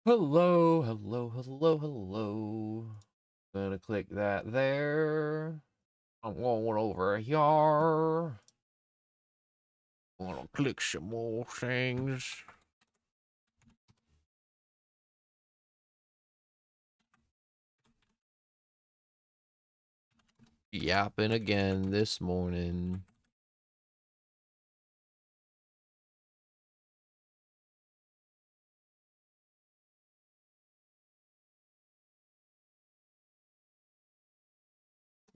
Hello, hello, hello, hello. Gonna click that there. I'm going over here. Gonna click some more things. Yapping again this morning.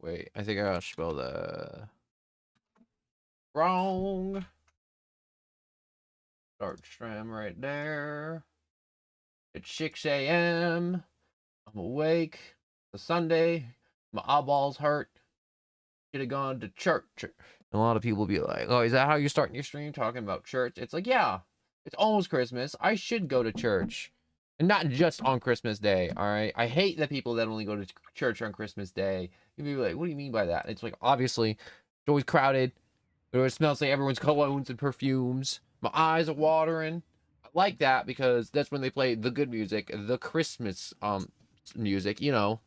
Wait, I think I gotta spell that wrong. Start stream right there. It's 6 a.m. I'm awake. It's a Sunday. My eyeballs hurt. Should have gone to church. A lot of people be like, "Oh, is that how you're starting your stream talking about church?" It's like, yeah, it's almost Christmas. I should go to church, and not just on Christmas Day. All right, I hate the people that only go to church on Christmas Day. You be like, "What do you mean by that?" It's like, obviously, it's always crowded. It smells like everyone's colognes and perfumes. My eyes are watering. I like that because that's when they play the good music, the Christmas music. When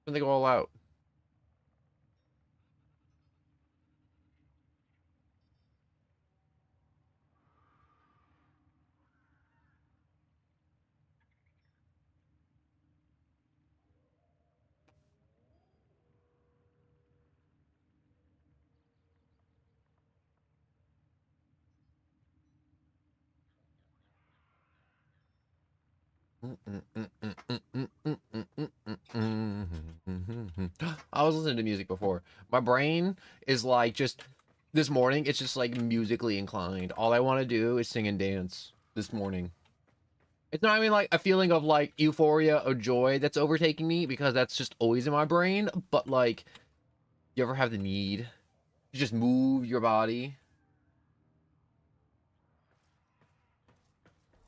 they go all out. I was listening to music before. My brain is like just this morning, it's just like musically inclined. All I want to do is sing and dance this morning. It's not even like a feeling of like euphoria or joy that's overtaking me because that's just always in my brain, but like, you ever have the need to just move your body?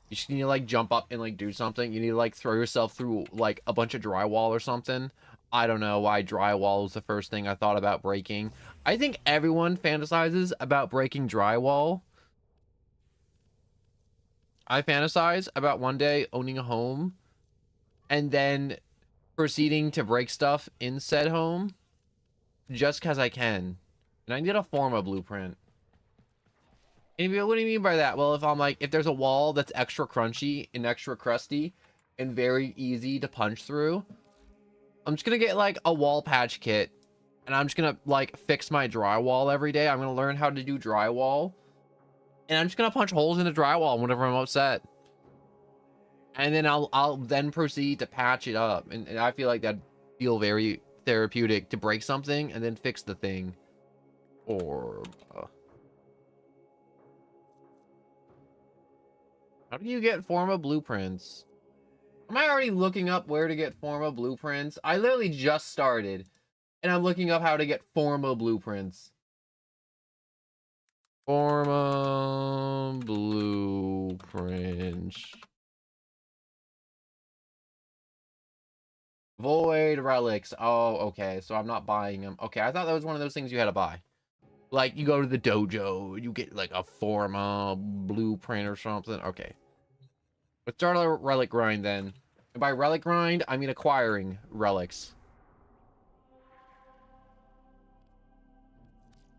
You just need to like jump up and like do something. You need to like throw yourself through like a bunch of drywall or something. I don't know why drywall was the first thing I thought about breaking. I think everyone fantasizes about breaking drywall. I fantasize about one day owning a home and then proceeding to break stuff in said home just because I can. And I need to form a blueprint. And what do you mean by that? Well, if there's a wall that's extra crunchy and extra crusty and very easy to punch through, I'm just gonna get like a wall patch kit and I'm just gonna like fix my drywall every day. I'm gonna learn how to do drywall and I'm just gonna punch holes in the drywall whenever I'm upset. And then I'll then proceed to patch it up. And I feel like that'd feel very therapeutic to break something and then fix the thing. Or how do you get Forma blueprints? Am I already looking up where to get Forma blueprints? I literally just started and I'm looking up how to get Forma blueprints. Forma blueprints. Void relics. Oh, okay. So I'm not buying them. Okay, I thought that was one of those things you had to buy. Like, you go to the dojo, you get like a Forma blueprint or something. Okay. Let's start a relic grind then. And by relic grind, I mean acquiring relics.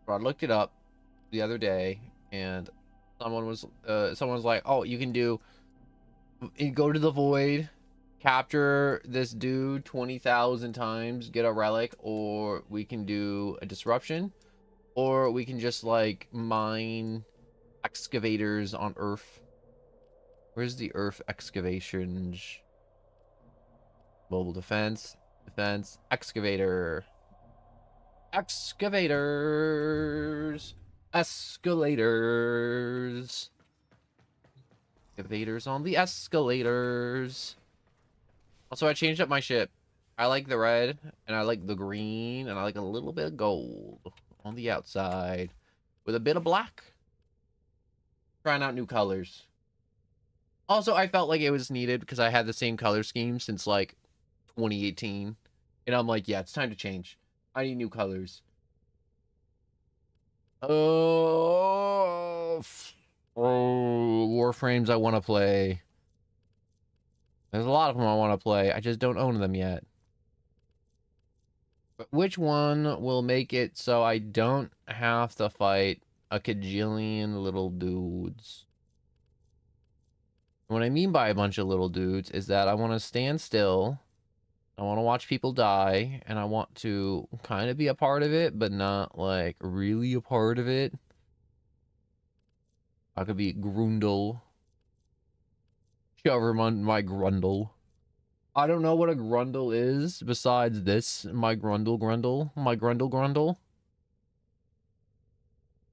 So I looked it up the other day, and someone's like, "Oh, you can go to the void, capture this dude 20,000 times, get a relic, or we can do a disruption, or we can just like mine excavators on Earth." Where's the Earth excavations? Mobile defense, excavator. Excavators. Escalators. Excavators on the escalators. Also, I changed up my ship. I like the red, and I like the green, and I like a little bit of gold on the outside with a bit of black. Trying out new colors. Also, I felt like it was needed because I had the same color scheme since like 2018. And I'm like, yeah, it's time to change. I need new colors. Oh, warframes I want to play. There's a lot of them I want to play. I just don't own them yet. But which one will make it so I don't have to fight a cajillion little dudes? What I mean by a bunch of little dudes is that I want to stand still. I want to watch people die, and I want to kind of be a part of it, but not like really a part of it. I could be Grundle. Shove him on my Grundle. I don't know what a Grundle is besides this. My Grundle. My Grundle.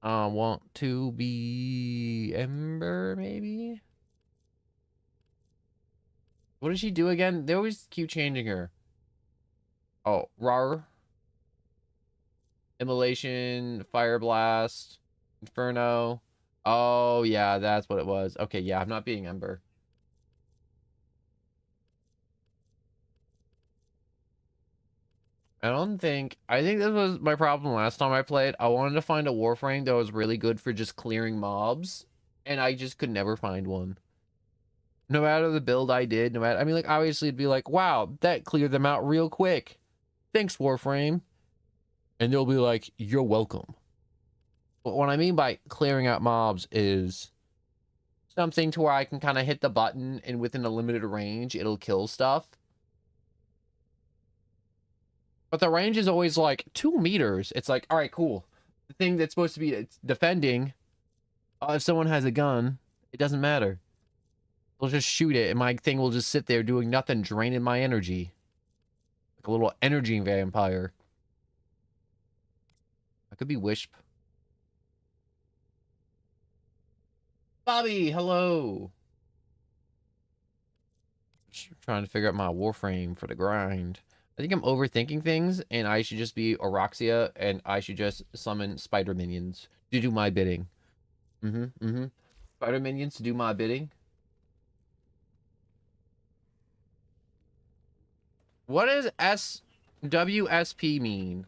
I want to be Ember, maybe? What does she do again? They always keep changing her. Oh, Rar. Immolation, Fire Blast, Inferno. Oh, yeah, that's what it was. Okay, yeah, I'm not being Ember. I think this was my problem last time I played. I wanted to find a warframe that was really good for just clearing mobs, and I just could never find one. No matter the build I did, I mean, like, obviously it'd be like, wow, that cleared them out real quick. Thanks, warframe. And they'll be like, you're welcome. But what I mean by clearing out mobs is something to where I can kind of hit the button and within a limited range, it'll kill stuff. But the range is always like 2 meters. It's like, all right, cool. The thing that's supposed to be defending, if someone has a gun, it doesn't matter. They'll just shoot it, and my thing will just sit there doing nothing, draining my energy. Like a little energy vampire. I could be Wisp. Bobby, hello. Just trying to figure out my warframe for the grind. I think I'm overthinking things, and I should just be Oroxia, and I should just summon spider minions to do my bidding. Spider minions to do my bidding. What does WSP mean?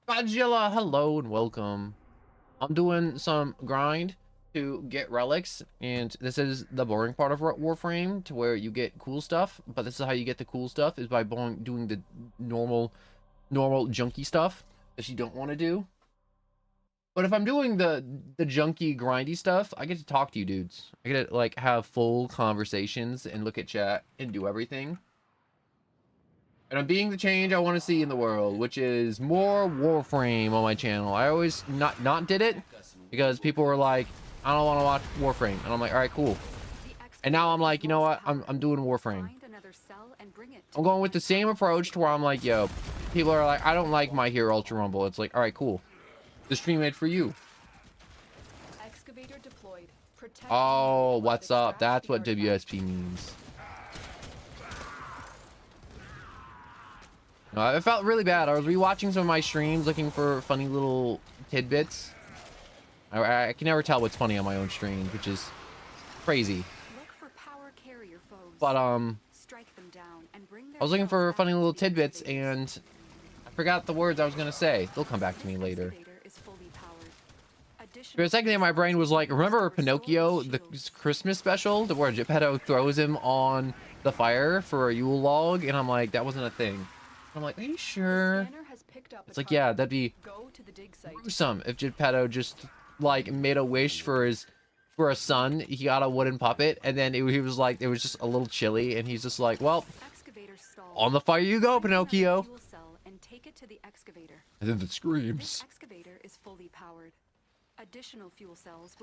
Godzilla, hello and welcome. I'm doing some grind to get relics, and this is the boring part of Warframe, to where you get cool stuff, but this is how you get the cool stuff, is by doing the normal junky stuff that you don't want to do. But if I'm doing the junky grindy stuff, I get to talk to you dudes. I get to like have full conversations and look at chat and do everything. And I'm being the change I want to see in the world, which is more Warframe on my channel. I always not did it because people were like, I don't want to watch Warframe, and I'm like, all right, cool. And now I'm like, you know what? I'm doing Warframe. I'm going with the same approach to where I'm like, yo, people are like, I don't like My Hero Ultra Rumble. It's like, all right, cool. The stream made for you. Oh, what's up? That's what WSP means. No, it felt really bad. I was rewatching some of my streams looking for funny little tidbits. I can never tell what's funny on my own stream, which is crazy. But I was looking for funny little tidbits and I forgot the words I was gonna say. They'll come back to me later. For a second there, my brain was like, remember Pinocchio, the Christmas special, where Geppetto throws him on the fire for a Yule log? And I'm like, that wasn't a thing. I'm like, are you sure? It's like, yeah, that'd be gruesome if Geppetto just like made a wish for a son. He got a wooden puppet, and then he was like, it was just a little chilly, and he's just like, well, on the fire you go, Pinocchio. And then it screams.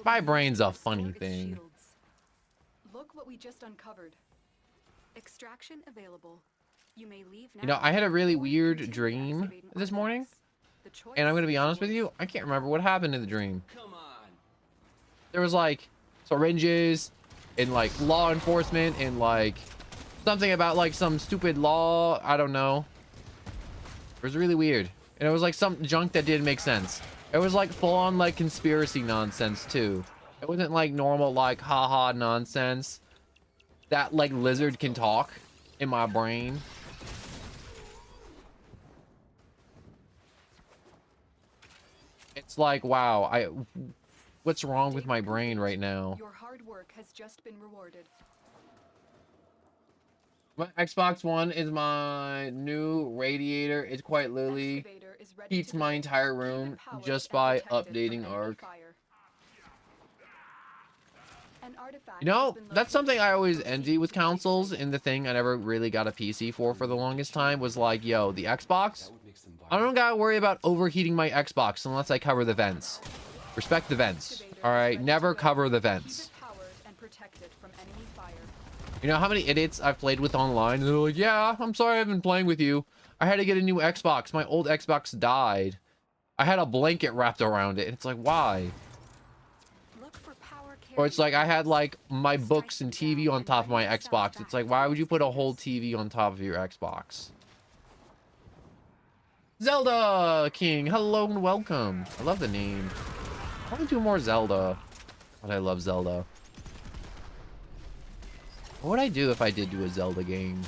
My brain's a funny thing. Look what we just uncovered. Extraction available. You may leave now. You know, I had a really weird dream this morning, and I'm gonna be honest with you, I can't remember what happened in the dream. There was like syringes and like law enforcement and like something about like some stupid law. I don't know. It was really weird, and it was like some junk that didn't make sense. It was like full-on like conspiracy nonsense too. It wasn't like normal like haha nonsense that like lizard can talk in my brain. It's like, wow, what's wrong with my brain right now? Your hard work has just been rewarded. My Xbox One is my new radiator. It's quite literally Excavator is ready heats to my go. entire Keep it room powered just and by protected from updating enemy Arc. fire. An artifact You know, has been that's something located. I always Proceed envy with to the consoles, site. and the thing I never really got a PC for the longest time was like, yo, the Xbox, I don't gotta worry about overheating my Xbox unless I cover the vents. Respect the vents. Excavator All is right, ready to never go. cover the Keep vents. it powered and protected from enemy fire. You know how many idiots I've played with online? And they're like, yeah, I'm sorry I've been playing with you. I had to get a new Xbox. My old Xbox died. I had a blanket wrapped around it. And it's like, why? Look for power Or it's like I had like my Strike books and them TV down on and top of my ready to sell Xbox. back It's like, to why the would you put a whole excavators. TV on top of your Xbox? Zelda King, hello and welcome. I love the name. I want to do more Zelda. But I love Zelda. What would I do if I did do a Zelda game?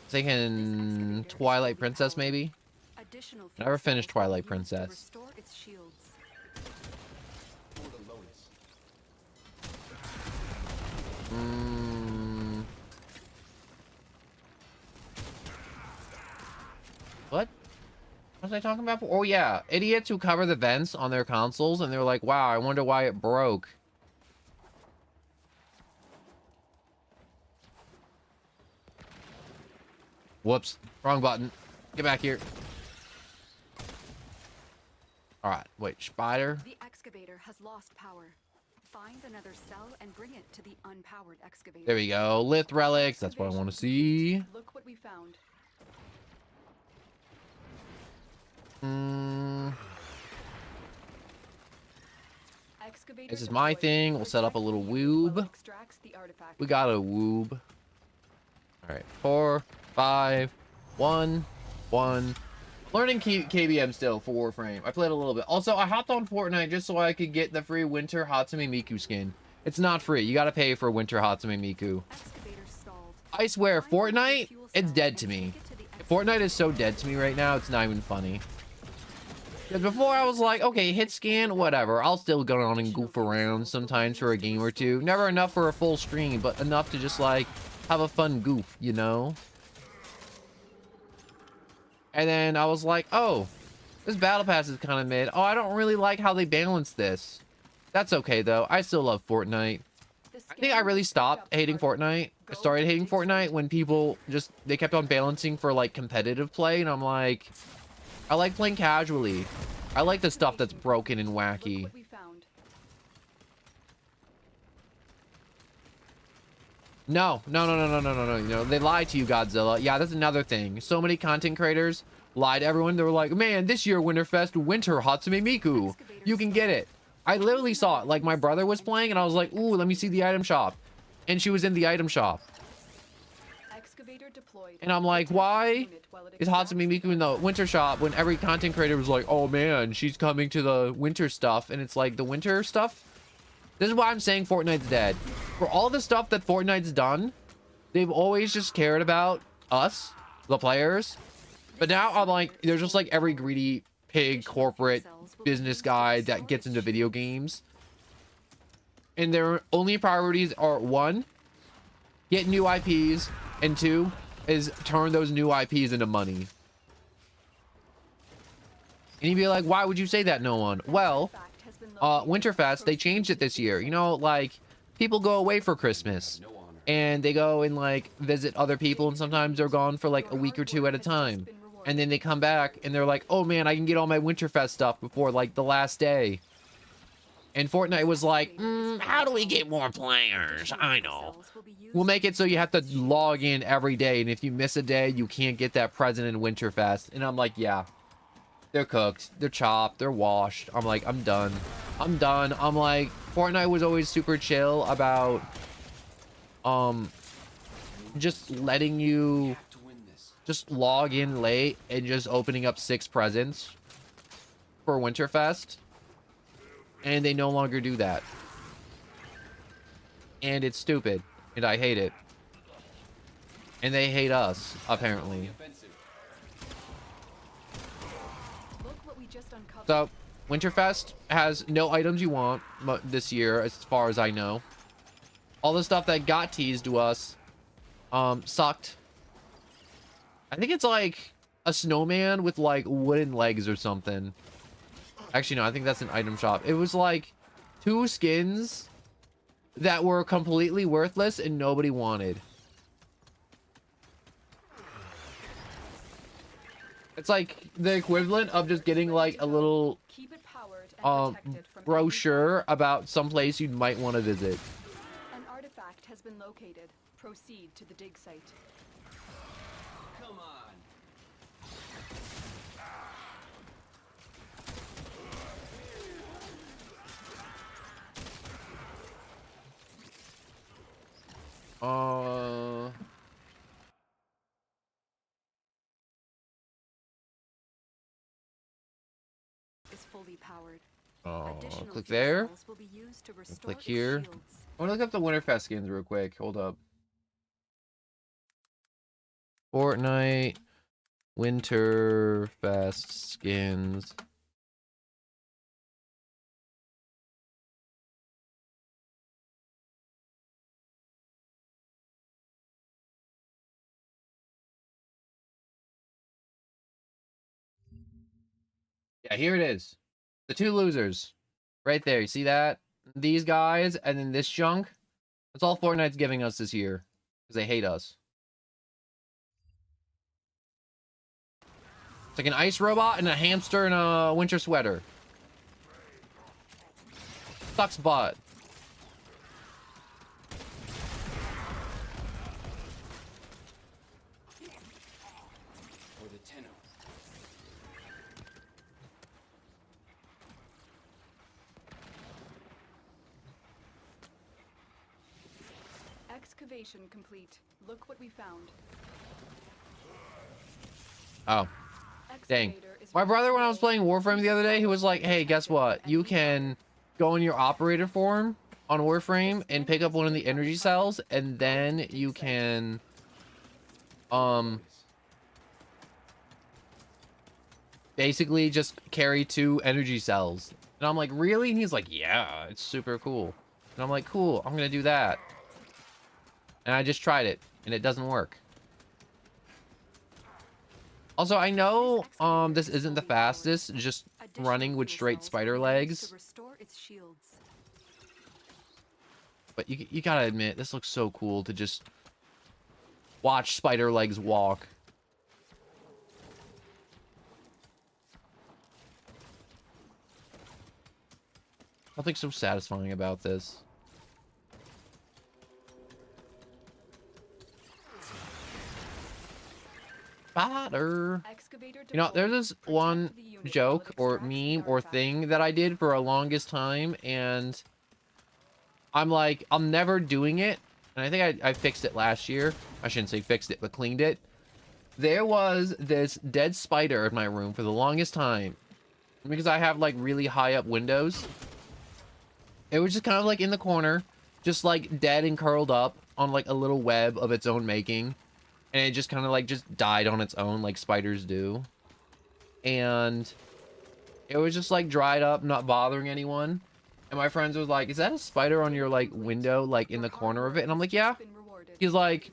Thinking Twilight Princess, maybe? Additional Never fuel finished cells will Twilight be used to Princess. restore its shields. What? What was I talking about? Oh yeah, idiots who cover the vents on their consoles and they're like, wow, I wonder why it broke. Whoops, wrong button. Get back here. All right, wait, spider. The excavator has lost power. Find another cell and bring it to the unpowered excavator. There we go. Lith relics. That's what I want to see. Look what we found. Excavator This is my deployed. thing. We'll set up a Protect little the unit while it woob. extracts the artifact. We got a woob. All right, 4, 5, 1, 1. Learning KBM still for Warframe. I played a little bit. Also, I hopped on Fortnite just so I could get the free Winter Hatsune Miku skin. It's not free. You gotta pay for Winter Hatsune Miku. Excavator stalled. I swear, Find another Fortnite, fuel it's cell dead and to me. take it to the Fortnite is so dead to me right now, it's not even funny. Because before I was like, okay, hit scan, whatever. I'll still go on and goof around sometimes for a game or two. Never enough for a full stream, but enough to just like have a fun goof, you know? And then I was like, oh, this battle pass is kind of mid. Oh, I don't really like how they balance this. That's okay though. I still love Fortnite. I think I really stopped hating Fortnite. I started hating Fortnite when people just, they kept on balancing for like competitive play. And I'm like, I like playing casually. I like the stuff that's broken and wacky. Look what we found. No. You know, they lied to you, Godzilla. Yeah, that's another thing. So many content creators lied to everyone. They were like, man, this year Winterfest, Winter Hatsune Miku. You can get it. I literally saw it. Like, my brother was playing, and I was like, ooh, let me see the item shop. And she was in the item shop. Excavator deployed. And I'm like, Protect the why unit while it is extracts Hatsune Miku in the winter shop when every content creator was like, oh man, she's coming to the winter stuff? And it's like, the winter stuff? This is why I'm saying Fortnite's dead. For all the stuff that Fortnite's done, they've always just cared about us, the players. But now I'm like, there's just like every greedy pig corporate business guy that gets into video games. And their only priorities are 1, get new IPs, and 2 is turn those new IPs into money. And you'd be like, why would you say that, no one? Well, Winterfest, they changed it this year. You know, like, people go away for Christmas. And they go and, like, visit other people. And sometimes they're gone for, like, a week or 2 at a time. And then they come back and they're like, oh, man, I can get all my Winterfest stuff before, like, the last day. And Fortnite was like, how do we get more players? I know. We'll make it so you have to log in every day. And if you miss a day, you can't get that present in Winterfest. And I'm like, yeah. They're cooked. They're chopped. They're washed. I'm like, I'm done. I'm done. I'm like, Fortnite was always super chill about, just letting you just log in late and just opening up 6 presents for Winterfest. And they no longer do that. And it's stupid. And I hate it. And they hate us, apparently. we just uncovered. So, Winterfest has no items you want this year, as far as I know. All the stuff that got teased to us, sucked. I think it's like a snowman with like wooden legs or something. Actually, no, I think that's an item shop. It was like 2 skins that were completely worthless and nobody wanted. It's like the equivalent of just getting like a little Keep it powered and protected from brochure about someplace you might want to visit. An artifact has been located. Proceed to the dig site. Come on. Is fully powered. Click fuel there. cells will be used to restore Click its here. shields. I want to look up the Winterfest skins real quick. Hold up. Fortnite Winterfest skins. Yeah, here it is. The 2 losers. Right there. You see that? These guys and then this junk. That's all Fortnite's giving us this year. Because they hate us. It's like an ice robot and a hamster in a winter sweater. Sucks butt. For the tenno. Excavation complete. Look what we found. Oh. Dang. Excavator is My brother, when I was ready playing to go. Warframe the other day, he was like, hey, guess what? You can go in your operator form on Warframe and pick up one of the energy cells, and then you can basically just carry 2 energy cells. And I'm like, really? And he's like, yeah, it's super cool. And I'm like, cool, I'm gonna do that. And I just tried it, and it doesn't work. Also, I know this isn't the fastest, just Additional running with fuel straight cells spider will be used legs. to restore its shields. But you gotta admit, this looks so cool to just watch spider legs walk. Nothing so satisfying about this. Spider. Excavator You know, there's deployed. this Protect one the unit while joke it or extracts the meme or artifact. thing that I did for a longest time, and I'm like, I'm never doing it. And I think I fixed it last year. I shouldn't say fixed it, but cleaned it. There was this dead spider in my room for the longest time. Because I have like really high up windows. It was just kind of like in the corner, just like dead and curled up on like a little web of its own making. And it just kind of like just died on its own like spiders do. And it was just like dried up, not bothering anyone. And my friends was like, is that a spider on your like window, like in the corner of it? And I'm like, yeah. Been rewarded. He's like,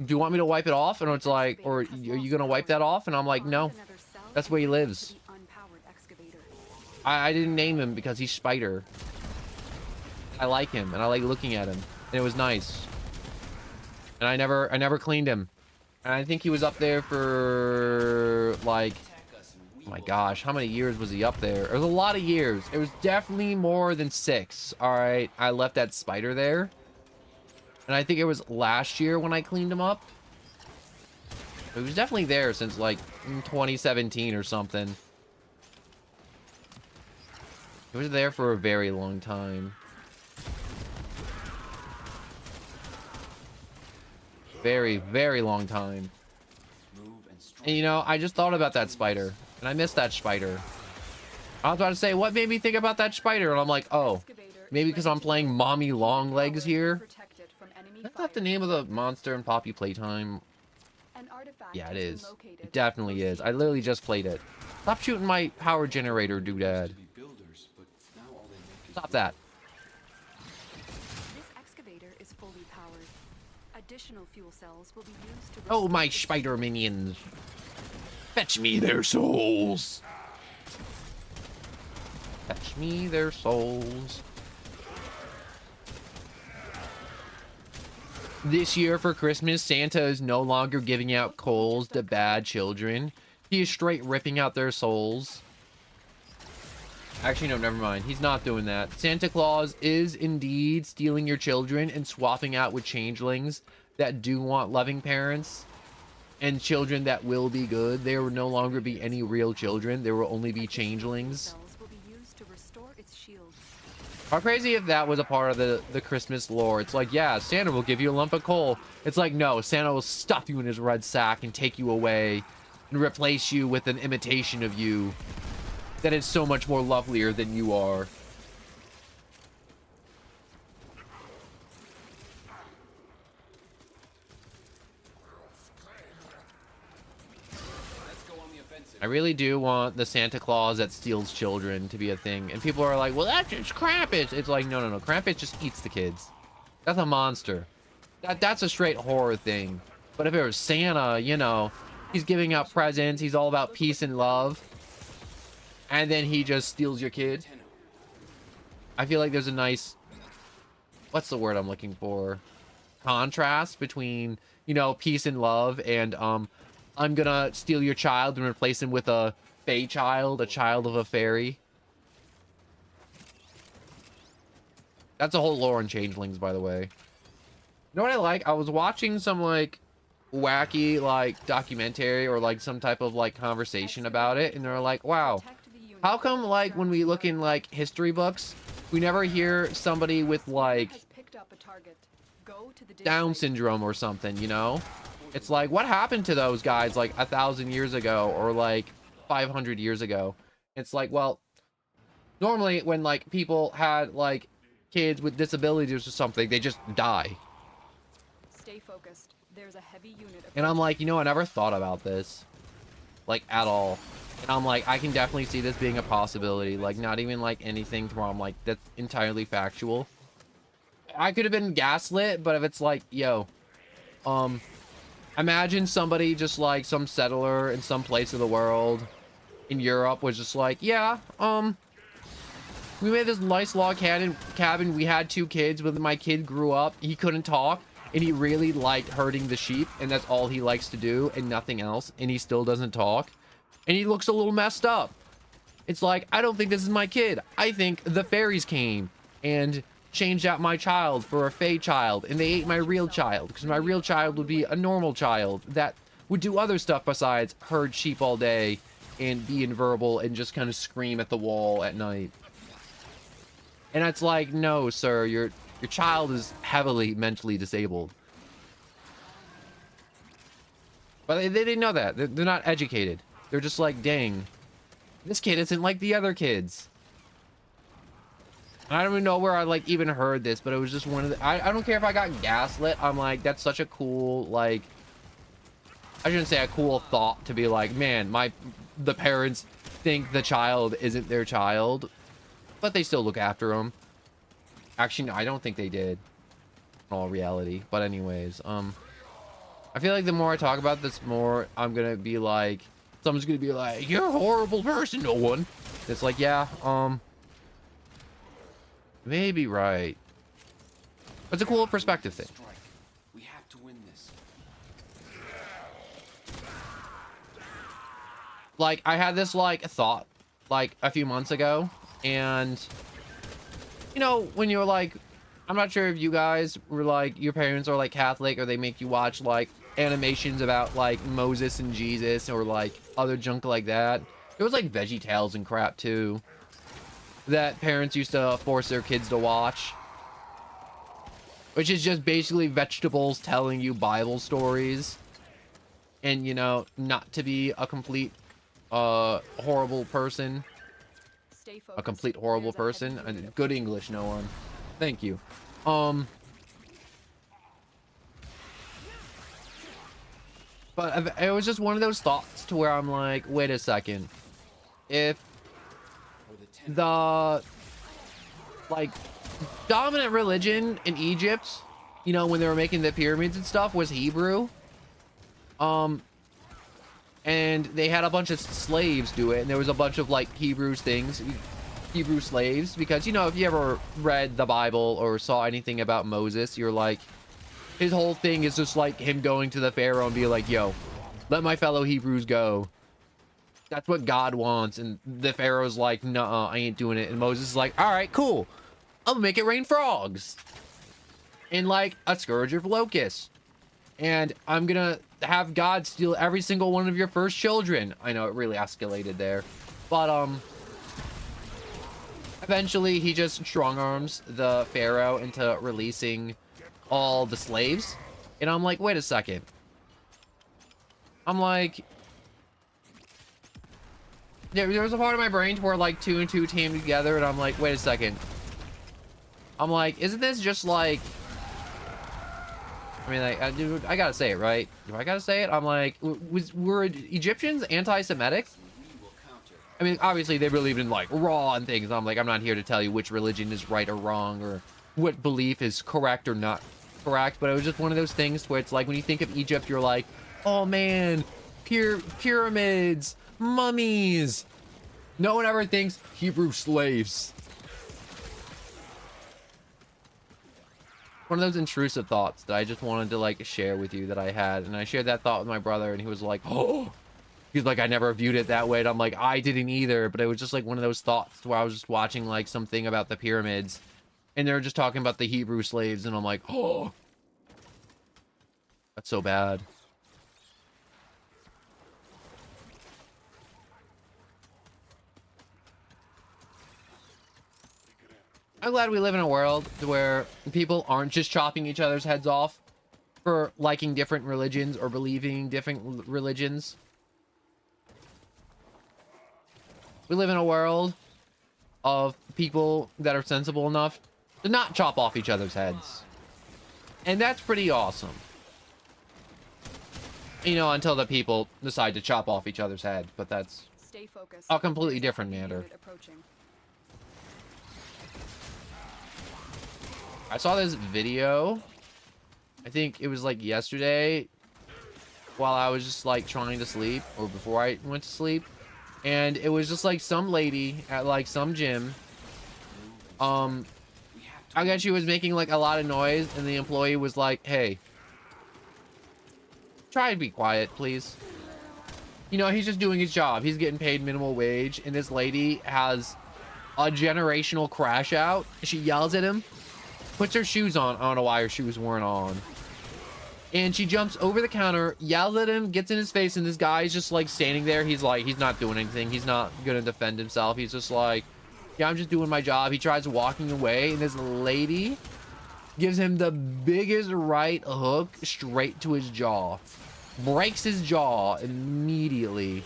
do you want me to wipe it off? And it's like, or are you gonna wipe that off? And I'm like, no, Find another cell that's where he to lives. the unpowered excavator. I didn't name him because he's Spider. I like him and I like looking at him, and it was nice. And I never cleaned him. And I think he was up there for like, oh my gosh, how many years was he up there? It was a lot of years. It was definitely more than 6. All right, I left that spider there. And I think it was last year when I cleaned him up. He was definitely there since like 2017 or something. He was there for a very long time. Very, very long time. And you know, I just thought about that spider. And I missed that spider. I was about to say, what made me think about that spider? And I'm like, oh, maybe because I'm playing Mommy Long Legs here. Protected from enemy That's not the fire. name of the monster in Poppy Playtime. An artifact Yeah, it has been is. located. It definitely is. I literally just played it. Stop shooting my power generator, doodad. To be builders, but now all they make is Stop that. This excavator is fully powered. Additional fuel cells will be used to Oh, restore my its spider minions. Fetch me their souls. Fetch me their souls. This year for Christmas, Santa is no longer giving out coals to bad children. He is straight ripping out their souls. Actually, no, never mind. He's not doing that. Santa Claus is indeed stealing your children and swapping out with changelings that do want loving parents and children that will be good. There will no longer be any real children. There will only be changelings. cells will be used to restore its shield. How crazy if that was a part of the Christmas lore. It's like, yeah, Santa will give you a lump of coal. It's like, no, Santa will stuff you in his red sack and take you away and replace you with an imitation of you that is so much more lovelier than you are. let's go on the offensive. I really do want the Santa Claus that steals children to be a thing. And people are like, well, that's just Krampus. It's like, no, no, no. Krampus just eats the kids. That's a monster. That's a straight horror thing. But if it was Santa, you know, he's giving out presents. He's all about peace and love. And then he just steals your kid. Tenno. I feel like there's a nice, what's the word I'm looking for? Contrast between, you know, peace and love and, I'm gonna steal your child and replace him with a fae child, a child of a fairy. That's a whole lore in Changelings, by the way. You know what I like? I was watching some, like, wacky, like, documentary or, like, some type of, like, conversation about it. And they're like, wow, Protect the unit how come, from like, when we extraction. look in, like, history books, we never hear somebody with, like, Has picked up a target. Go to the dig Down site. syndrome or something, you know? It's like, what happened to those guys like 1,000 years ago or like 500 years ago? It's like, well, normally when like people had like kids with disabilities or something, they just die. Stay focused. There's a heavy unit. And I'm like, you know, I never thought about this like at all. And I'm like, I can definitely see this being a possibility. Like not even like anything where I'm like, that's entirely factual. I could have been gaslit, but if it's like, yo, imagine somebody just like some settler in some place of the world in Europe was just like, yeah, we made this nice log cabin. We had 2 kids, but my kid grew up. He couldn't talk, and he really liked herding the sheep, and that's all he likes to do, and nothing else. And he still doesn't talk, and he looks a little messed up. It's like, I don't think this is my kid. I think the fairies came and changed out my child for a fae child, and they ate my real child because my real child would be a normal child that would do other stuff besides herd sheep all day and be inverbal and just kind of scream at the wall at night. And it's like, no, sir, your child is heavily mentally disabled. But they didn't know that. They're not educated. They're just like, dang, this kid isn't like the other kids. I don't even know where I like even heard this, but it was just one of the, I don't care if I got gaslit. I'm like, that's such a cool, like, I shouldn't say a cool thought to be like, man, the parents think the child isn't their child, but they still look after him. Actually, no, I don't think they did in all reality. But anyways, I feel like the more I talk about this, more I'm gonna be like, someone's gonna be like, you're a horrible person. No one. It's like, yeah, maybe right. It's a cool perspective thing. Strike. We have to win this. Like, I had this, like, thought, like, a few months ago, and, you know, when you're, like, I'm not sure if you guys were, like, your parents are, like, Catholic, or they make you watch, like, animations about, like, Moses and Jesus, or, like, other junk like that. There was, like, Veggie Tales and crap, too, that parents used to force their kids to watch. Which is just basically vegetables telling you Bible stories. And, you know, not to be a complete, horrible person. Stay A complete horrible person. And good English, no one. Thank you. But it was just one of those thoughts to where I'm like, wait a second. If the like dominant religion in Egypt, you know, when they were making the pyramids and stuff, was Hebrew, and they had a bunch of slaves do it, and there was a bunch of like Hebrew slaves, because, you know, if you ever read the Bible or saw anything about Moses, you're like, his whole thing is just like him going to the Pharaoh and be like, yo, let my fellow Hebrews go. That's what God wants. And the Pharaoh's like, nuh-uh, I ain't doing it. And Moses is like, all right, cool, I'm gonna make it rain frogs and like a scourge of locusts, and I'm gonna have God steal every single one of your first children. I know it really escalated there, but eventually he just strong arms the Pharaoh into releasing all the slaves. And I'm like, wait a second. I'm like, there was a part of my brain where like 2 and 2 came together, and I'm like, wait a second. I'm like, isn't this just like, I mean, like, dude, I gotta say it, right? Do I gotta say it? I'm like, were Egyptians anti-Semitic? I mean, obviously they believed in like raw and things. I'm like, I'm not here to tell you which religion is right or wrong, or what belief is correct or not correct, but it was just one of those things where it's like, when you think of Egypt, you're like, oh man, pyramids, mummies. No one ever thinks Hebrew slaves. One of those intrusive thoughts that I just wanted to like share with you that I had, and I shared that thought with my brother, and he was like, oh, he's like, I never viewed it that way. And I'm like, I didn't either, but it was just like one of those thoughts where I was just watching like something about the pyramids, and they're just talking about the Hebrew slaves, and I'm like, oh, that's so bad. I'm glad we live in a world where people aren't just chopping each other's heads off for liking different religions or believing different religions. We live in a world of people that are sensible enough to not chop off each other's heads. And that's pretty awesome. You know, until the people decide to chop off each other's heads, but that's Stay focused. a completely different matter. Approaching. I saw this video, I think it was like yesterday, while I was just like trying to sleep, or before I went to sleep, and it was just like some lady at like some gym. I guess she was making like a lot of noise, and the employee was like, hey, try to be quiet, please. You know, he's just doing his job. He's getting paid minimal wage, and this lady has a generational crash out. She yells at him, puts her shoes on. I don't know why her shoes weren't on. And she jumps over the counter, yells at him, gets in his face, and this guy's just like standing there. He's like, he's not doing anything. He's not gonna defend himself. He's just like, yeah, I'm just doing my job. He tries walking away, and this lady gives him the biggest right hook straight to his jaw. Breaks his jaw immediately.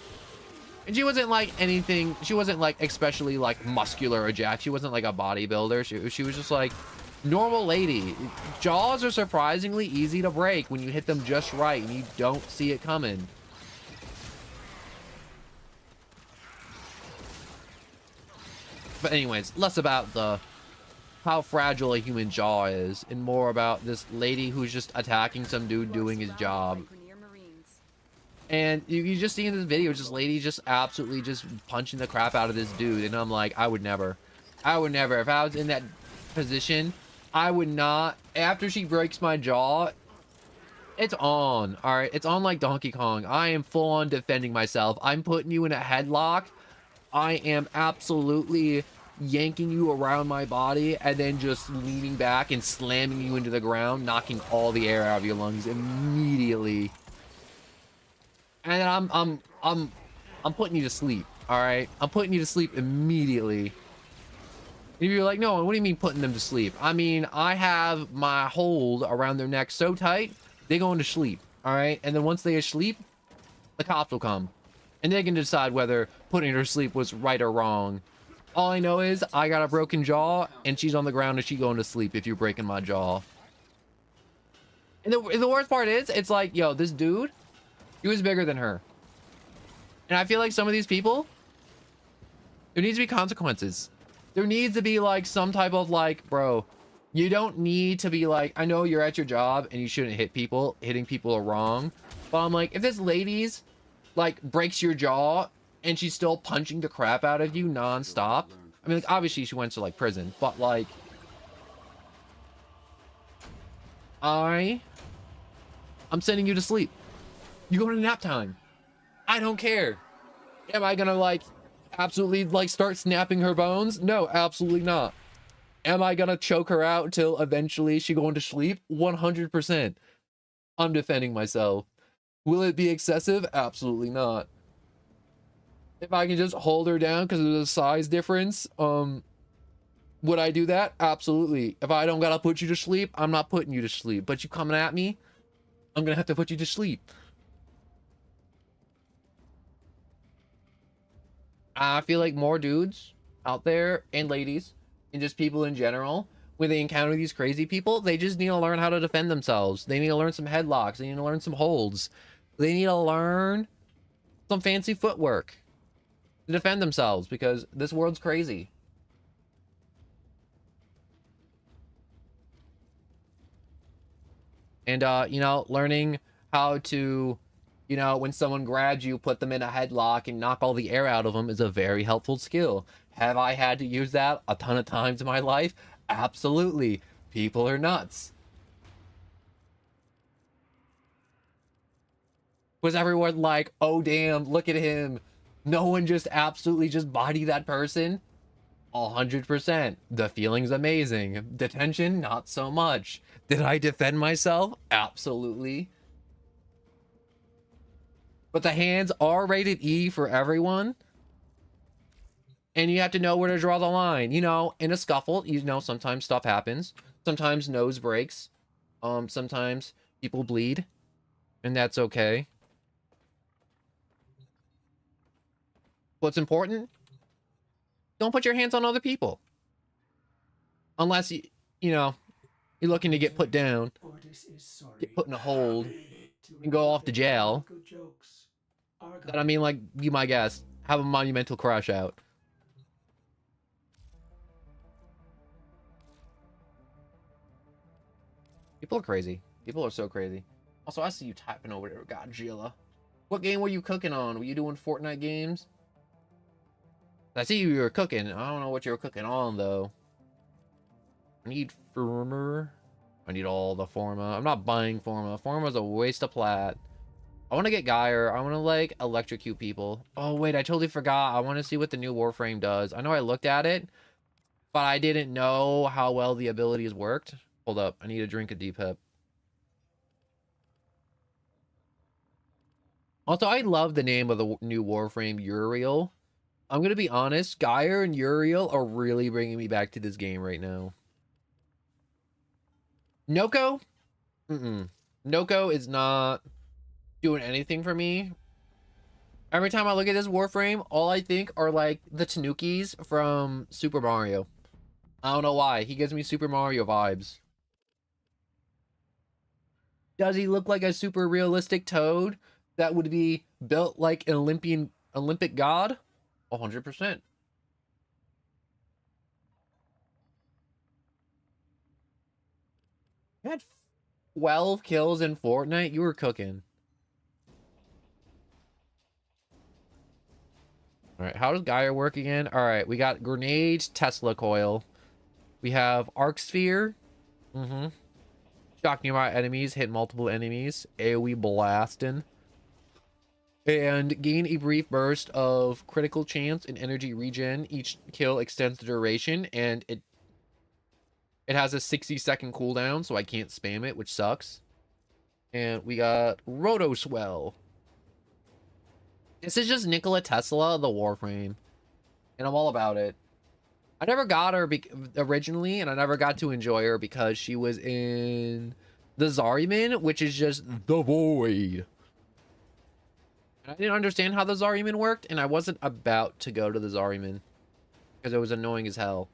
And she wasn't like anything, she wasn't like especially like muscular or jacked. She wasn't like a bodybuilder. She was just like normal lady. Jaws are surprisingly easy to break when you hit them just right and you don't see it coming. But anyways, less about the how fragile a human jaw is, and more about this lady who's just attacking some dude doing his job. And you just see in this video, just lady just absolutely just punching the crap out of this dude. And I'm like, I would never. If I was in that position, I would not. After she breaks my jaw, it's on. All right, it's on like Donkey Kong. I am full on defending myself. I'm putting you in a headlock. I am absolutely yanking you around my body and then just leaning back and slamming you into the ground, knocking all the air out of your lungs immediately. And then I'm putting you to sleep. All right, I'm putting you to sleep immediately. If you're like, no, what do you mean putting them to sleep? I mean, I have my hold around their neck so tight, they go into sleep. All right, and then once they asleep, the cops will come, and they can decide whether putting her to sleep was right or wrong. All I know is I got a broken jaw, and she's on the ground, and she going to sleep if you're breaking my jaw. And the worst part is, it's like, yo, this dude, He was bigger than her. And I feel like some of these people, there needs to be consequences. There needs to be like some type of like, bro, you don't need to be like, I know you're at your job and you shouldn't hit people. Hitting people are wrong. But I'm like, if this lady's like breaks your jaw and she's still punching the crap out of you nonstop. I mean, like, obviously she went to like prison, but like, I'm sending you to sleep. You go to nap time. I don't care. Am I gonna like absolutely like start snapping her bones? No, absolutely not. Am I gonna choke her out until eventually she go into sleep? 100%. I'm defending myself. Will it be excessive? Absolutely not. If I can just hold her down because of the size difference, would I do that? Absolutely. If I don't gotta put you to sleep, I'm not putting you to sleep. But you coming at me, I'm gonna have to put you to sleep. I feel like more dudes out there and ladies and just people in general, when they encounter these crazy people, they just need to learn how to defend themselves. They need to learn some headlocks. They need to learn some holds. They need to learn some fancy footwork to defend themselves because this world's crazy. And, you know, learning how to, you know, when someone grabs you, put them in a headlock and knock all the air out of them is a very helpful skill. Have I had to use that a ton of times in my life? Absolutely. People are nuts. Was everyone like, oh damn, look at him. No one just absolutely just body that person? 100%. The feeling's amazing. Detention, not so much. Did I defend myself? Absolutely. But the hands are rated E for everyone. And you have to know where to draw the line. You know, in a scuffle, you know, sometimes stuff happens. Sometimes nose breaks. Sometimes people bleed. And that's okay. What's important? Don't put your hands on other people. Unless you know, you're looking to get put down, get put in a hold, and go off to jail. Then I mean, like, be my guest. Have a monumental crash out. People are crazy. People are so crazy. Also, I see you typing over there, Godzilla. What game were you cooking on? Were you doing Fortnite games? I see you were cooking. I don't know what you were cooking on, though. I need Forma. I need all the Forma. I'm not buying Forma. Forma's a waste of plat. I want to get Geyer. I want to, like, electrocute people. Oh, wait, I totally forgot. I want to see what the new warframe does. I know I looked at it, but I didn't know how well the abilities worked. Hold up. I need a drink of D-Pep. Also, I love the name of the new warframe, Uriel. I'm going to be honest. Geyer and Uriel are really bringing me back to this game right now. Noko? Noko is not doing anything for me. Every time I look at this warframe, all I think are like the Tanukis from Super Mario. I don't know why. He gives me Super Mario vibes. Does he look like a super realistic Toad that would be built like an Olympic god? 100%. You had 12 kills in Fortnite? You were cooking. Alright, how does Gaia work again? Alright, we got grenade, Tesla coil. We have arc sphere. Shock nearby enemies, hit multiple enemies. AoE blasting. And gain a brief burst of critical chance and energy regen. Each kill extends the duration, and it has a 60-second cooldown, so I can't spam it, which sucks. And we got Roto Swell. This is just Nikola Tesla, the Warframe. And I'm all about it. I never got her originally, and I never got to enjoy her because she was in the Zaryaman, which is just the void. And I didn't understand how the Zaryaman worked, and I wasn't about to go to the Zaryaman because it was annoying as hell.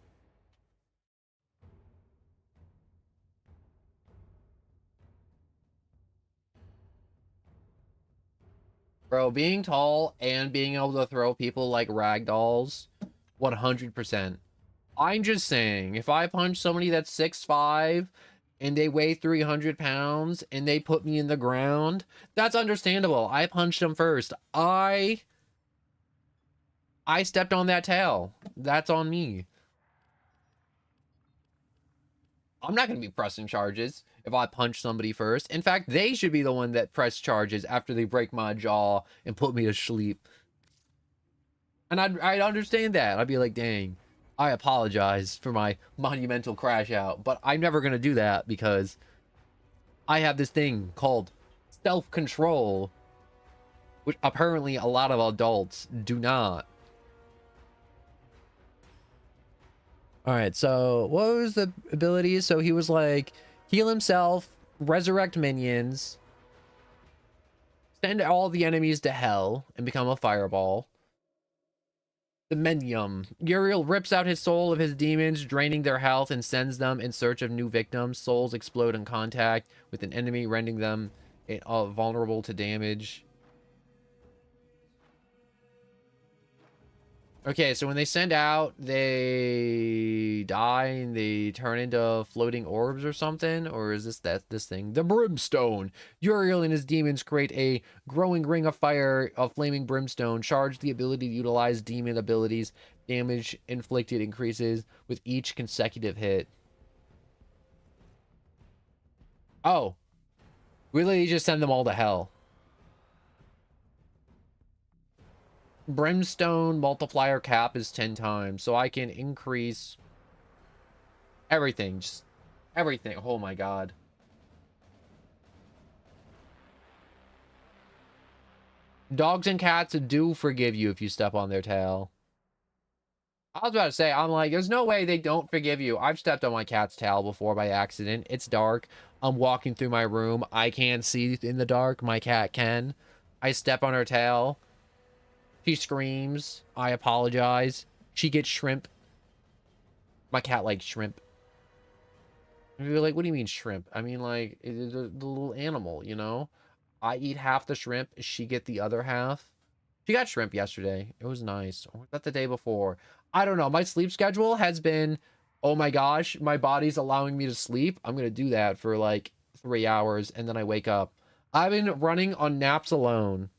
Bro, being tall and being able to throw people like rag dolls, 100%. I'm just saying, if I punch somebody that's 6'5" and they weigh 300 pounds and they put me in the ground, that's understandable. I punched them first. I stepped on that tail. That's on me. I'm not going to be pressing charges if I punch somebody first. In fact, they should be the one that press charges after they break my jaw and put me to sleep. And I'd understand that. I'd be like, dang, I apologize for my monumental crash out. But I'm never going to do that because I have this thing called self-control, which apparently a lot of adults do not. All right, so what was the abilities? So he was like, heal himself, resurrect minions, send all the enemies to hell, and become a fireball. The Menium. Uriel rips out his soul of his demons, draining their health, and sends them in search of new victims. Souls explode in contact with an enemy, rendering them vulnerable to damage. Okay, so when they send out, they die and they turn into floating orbs or something? Or is this thing? The Brimstone. Uriel and his demons create a growing ring of fire of flaming brimstone. Charge the ability to utilize demon abilities. Damage inflicted increases with each consecutive hit. Oh. Really just send them all to hell. Brimstone multiplier cap is 10 times, so I can increase everything, just everything. Oh my god. Dogs and cats do forgive you if you step on their tail. I was about to say, I'm like, there's no way they don't forgive you. I've stepped on my cat's tail before by accident. It's dark. I'm walking through my room. I can't see in the dark. My cat can. I step on her tail. She screams. I apologize. She gets shrimp. My cat likes shrimp. And you're like, what do you mean shrimp? I mean, like, the little animal, you know? I eat half the shrimp. She get the other half. She got shrimp yesterday. It was nice. Or was that the day before? I don't know. My sleep schedule has been, oh my gosh, my body's allowing me to sleep. I'm going to do that for like 3 hours and then I wake up. I've been running on naps alone.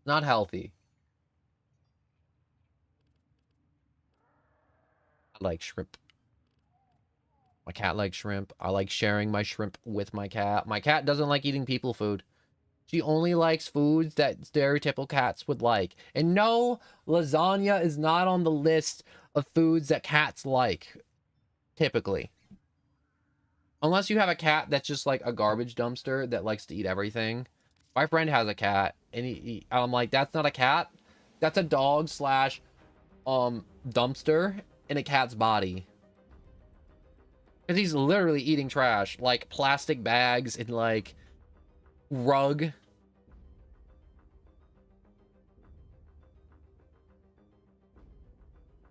Not healthy. I like shrimp. My cat likes shrimp. I like sharing my shrimp with my cat. My cat doesn't like eating people food. She only likes foods that stereotypical cats would like. And no, lasagna is not on the list of foods that cats like, typically. Unless you have a cat that's just like a garbage dumpster that likes to eat everything. My friend has a cat, and I'm like, that's not a cat. That's a dog slash dumpster in a cat's body. Because he's literally eating trash, like plastic bags and like rug.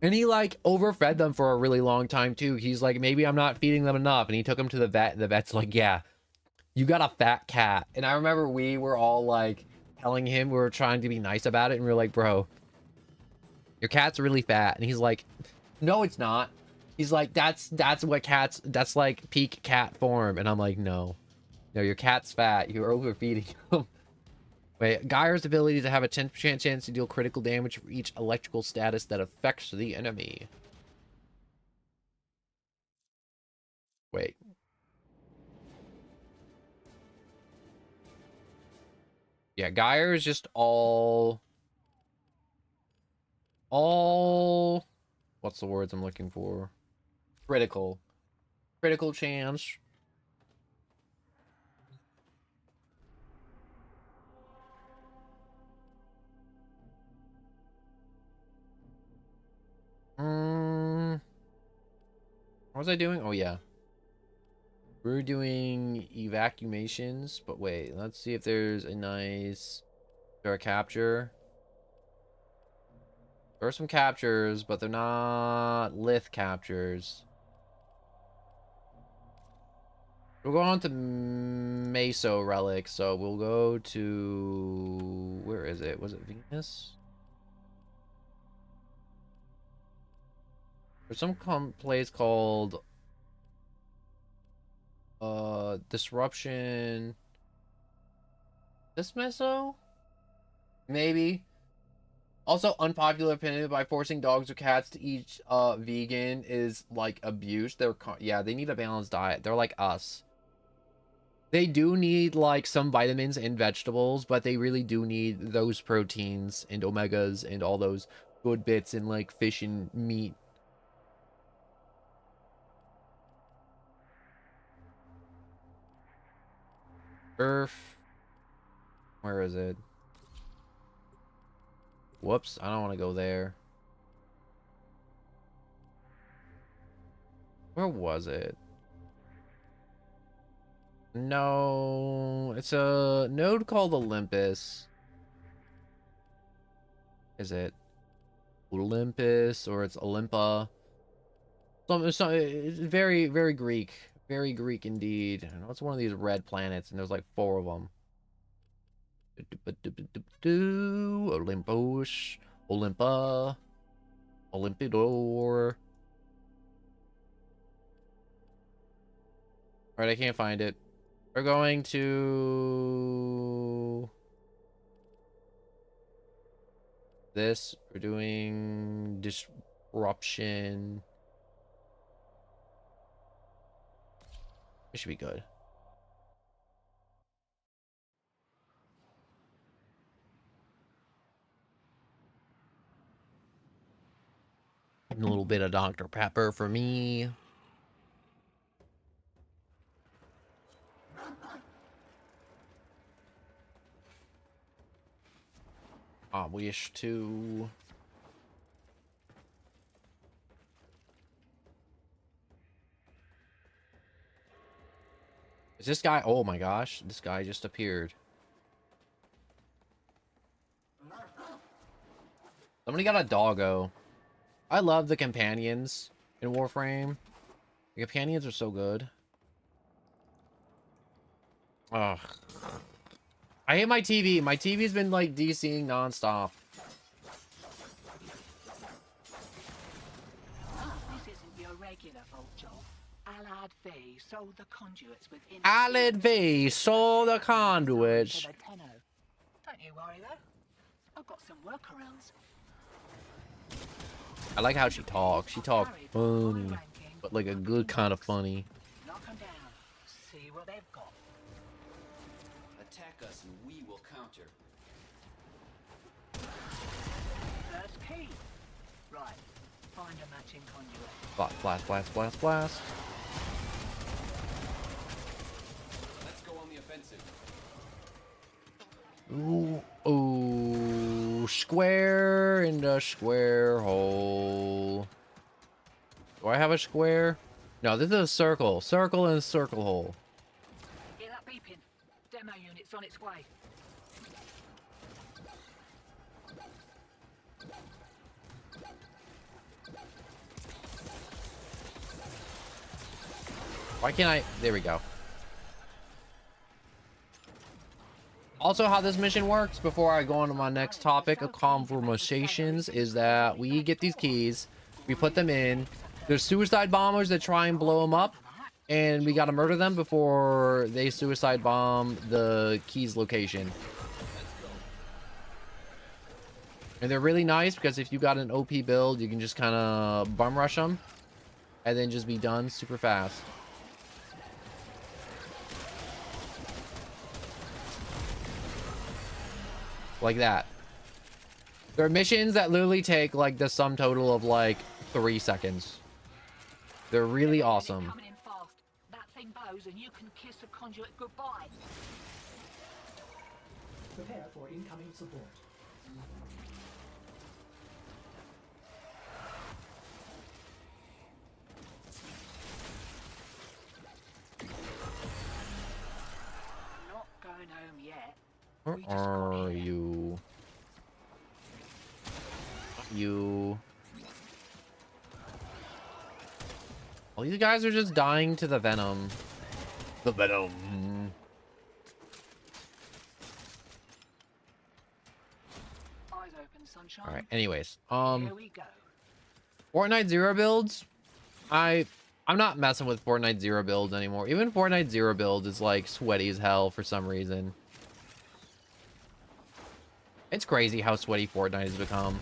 And he like overfed them for a really long time too. He's like, maybe I'm not feeding them enough. And he took them to the vet, and the vet's like, yeah, you got a fat cat. And I remember we were all like telling him, we were trying to be nice about it, and we were like, bro, your cat's really fat. And he's like, no, it's not. He's like, that's what cats, that's like peak cat form. And I'm like, no, your cat's fat. You're overfeeding him. Wait, Geyer's ability to have a 10% chance to deal critical damage for each electrical status that affects the enemy. Wait. Yeah, Geyer is just all... What's the words I'm looking for? Critical. Critical chance. What was I doing? Oh, yeah. We're doing evacuations, but wait, let's see if there's a nice... There a capture? There are some captures, but they're not lith captures. We'll go on to Meso Relic, so we'll go to... Where is it? Was it Venus? There's some place called... Disruption... This Meso? Maybe. Also, unpopular opinion, by forcing dogs or cats to eat vegan is like abuse. Yeah, they need a balanced diet. They're like us. They do need like some vitamins and vegetables, but they really do need those proteins and omegas and all those good bits in like fish and meat. Earth. Where is it? Whoops, I don't want to go there. Where was it? No, it's a node called Olympus. Is it Olympus or it's Olympa? It's very, very Greek. Very Greek indeed. I know it's one of these red planets, and there's like 4 of them. Olympus, Olympa, Olympidor. Alright, I can't find it. We're going to this. We're doing disruption. It should be good. A little bit of Dr. Pepper for me. I wish to. Is this guy? Oh my gosh, this guy just appeared. Somebody got a doggo. I love the companions in Warframe. The companions are so good. Ugh. I hate my TV. My TV's been like DCing nonstop. This isn't your regular vault job. Allied V sold the conduits within. Allied V sold the conduits. Don't you worry though. I've got some workarounds. I like how she talks. She talks funny, but like a good kind of funny. Knock 'em down. See what they've got. Attack us and we will counter. First key. Right. Find a matching conduit. Blast, blast, blast, blast. Let's go on the offensive. Ooh, ooh, square in the square hole. Do I have a square? No, this is a circle. Circle and circle hole. Hear that beeping? Demo unit's on its way. Why can't I? There we go. Also, how this mission works, before I go on to my next topic of conversations, is that we get these keys, we put them in. There's suicide bombers that try and blow them up, and we gotta murder them before they suicide bomb the keys location. And they're really nice because if you got an OP build, you can just kind of bum rush them and then just be done super fast. Like that. There are missions that literally take like the sum total of like 3 seconds. They're really awesome. Coming in fast. That thing bows and you can kiss a conduit goodbye. Prepare for incoming support. Not going home yet. Where are you? You. All these guys are just dying to the venom. The venom. Eyes open, sunshine. All right. Anyways, Here we go. Fortnite Zero builds. I'm not messing with Fortnite Zero builds anymore. Even Fortnite Zero builds is like sweaty as hell for some reason. It's crazy how sweaty Fortnite has become.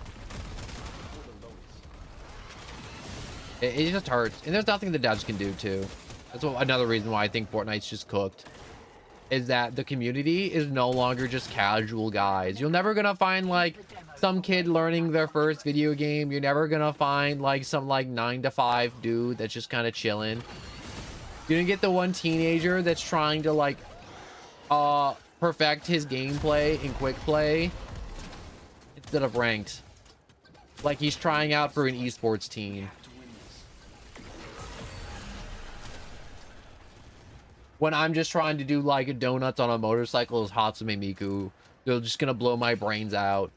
It just hurts, and there's nothing the devs can do too. That's another reason why I think Fortnite's just cooked. Is that the community is no longer just casual guys. You're never gonna find like some kid learning their first video game. You're never gonna find like some like 9 to 5 dude that's just kind of chilling. You're gonna get the one teenager that's trying to like perfect his gameplay in quick play instead of ranked. Like he's trying out for an esports team. When I'm just trying to do like donuts on a motorcycle as Hatsune Miku, they're just gonna blow my brains out.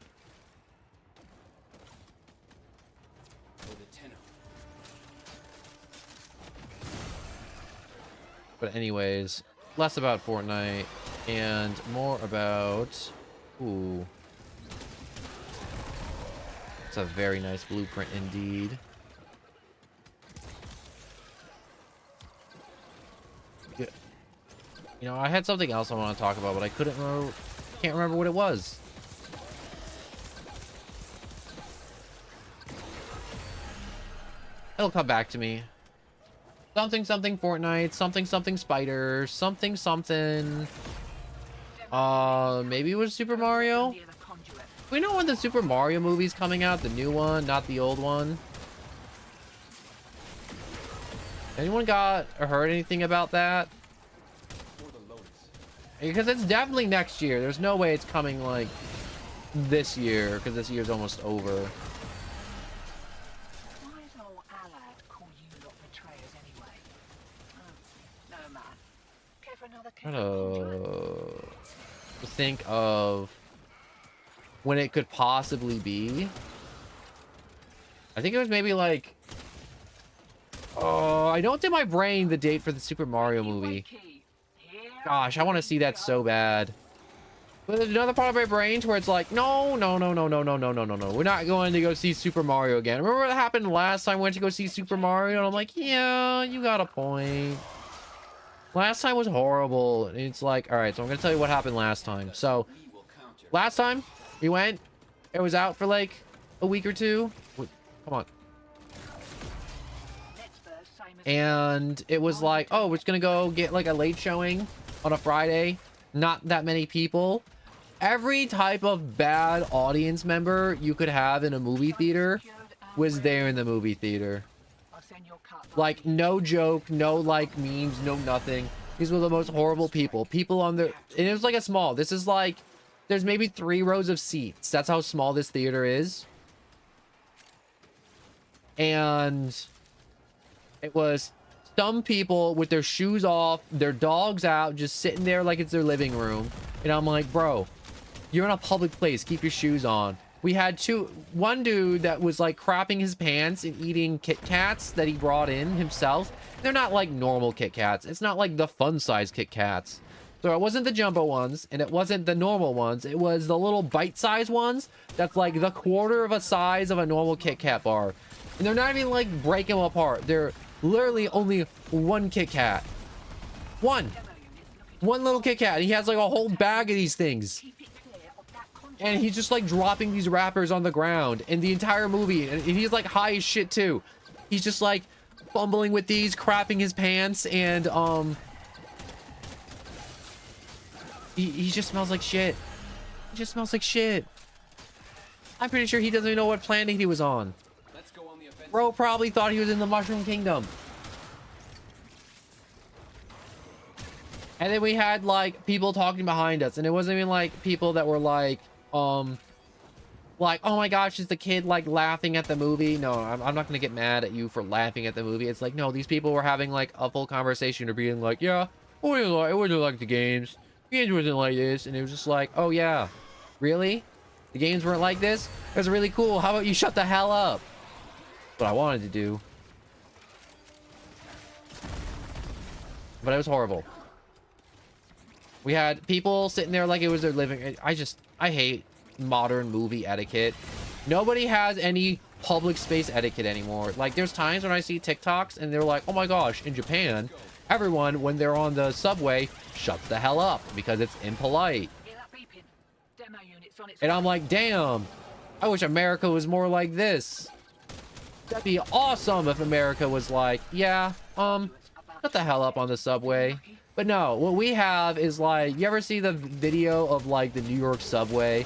But anyways, less about Fortnite and more about... Ooh. It's a very nice blueprint indeed. You know, I had something else I want to talk about, but I couldn't remember. Can't remember what it was. It'll come back to me. Something something Fortnite, something something spider, something something. Maybe it was Super Mario. We know when the Super Mario movie's coming out, the new one, not the old one. Anyone got or heard anything about that? Because it's definitely next year. There's no way it's coming like this year, because this year's almost over. Why is old Alad call you lot betrayers anyway? Oh, no man. Care for another Trying conduit? to think of when it could possibly be. I think it was maybe like... Oh, I know it's in my brain, the date for the Super Mario movie. Gosh, I want to see that so bad. But there's another part of my brain where it's like, no. We're not going to go see Super Mario again. Remember what happened last time we went to go see Super Mario? And I'm like, yeah, you got a point. Last time was horrible. And it's like, all right, so I'm going to tell you what happened last time. So, last time we went, it was out for like a week or two. Wait, come on. And it was like, oh, we're just going to go get like a late showing on a Friday. Not that many people. Every type of bad audience member you could have in a movie theater was there in the movie theater. Like, no joke, no like memes, no nothing. These were the most horrible people. People on the... And it was like a small... This is like... There's maybe 3 rows of seats. That's how small this theater is. And... It was some people with their shoes off, their dogs out, just sitting there like it's their living room. And I'm like, bro, you're in a public place. Keep your shoes on. We had one dude that was like crapping his pants and eating Kit Kats that he brought in himself. They're not like normal Kit Kats. It's not like the fun size Kit Kats. So it wasn't the jumbo ones and it wasn't the normal ones. It was the little bite size ones. That's like the quarter of a size of a normal Kit Kat bar. And they're not even like breaking them apart. They're literally only one Kit Kat. One little Kit Kat. He has like a whole bag of these things. And he's just like dropping these wrappers on the ground. And the entire movie, and he's like high as shit too. He's just like fumbling with these, crapping his pants, and he just smells like shit. He just smells like shit. I'm pretty sure he doesn't even know what planet he was on. Bro probably thought he was in the Mushroom Kingdom. And then we had like people talking behind us, and it wasn't even like people that were like oh my gosh, is the kid like laughing at the movie? No, I'm not gonna get mad at you for laughing at the movie. It's like, no, these people were having like a full conversation or being like, yeah, it wasn't like the games. The games wasn't like this. And it was just like, oh yeah, really? The games weren't like this? It was really cool. How about you shut the hell up? What I wanted to do. But it was horrible. We had people sitting there like it was their living. I hate modern movie etiquette. Nobody has any public space etiquette anymore. Like, there's times when I see TikToks and they're like, oh my gosh, in Japan, everyone, when they're on the subway, shuts the hell up because it's impolite. Hear that beeping? Demo units on its And way. I'm like, damn, I wish America was more like this. That'd be awesome if America was like, yeah, shut the hell up on the subway. But no, what we have is like, you ever see the video of like the New York subway?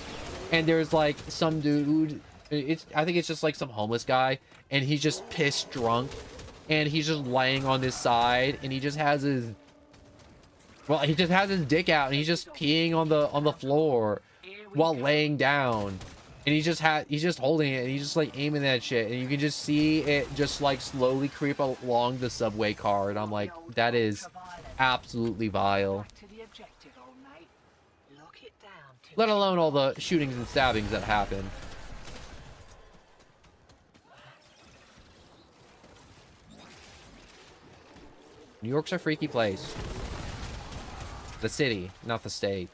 And there's like some dude, I think it's just like some homeless guy, and he's just pissed drunk, and he's just laying on his side, and he just has his, well, he just has his dick out, and he's just peeing on the floor while laying down. And he's just holding it, and he's just like aiming that shit, and you can just see it just like slowly creep along the subway car, and I'm like, that is absolutely vile. Back to the objective, old mate. Lock it down till Let alone all the shootings and stabbings that happen. New York's a freaky place. The city, not the state.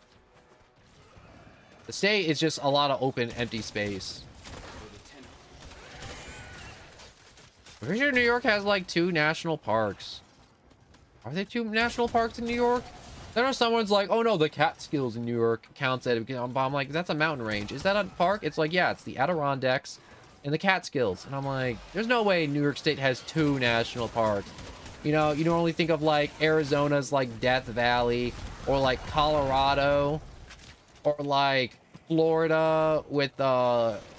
The state is just a lot of open, empty space. I'm pretty sure New York has like 2 national parks. Are there 2 national parks in New York? I know someone's like, oh no, the Catskills in New York counts at it. I'm like, that's a mountain range. Is that a park? It's like, yeah, it's the Adirondacks and the Catskills. And I'm like, there's no way New York State has 2 national parks. You know, you normally think of like Arizona's like Death Valley, or like Colorado, or like Florida with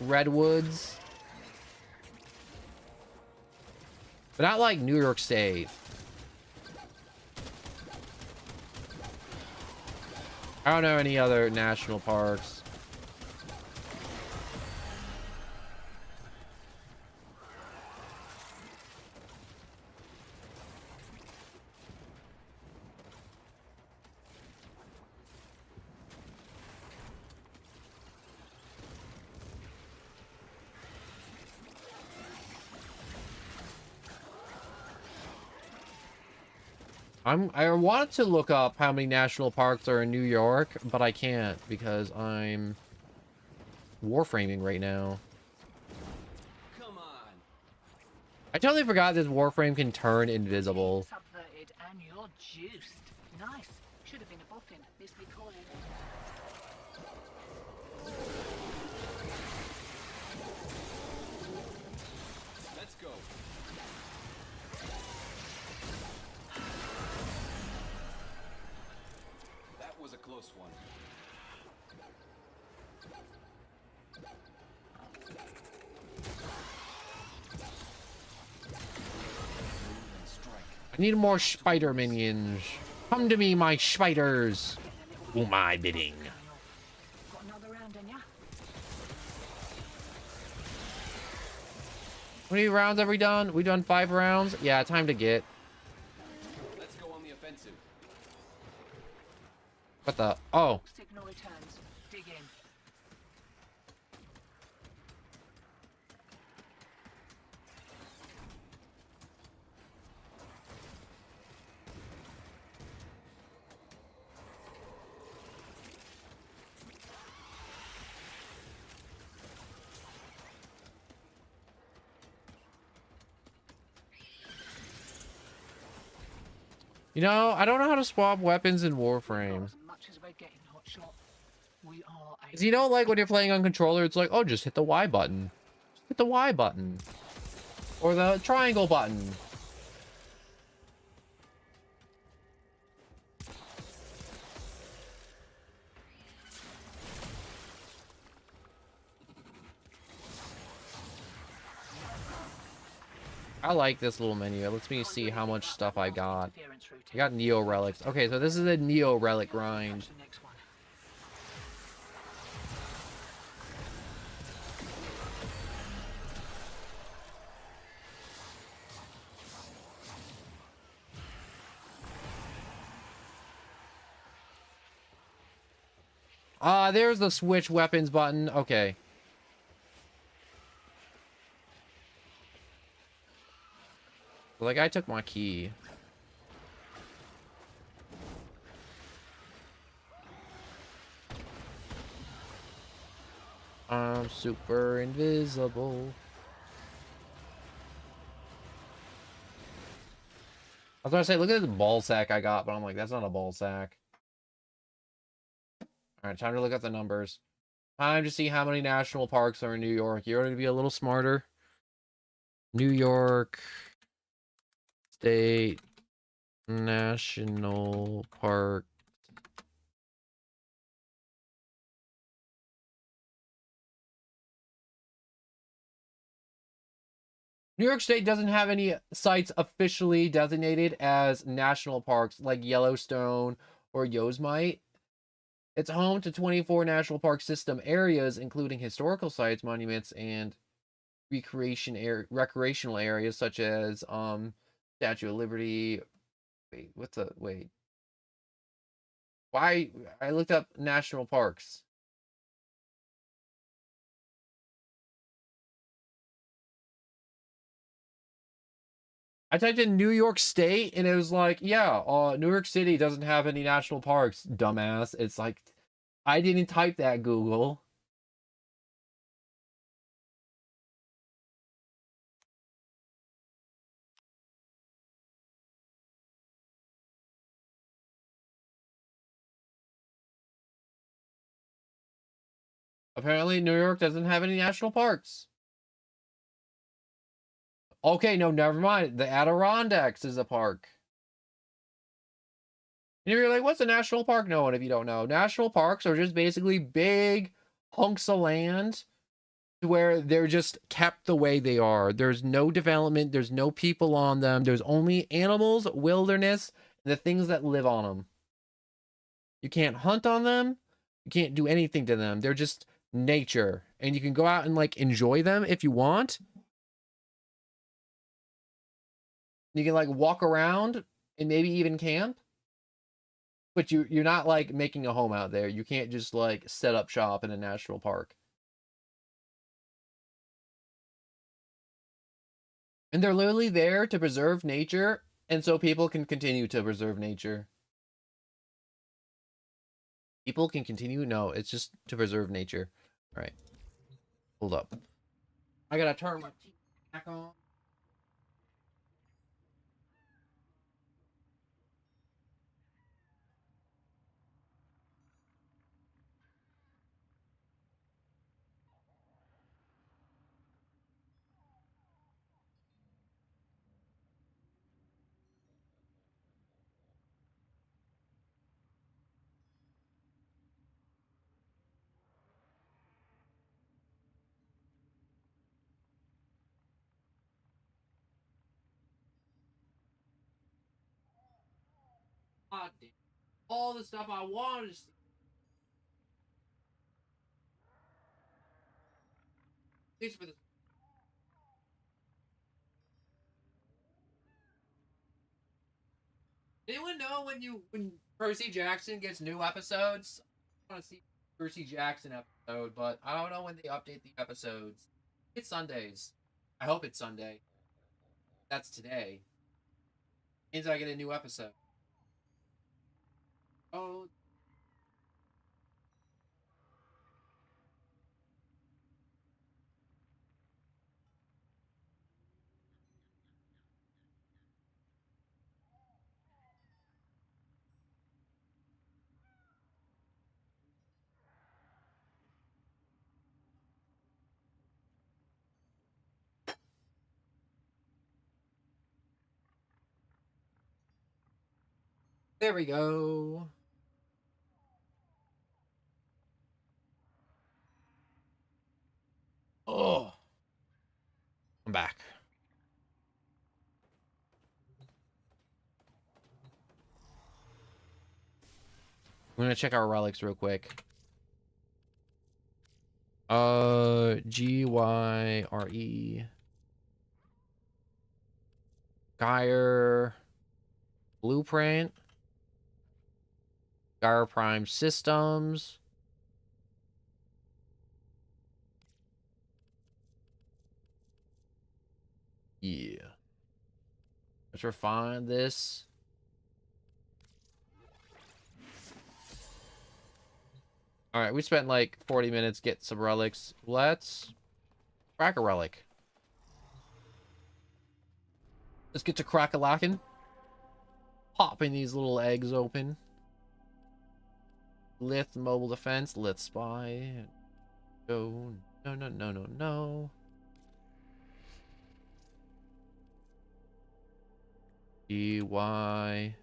redwoods. But not like New York State. I don't know any other national parks. I wanted to look up how many national parks are in New York, but I can't because I'm warframing right now. Come on. I totally forgot this warframe can turn invisible. subverted and you're juiced. Nice. Should have been a boffin. This recoil. Let's go. That was a close one. I need more spider minions. Come to me, my spiders. Do my bidding. Got another round in ya? How many rounds have we done? We done 5 rounds? Yeah, time to get. Let's go on the offensive. What the? Oh. Signal returns. Dig in. You know, I don't know how to swap weapons in Warframe. As much as we're getting, hotshot. We are a 'Cause you know, like when you're playing on controller, it's like, oh, just hit the Y button. Hit the Y button. Or the triangle button. I like this little menu. It lets me see how much stuff I got. interference routine. I got Neo Relics. Okay, so this is a Neo Relic grind. The next one. Ah, there's the switch weapons button. Okay. Like, I took my key. I'm super invisible. I was gonna say, look at this ball sack I got, but I'm like, that's not a ball sack. All right, time to look at the numbers. Time to see how many national parks are in New York. You're going to be a little smarter. New York State National Park. New York State doesn't have any sites officially designated as national parks like Yellowstone or Yosemite. It's home to 24 national park system areas, including historical sites, monuments, and recreational areas such as Statue of Liberty. Wait? Why? I looked up national parks. I typed in New York State and it was like, yeah, New York City doesn't have any national parks, dumbass. It's like, I didn't type that, Google. Apparently, New York doesn't have any national parks. Okay, no, never mind. The Adirondacks is a park. And you're like, what's a national park? No one, if you don't know. National parks are just basically big hunks of land where they're just kept the way they are. There's no development, there's no people on them, there's only animals, wilderness, and the things that live on them. You can't hunt on them, you can't do anything to them. They're just nature, and you can go out and like enjoy them if you want. You can like walk around and maybe even camp, but you're not like making a home out there. You can't just like set up shop in a national park. And they're literally there to preserve nature, and so people can continue to preserve nature. People can continue? No, it's just to preserve nature. All right. Hold up. I gotta turn my TV back on. God damn. All the stuff I wanted to see. At least for this. Anyone know when Percy Jackson gets new episodes? I want to see Percy Jackson episode, but I don't know when they update the episodes. It's Sundays. I hope it's Sunday. That's today. Means I get a new episode. Oh, there we go. Oh, I'm back. I'm gonna check our relics real quick. Gyre, Gyre, Blueprint, Gyre Prime Systems. Yeah. Let's refine this. All right, we spent like 40 minutes getting some relics. Let's crack a relic. Let's get to crack-a-lackin'. Popping these little eggs open. Lift mobile defense. Let's spy. Go. No, no, no, no, no. EY.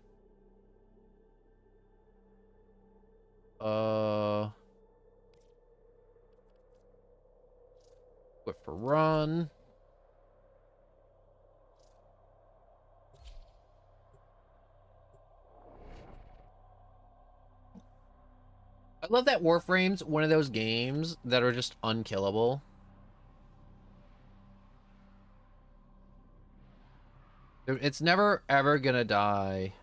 Quit for run. I love that Warframe's one of those games that are just unkillable. It's never ever gonna die.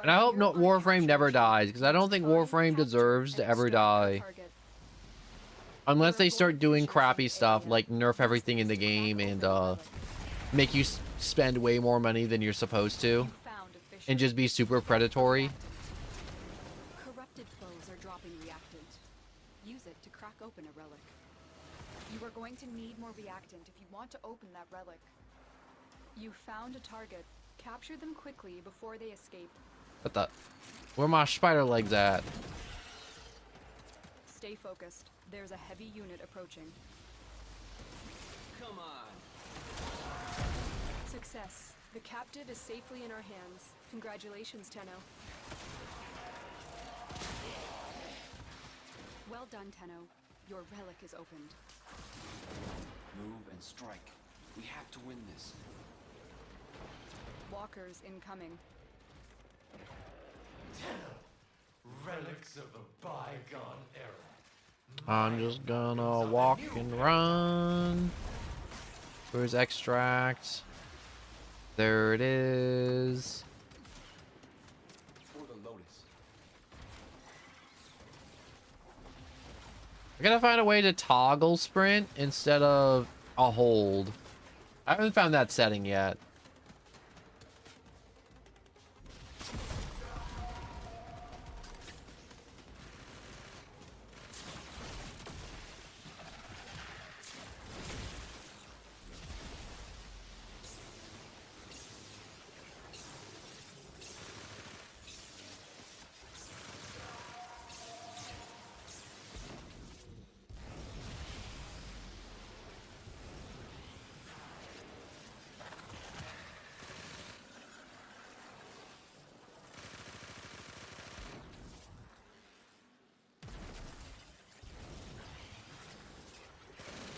And I hope no Warframe never dies, because I don't think Warframe deserves to ever die. Unless they start doing crappy stuff like nerf everything in the game and make you spend way more money than you're supposed to. And just be super predatory. Corrupted foes are dropping reactant. Use it to crack open a relic. You are going to need more reactant if you want to open that relic. You found a target. Capture them quickly before they escape. What the? Where my spider legs at? Stay focused. There's a heavy unit approaching. Come on. Success. The captive is safely in our hands. Congratulations, Tenno. Well done, Tenno. Your relic is opened. Move and strike. We have to win this. Walkers incoming. Relics of a bygone era. I'm just gonna walk and run. Where's extract? There it is. For the Lotus. I gotta find a way to toggle sprint instead of a hold. I haven't found that setting yet.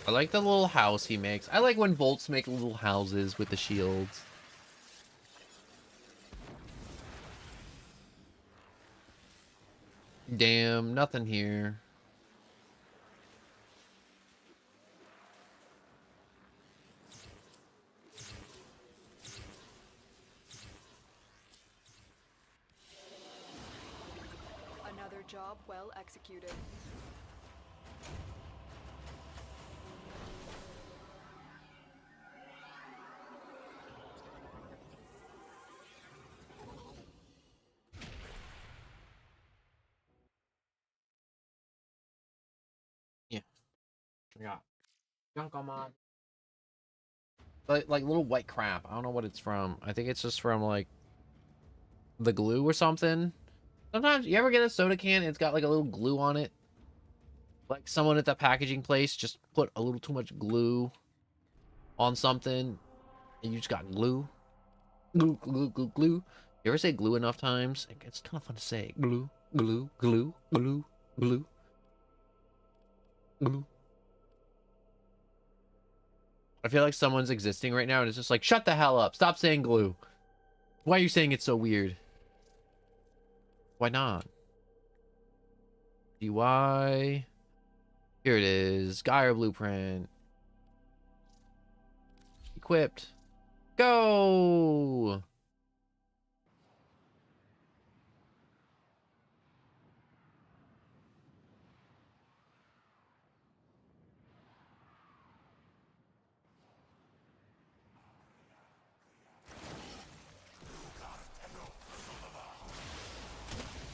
I like the little house he makes. I like when bolts make little houses with the shields. Damn, nothing here. Another job well executed. Yeah. Junk on mod. Like little white crap. I don't know what it's from. I think it's just from like the glue or something. Sometimes you ever get a soda can and it's got like a little glue on it? Like someone at the packaging place just put a little too much glue on something and you just got glue. Glue, glue, glue, glue. You ever say glue enough times? It's kind of fun to say. Glue, glue, glue, glue, glue, glue. I feel like someone's existing right now and it's just like, shut the hell up. Stop saying glue. Why are you saying it's so weird? Why not? DY. Here it is. Gyre blueprint. Equipped. Go!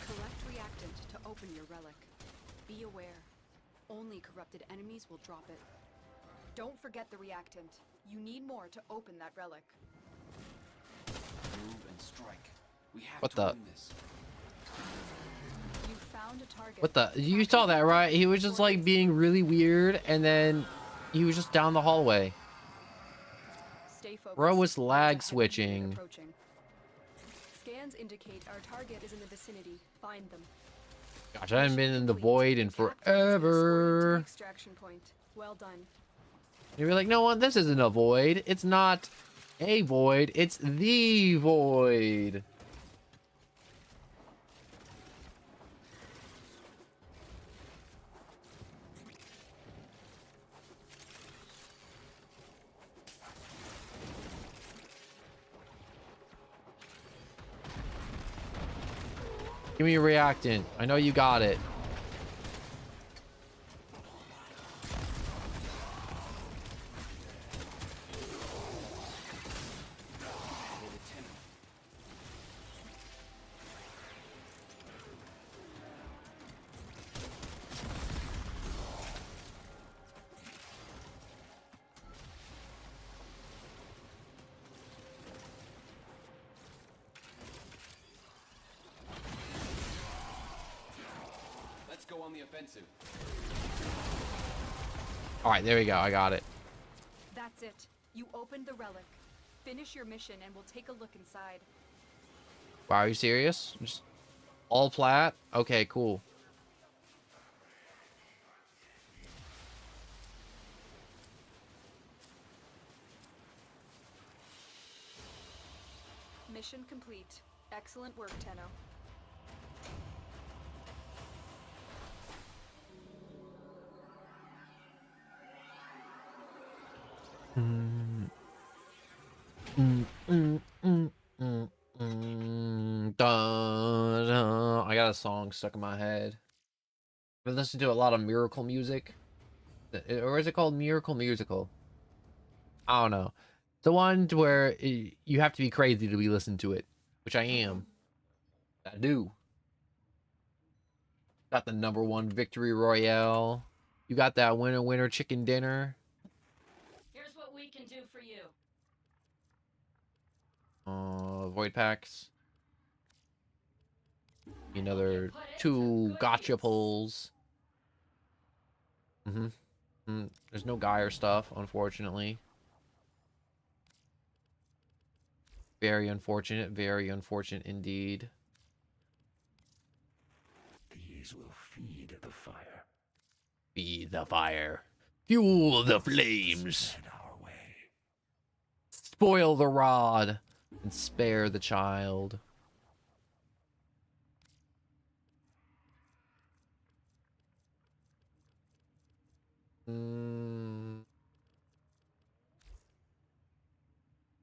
Collect open your relic. Be aware. Only corrupted enemies will drop it. Don't forget the reactant. You need more to open that relic. Move and strike. We have What to the? win this. You found a target. What the? You saw that, right? He was just like being really weird, and then he was just down the hallway. Stay focused. Bro was There's a lag heavy unit switching. approaching. Scans indicate our target is in the vicinity. Find them. Gosh, I haven't been in the Complete. void in Attack them as we escort you to the forever. extraction point. Well done. You're like, no one, this isn't a void. It's not a void. It's the void. Give me a reactant. I know you got it. Let's go on the offensive. All right, there we go. I got it. That's it. You opened the relic. Finish your mission and we'll take a look inside. Wow, are you serious? Just all plat? Okay, cool. Mission complete. Excellent work, Tenno. I got a song stuck in my head. I've been listening to a lot of Miracle music. Or is it called Miracle Musical? I don't know. The one where you have to be crazy to be listening to it, which I am. I do. Got the #1 victory royale. You got that winner winner chicken dinner. Here's what we can do for you. Void packs. Another 2 gotcha pulls. There's no Geyer stuff, unfortunately. Very unfortunate indeed. These will feed the fire. Feed the fire. Fuel the flames. Spread our way. Spoil the rod. And spare the child. I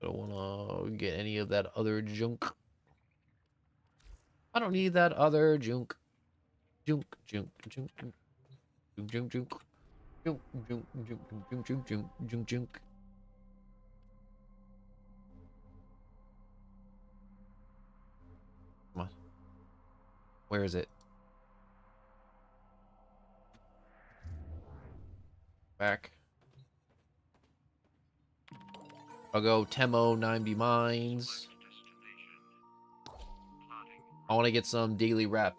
don't want to get any of that other junk. I don't need that other junk. Junk. Junk. Come on. Where is it? Back. I'll go Temo 90 mines. I want to get some daily rep.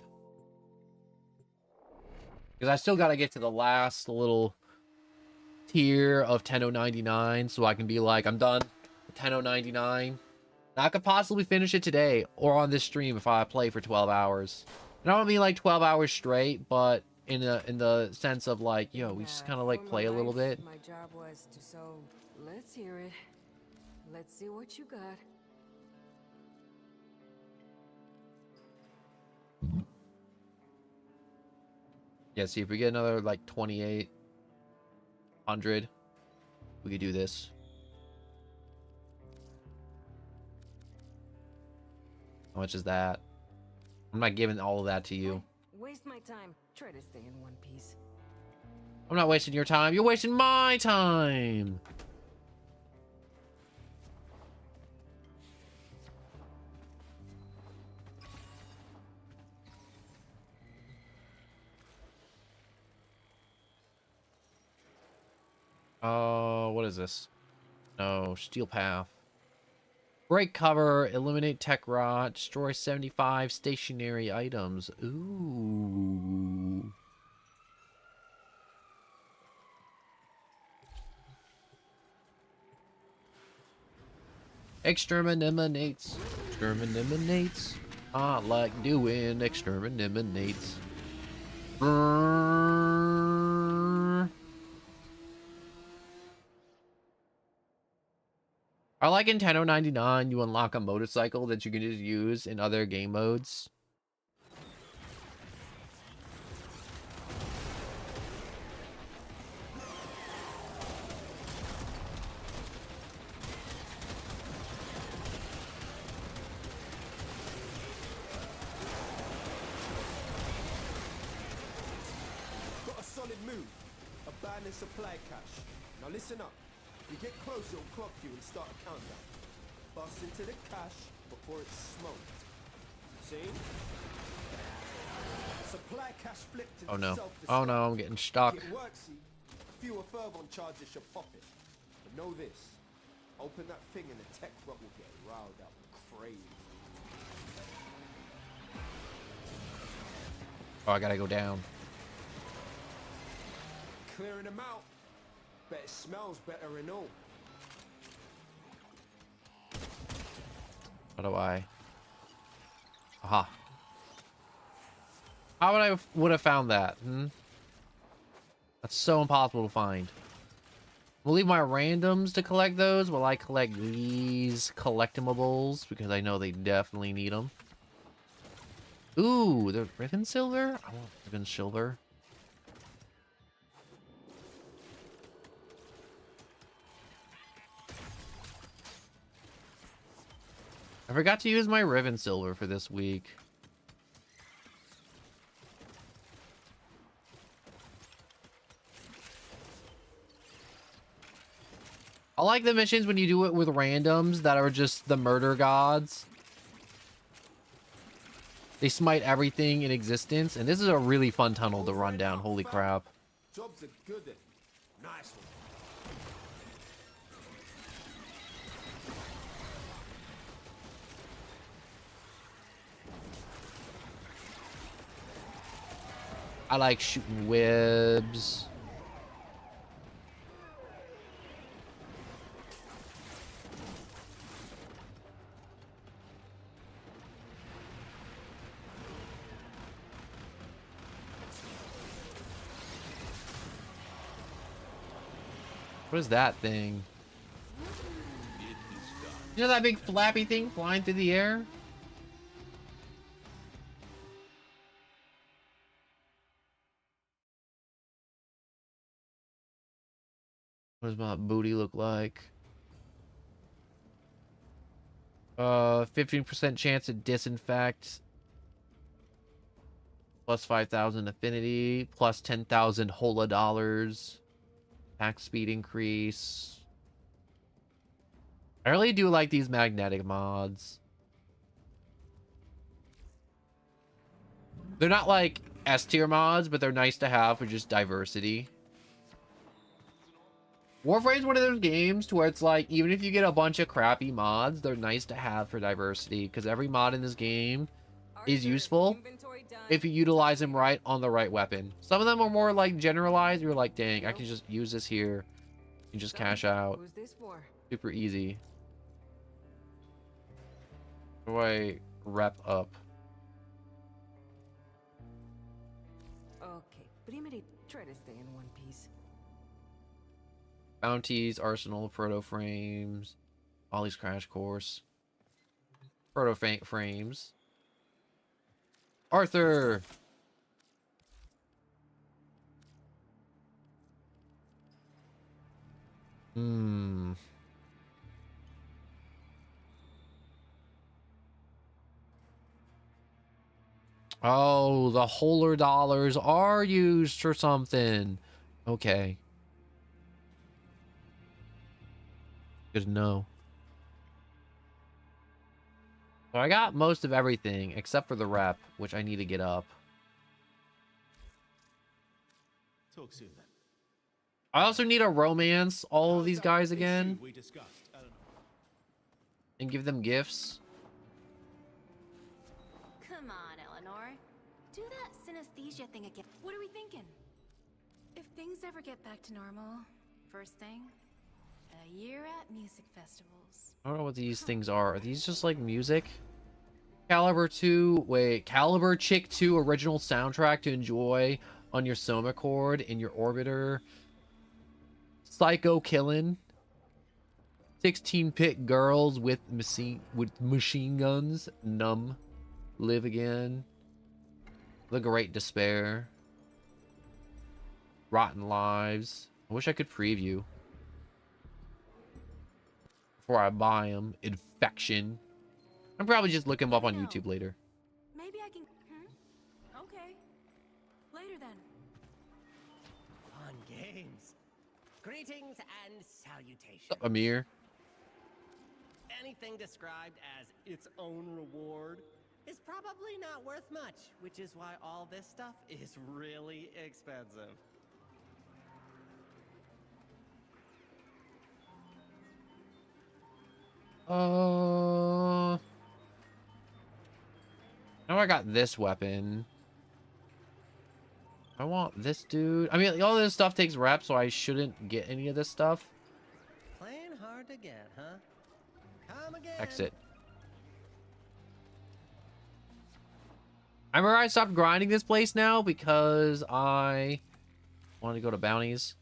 Because I still got to get to the last little tier of 10.099 so I can be like, I'm done with 10.099. I could possibly finish it today or on this stream if I play for 12 hours. And I don't mean like 12 hours straight, but in the sense of like, yo, we just kind of like play a little bit. My job was to sow. Let's hear it. Let's see what you got. Yeah, see if we get another like 2,800, we could do this. How much is that? I'm not giving all of that to you. Waste my time. Try to stay in one piece. I'm not wasting your time. You're wasting my time. Oh, what is this? No, steel path. Break cover, eliminate tech rot, destroy 75 stationary items. Ooh. Exterminates. Exterminates. I like doing exterminates. Brrr. I like in 1099 you unlock a motorcycle that you can just use in other game modes. Got a solid move. Abandoned supply cache. Now listen up. If you get close, it'll clock you and start a countdown. Bust into the cache before it's smoked. See? Supply cache flipped into Oh no. self-destruct. Oh no, I'm getting stuck. If it works, see, fewer fervon charges should pop it. But know this. Open that thing and the tech rot will get riled up crazy. Oh, I gotta go down. Clearing them out. Bet it smells better and all. How do I? Aha. How would I found that? That's so impossible to find. We'll leave my randoms to collect those while I collect these collectibles because I know they definitely need them. Ooh, the ribbon silver? I want ribbon silver. I forgot to use my ribbon silver for this week. I like the missions when you do it with randoms that are just the murder gods. They smite everything in existence, and this is a really fun tunnel to run down. Holy crap. Job's a good one. Nice one. I like shooting webs. What is that thing? You know that big flappy thing flying through the air? What does my booty look like? 15% chance to disinfect. Plus 5,000 affinity. Plus 10,000 hola dollars. Attack speed increase. I really do like these magnetic mods. They're not like S tier mods, but they're nice to have for just diversity. Warframe is one of those games to where it's like, even if you get a bunch of crappy mods, they're nice to have for diversity, because every mod in this game is useful if you utilize them right on the right weapon. Some of them are more like generalized. You're like, dang, I can just use this here and just cash out. Who's this for? Super easy. How do I rep up? Okay, primary, try to stay in one piece. Bounties, arsenal, proto frames, Ollie's crash course, proto frames. Arthur. Oh, the holer dollars are used for something. Okay. Good to know. So I got most of everything except for the rep, which I need to get up. Talk soon then. I also need to romance all of these guys again We discussed, Eleanor. and give them gifts. Come on, Eleanor. Do that synesthesia thing again. What are we thinking? If things ever get back to normal, first thing, a year at music festivals. I don't know what these things are. Are these just like music? Caliber 2, wait, Caliber Chick 2 original soundtrack to enjoy on your Soma cord in your orbiter. Psycho Killin'. 16-pit girls with machine guns. Numb. Live Again. The Great Despair. Rotten Lives. I wish I could preview before I buy them. Infection. I'm probably just looking them up on YouTube later. Maybe I can. Okay. Later then. Fun games. Greetings and salutations. What's up, Amir? Anything described as its own reward is probably not worth much, which is why all this stuff is really expensive. Now I got this weapon. I want this dude. I mean, all this stuff takes reps, so I shouldn't get any of this stuff. Playing hard to get, huh? Come again. Exit. I remember I stopped grinding this place now because I wanted to go to bounties.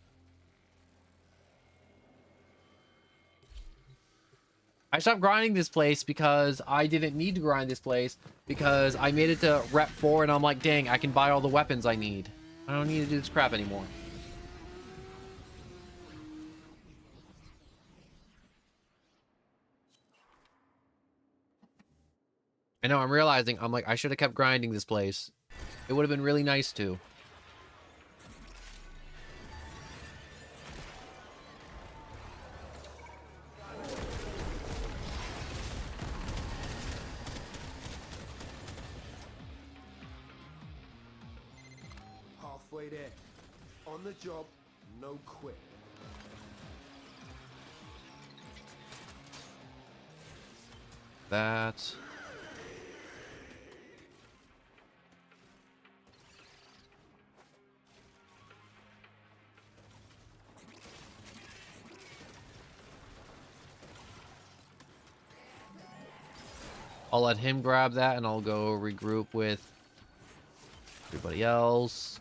I stopped grinding this place because I didn't need to grind this place because I made it to rep 4 and I'm like, dang, I can buy all the weapons I need. I don't need to do this crap anymore. I know, I'm realizing, I'm like, I should have kept grinding this place. It would have been really nice to. Halfway there. On the job, no quit. That. I'll let him grab that and I'll go regroup with everybody else.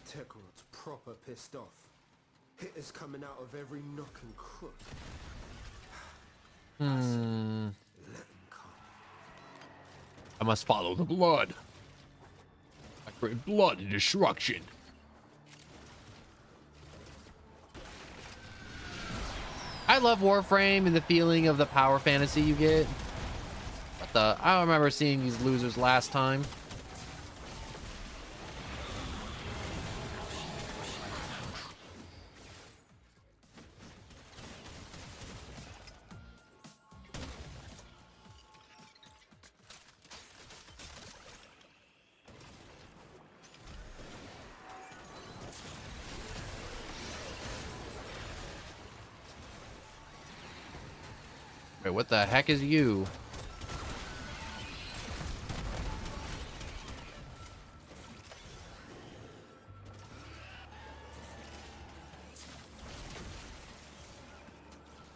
Tekrod's proper pissed off. Hitters coming out of every nook and crook. Let him come. I must follow the blood. I bring blood and destruction. I love Warframe and the feeling of the power fantasy you get. What the? I don't remember seeing these losers last time. Wait, what the heck is you?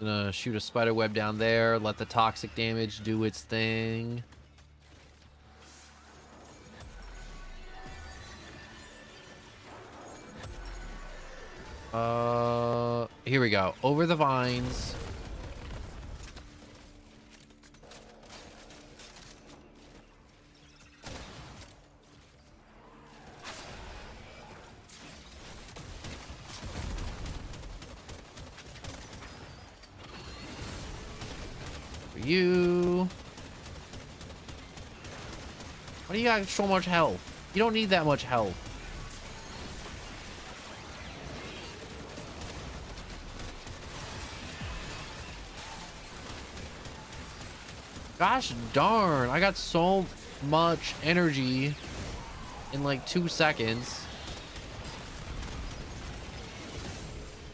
Gonna shoot a spider web down there, let the toxic damage do its thing. Here we go. Over the vines. You. Why do you got so much health? You don't need that much health. Gosh darn, I got so... much energy in like 2 seconds.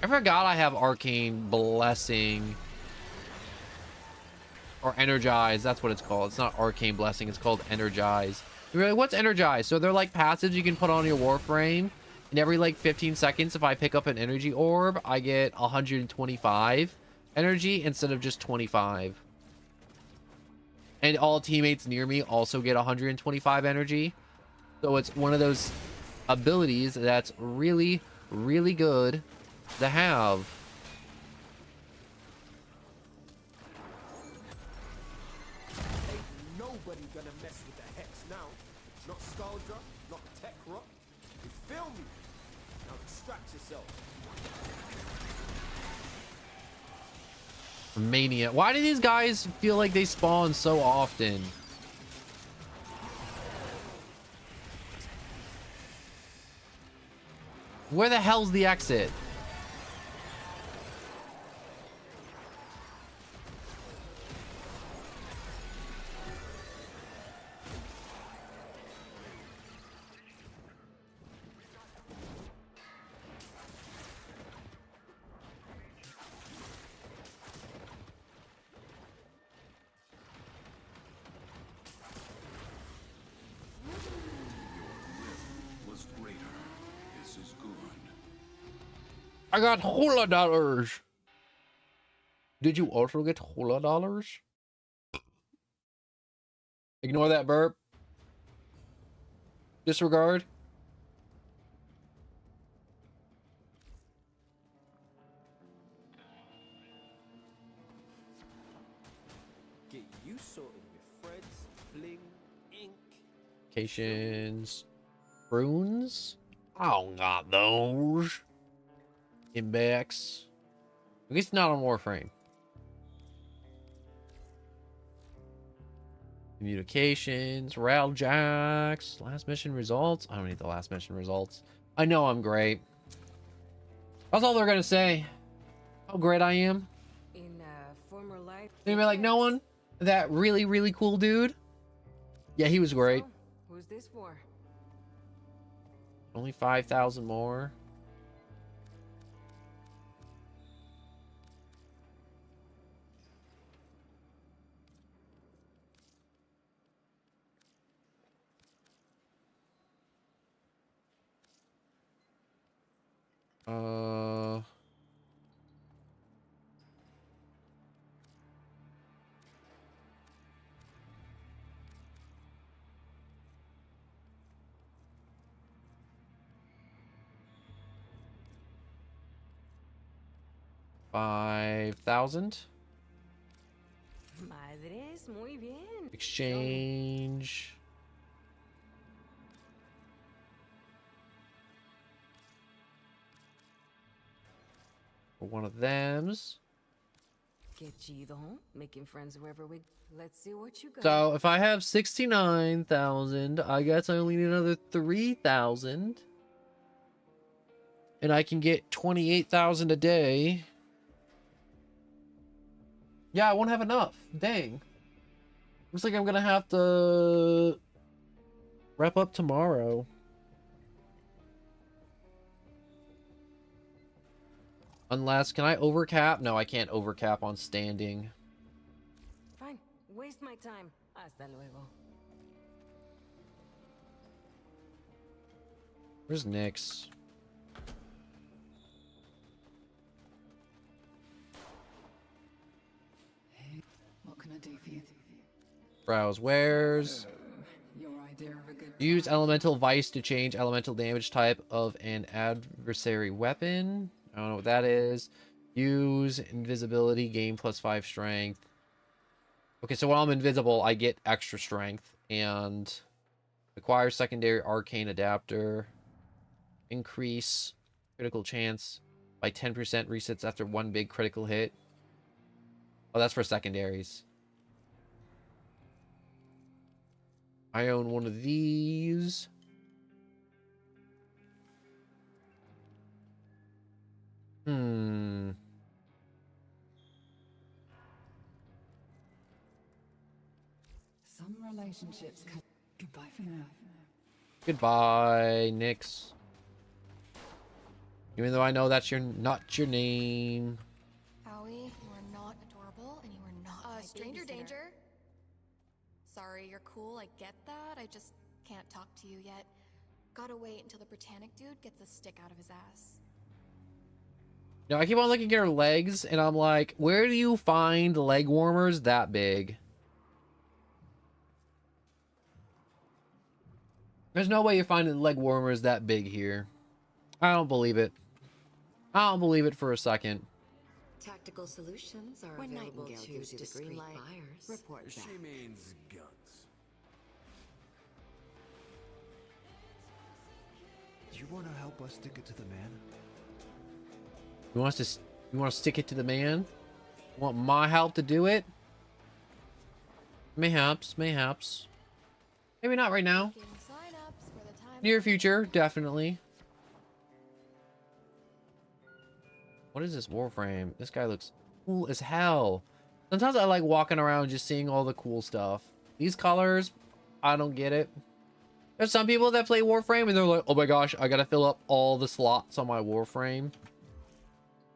I forgot I have Arcane Blessing. Or Energize, that's what it's called. It's not Arcane Blessing, it's called Energize. You're like, what's Energize? So they're like passives you can put on your warframe. And every like 15 seconds, if I pick up an energy orb, I get 125 energy instead of just 25. And all teammates near me also get 125 energy. So it's one of those abilities that's really, really good to have. Ain't nobody gonna mess with the Hex now. Not Scaldra, not Tech Rock. You feel me? Now distract yourself. Mania. Why do these guys feel like they spawn so often? Where the hell's the exit? Was greater. This is good. I got hula dollars. Did you also get hula dollars? Ignore that burp. Disregard. Get you sorted with Fred's, Bling, Ink. Locations. Runes? I don't got those. Index. At least not on Warframe. Communications. Raljacks. Last mission results. I don't need the last mission results. I know I'm great. That's all they're gonna say. How great I am. In former life. They'd be like, no one? That really, really cool dude? Yeah, he was great. So, who's this for? Only 5,000 more. Uh... 5,000. Madres, muy bien. Exchange. For one of them's. Qué chido. Making friends wherever we. Let's see what you got. So if I have 69,000, I guess I only need another 3,000. And I can get 28,000 a day. Yeah, I won't have enough. Dang. Looks like I'm gonna have to wrap up tomorrow. Unless, can I overcap? No, I can't overcap on standing. Fine. Waste my time. Hasta luego. Where's Nyx? What can I do for you? Browse wares. Your idea of a good Use elemental vice to change elemental damage type of an adversary weapon. I don't know what that is. Use invisibility, gain +5 strength. Okay, so while I'm invisible, I get extra strength. And acquire secondary arcane adapter. Increase critical chance by 10%, resets after one big critical hit. Oh, that's for secondaries. I own one of these. Some relationships can Goodbye for now. Goodbye, Nix. Even though I know that's not your name. Howie, you are not adorable, and you are not my stranger babysitter. danger. Sorry, you're cool, I get that. I just can't talk to you yet. Gotta wait until the Britannic dude gets a stick out of his ass. No, I keep on looking at her legs, and I'm like, where do you find leg warmers that big? There's no way you're finding leg warmers that big here. I don't believe it. I don't believe it for a second. Tactical solutions are When available Nightingale to gives you the discreet green light, buyers. report back. She means guns. You want to help us stick it to the man? You want to stick it to the man? You want my help to do it? Mayhaps, mayhaps. Maybe not right now. Near future, definitely. What is this warframe? This guy looks cool as hell. Sometimes I like walking around just seeing all the cool stuff. These colors, I don't get it. There's some people that play warframe and they're like, oh my gosh, I gotta fill up all the slots on my warframe.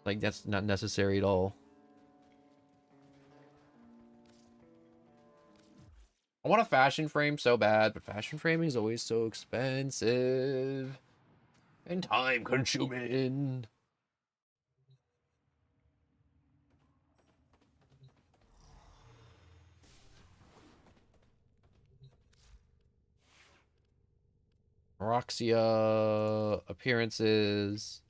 Like, that's not necessary at all. I want a fashion frame so bad, but fashion framing is always so expensive and time consuming. Roxia appearances.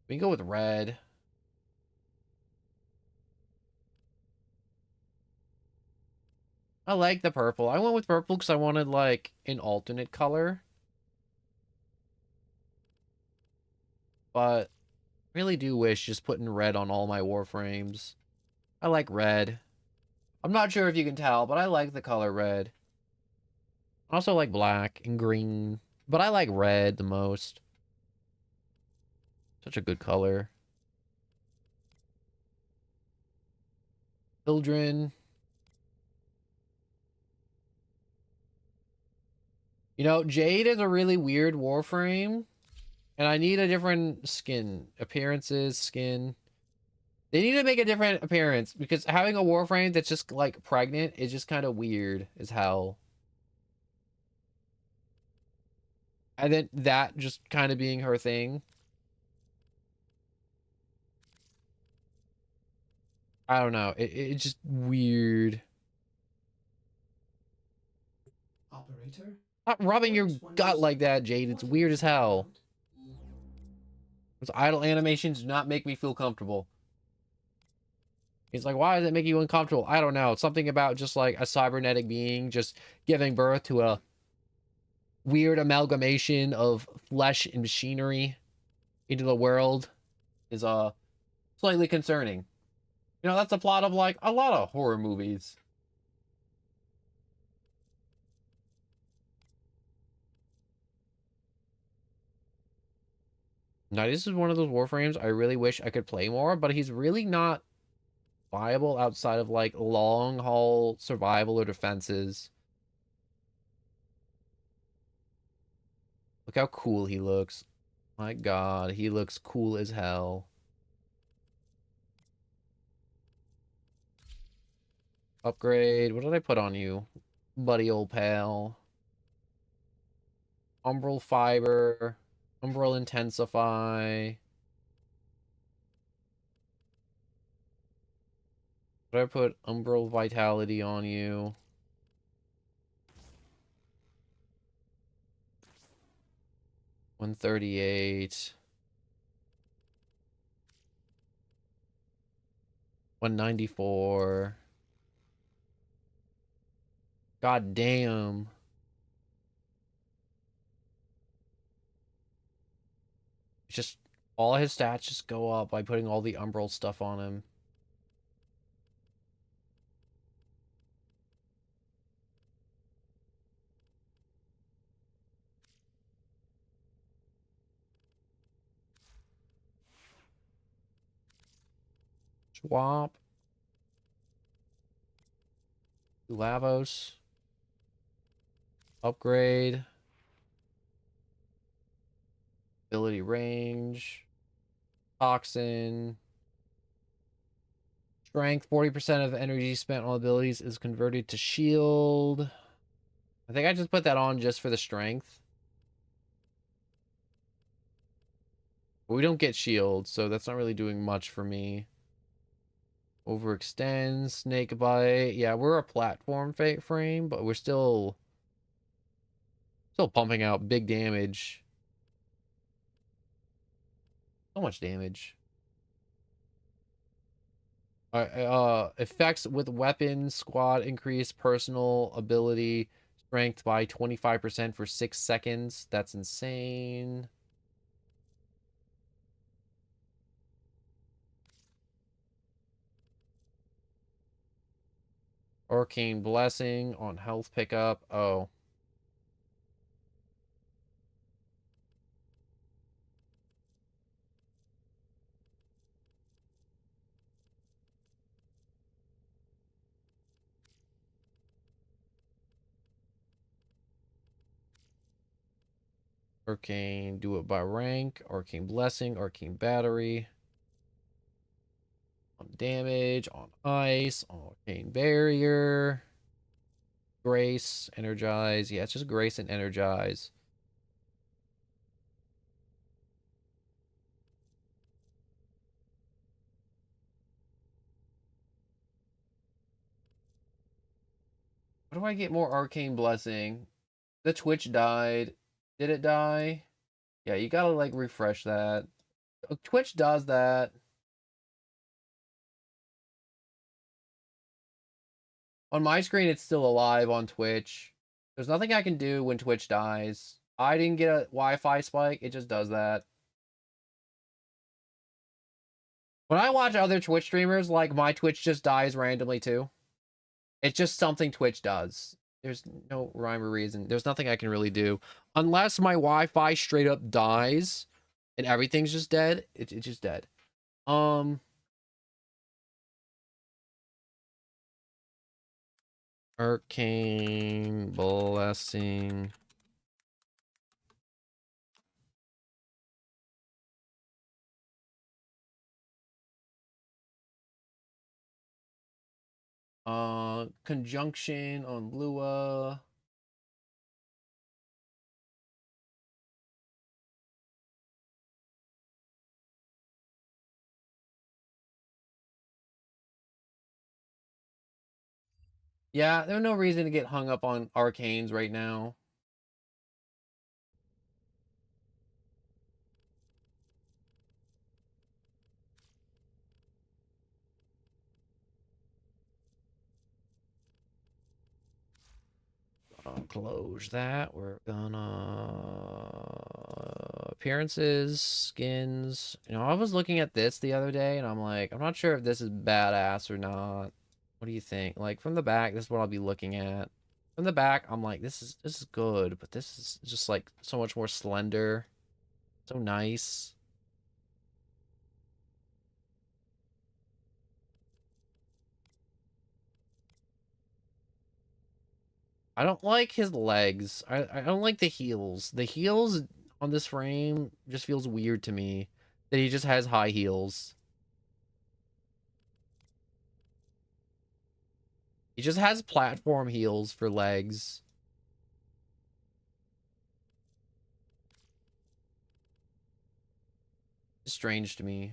We can go with red. I like the purple. I went with purple because I wanted like an alternate color. But really do wish just putting red on all my warframes. I like red. I'm not sure if you can tell, but I like the color red. I also like black and green, but I like red the most. Such a good color. Children. You know, Jade is a really weird warframe, and I need a different skin. Appearances, skin. They need to make a different appearance, because having a warframe that's just, like, pregnant is just kind of weird as hell. And then that just kind of being her thing. I don't know. It's just weird. Operator? Stop rubbing your gut like that, Jade. It's weird as hell. Those idle animations do not make me feel comfortable. He's like, why does it make you uncomfortable? I don't know. It's something about just like a cybernetic being just giving birth to a weird amalgamation of flesh and machinery into the world is slightly concerning. You know, that's the plot of like a lot of horror movies. Now, this is one of those warframes I really wish I could play more, but he's really not viable outside of like long haul survival or defenses. Look how cool he looks. My God, he looks cool as hell. Upgrade. What did I put on you, buddy old pal? Umbral fiber. Umbral intensify. Did I put umbral vitality on you? $138. $194. God damn. It's just all his stats just go up by putting all the umbral stuff on him. Swap. Lavos. Upgrade. Ability range. Toxin. Strength. 40% of energy spent on abilities is converted to shield. I think I just put that on just for the strength. But we don't get shield, so that's not really doing much for me. Overextend, snake bite. Yeah, we're a platform frame, but we're still pumping out big damage. So much damage. Effects with weapons squad increase personal ability strength by 25% for 6 seconds. That's insane. Arcane Blessing on health pickup. Oh. Arcane, do it by rank. Arcane Blessing, Arcane Battery. On damage, on ice, on Arcane Barrier. Grace, Energize. Yeah, it's just Grace and Energize. How do I get more Arcane Blessing? The Twitch died. Did it die? Yeah, you gotta, like, refresh that. Twitch does that. On my screen, it's still alive on Twitch. There's nothing I can do when Twitch dies. I didn't get a Wi-Fi spike. It just does that. When I watch other Twitch streamers, like, my Twitch just dies randomly, too. It's just something Twitch does. There's no rhyme or reason. There's nothing I can really do. Unless my Wi-Fi straight up dies and everything's just dead. It's just dead. Arcane Blessing. Conjunction on Lua. Yeah, there's no reason to get hung up on arcanes right now. Close that. We're gonna appearances, skins. You know, I was looking at this the other day and I'm like, I'm not sure if this is badass or not. What do you think? Like, from the back, this is what I'll be looking at. From the back, I'm like, this is good, but this is just like so much more slender. So nice. I don't like his legs. I don't like the heels. The heels on this frame just feels weird to me. That he just has high heels. He just has platform heels for legs. It's strange to me.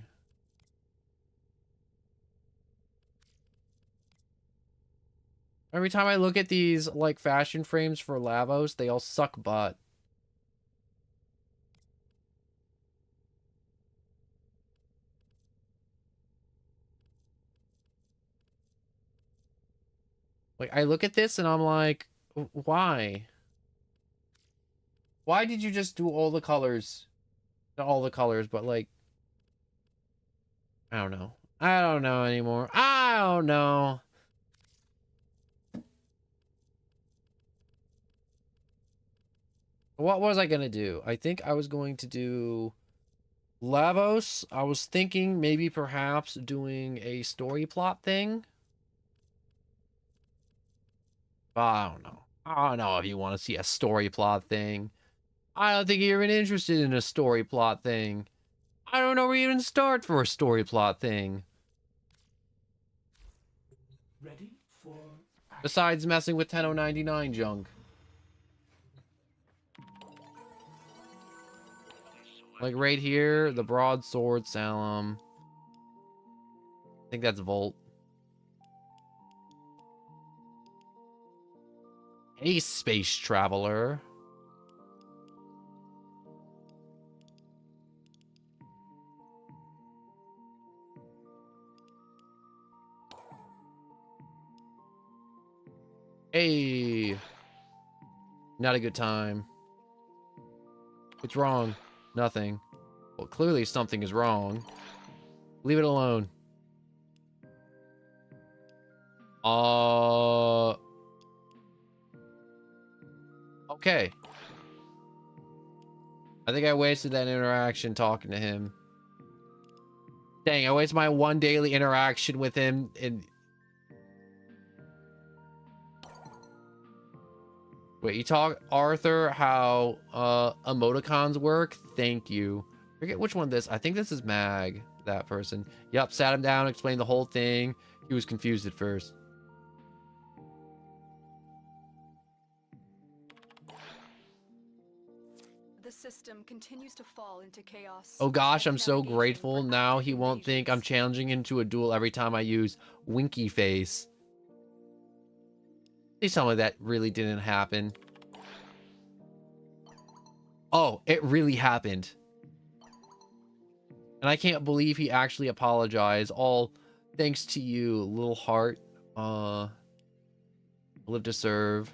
Every time I look at these, like, fashion frames for Lavos, they all suck butt. Like, I look at this and I'm like, why? Why did you just do all the colors? Not all the colors, but, like, I don't know. I don't know anymore. I don't know. What was I gonna do? I think I was going to do Lavos. I was thinking maybe perhaps doing a story plot thing. I don't know. I don't know if you want to see a story plot thing. I don't think you're even interested in a story plot thing. I don't know where you even start for a story plot thing. Ready for action. Besides messing with 10099 junk. Like right here, the broadsword Salem. I think that's Volt. Hey, space traveler. Hey. Not a good time. What's wrong? Nothing. Well, clearly something is wrong. Leave it alone. Okay. I think I wasted that interaction talking to him. Dang, I wasted my one daily interaction with him and... Wait, you talk Arthur how emoticons work? Thank you. Forget which one this. I think this is Mag, that person. Yep, sat him down, explained the whole thing. He was confused at first. The system continues to fall into chaos. Oh gosh, I'm so grateful. Now he won't think I'm challenging him to a duel every time I use Winky Face. Please tell me that really didn't happen. Oh, it really happened. And I can't believe he actually apologized. All thanks to you, little heart. Live to serve.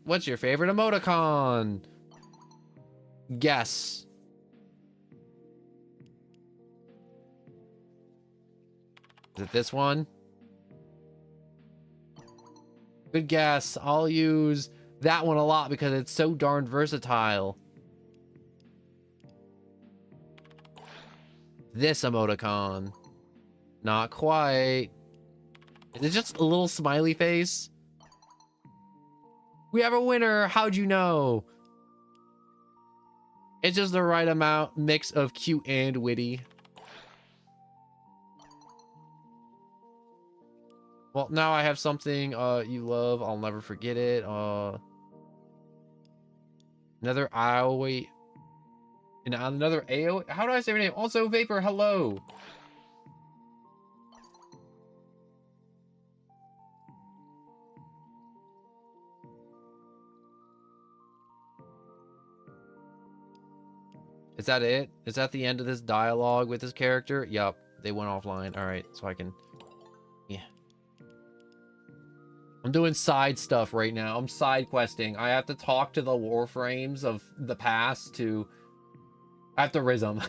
What's your favorite emoticon? Guess. Is it this one? Good guess. I'll use that one a lot because it's so darn versatile. This emoticon. Not quite. Is it just a little smiley face? We have a winner. How'd you know? It's just the right amount mix of cute and witty. Well, now I have something you love. I'll never forget it. Another AOE. And another AOE. How do I say your name? Also, Vapor, hello. Is that it? Is that the end of this dialogue with this character? Yup. They went offline. Alright, so I can... Yeah. I'm doing side stuff right now. I'm side questing. I have to talk to the warframes of the past to... I have to riz them.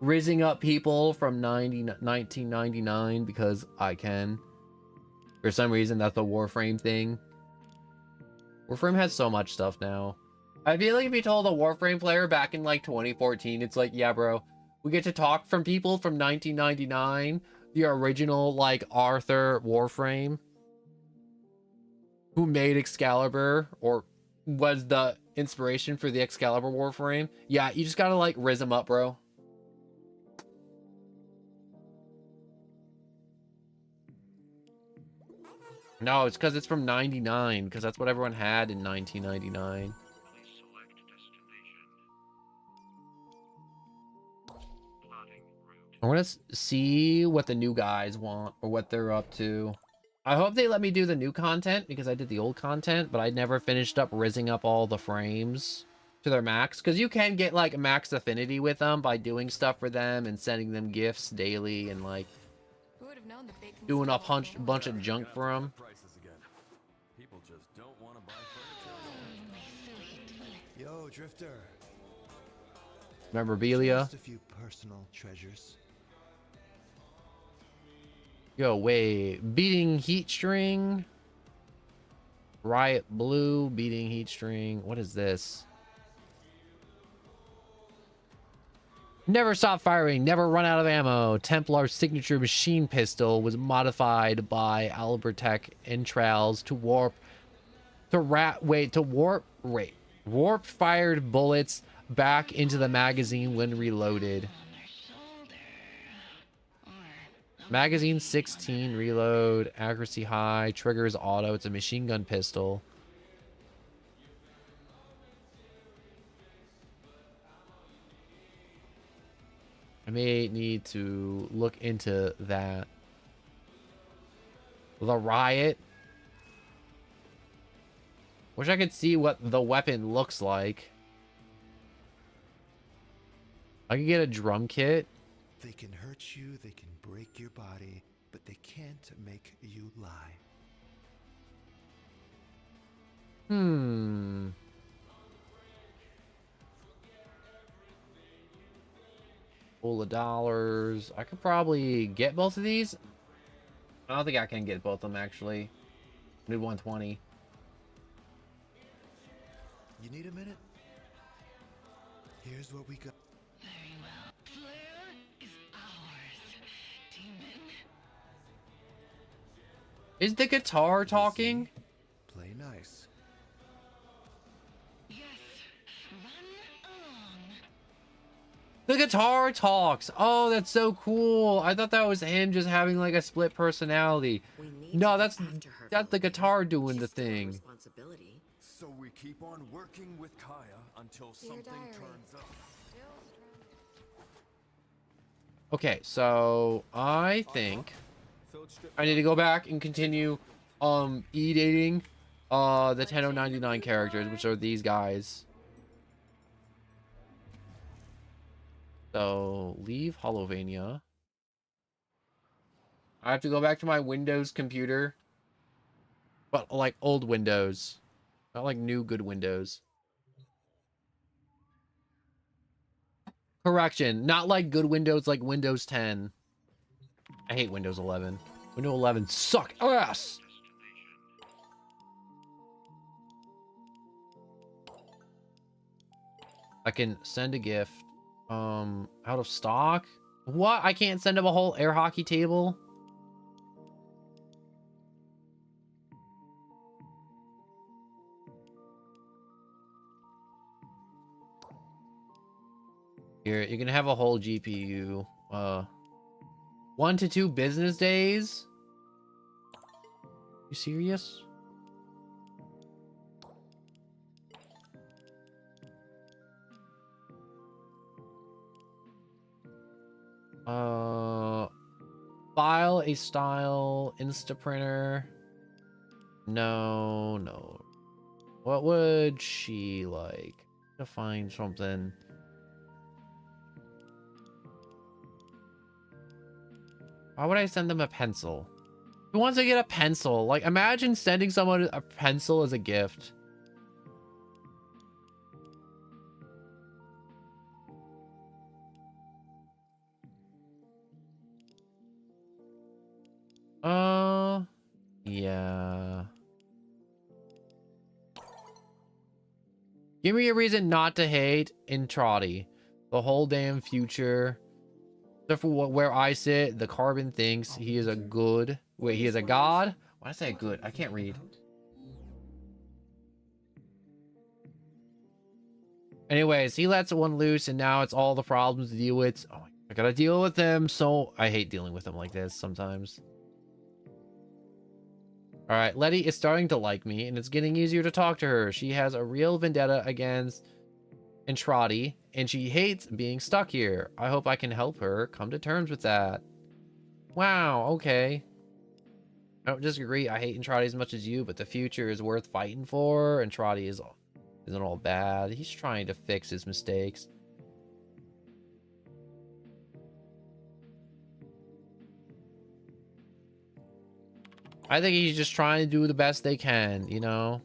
Rizzing up people from 1999 because I can. For some reason, that's a warframe thing. Warframe has so much stuff now. I feel like if you told a Warframe player back in like 2014, it's like, yeah, bro, we get to talk from people from 1999, the original like Arthur Warframe, who made Excalibur or was the inspiration for the Excalibur Warframe. Yeah, you just gotta like riz them up, bro. No, it's because it's from 99, because that's what everyone had in 1999. I want to see what the new guys want, or what they're up to. I hope they let me do the new content, because I did the old content, but I never finished up rizzing up all the frames to their max. Because you can get, like, max affinity with them by doing stuff for them and sending them gifts daily and, like, doing a bunch of junk for them. Yo, Drifter. Memorabilia. Just a few personal treasures. Yo, wait. Beating heat string. Riot blue. Beating heat string. What is this? Never stop firing. Never run out of ammo. Templar's signature machine pistol was modified by Albertech entrails to warp. Warp fired bullets back into the magazine when reloaded. Magazine 16 reload, accuracy high, triggers auto. It's a machine gun pistol. I may need to look into that. The riot. Wish I could see what the weapon looks like. I could get a drum kit. They can hurt you, they can break your body, but they can't make you lie. Full of dollars. I could probably get both of these. I don't think I can get both of them, actually. I need 120. You need a minute? Here's what we got. Very well. Flare is ours, demon. Is the guitar talking? Play nice. Yes, run along. The guitar talks. Oh, that's so cool. I thought that was him just having like a split personality. No, that's the guitar doing the thing. So we keep on working with Kaya until something turns up. Okay, so I think I need to go back and continue e-dating the 1099 characters, which are these guys. So leave Hollowvania. I have to go back to my Windows computer, but like old Windows, not like new good Windows. Correction, not like good Windows like Windows 10. I hate Windows 11. Windows 11 suck ass. I can send a gift. Out of stock? What? I can't send him a whole air hockey table? Here, you can have a whole GPU. 1 to 2 business days? You serious? File a style Instaprinter. No. What would she like? To find something. Why would I send them a pencil? Who wants to get a pencil? Like, imagine sending someone a pencil as a gift. Yeah. Give me a reason not to hate Intrati. The whole damn future. Except for where I sit, the Carbon thinks he is a good... Wait, he is a god? Why did I say good? I can't read. Anyways, he lets one loose and now it's all the problems to deal with. Oh, I gotta deal with them. So I hate dealing with them like this sometimes. Alright, Letty is starting to like me, and it's getting easier to talk to her. She has a real vendetta against Entrati, and she hates being stuck here. I hope I can help her come to terms with that. Wow, okay. I don't disagree. I hate Entrati as much as you, but the future is worth fighting for. Entrati isn't all bad. He's trying to fix his mistakes. I think he's just trying to do the best they can, you know?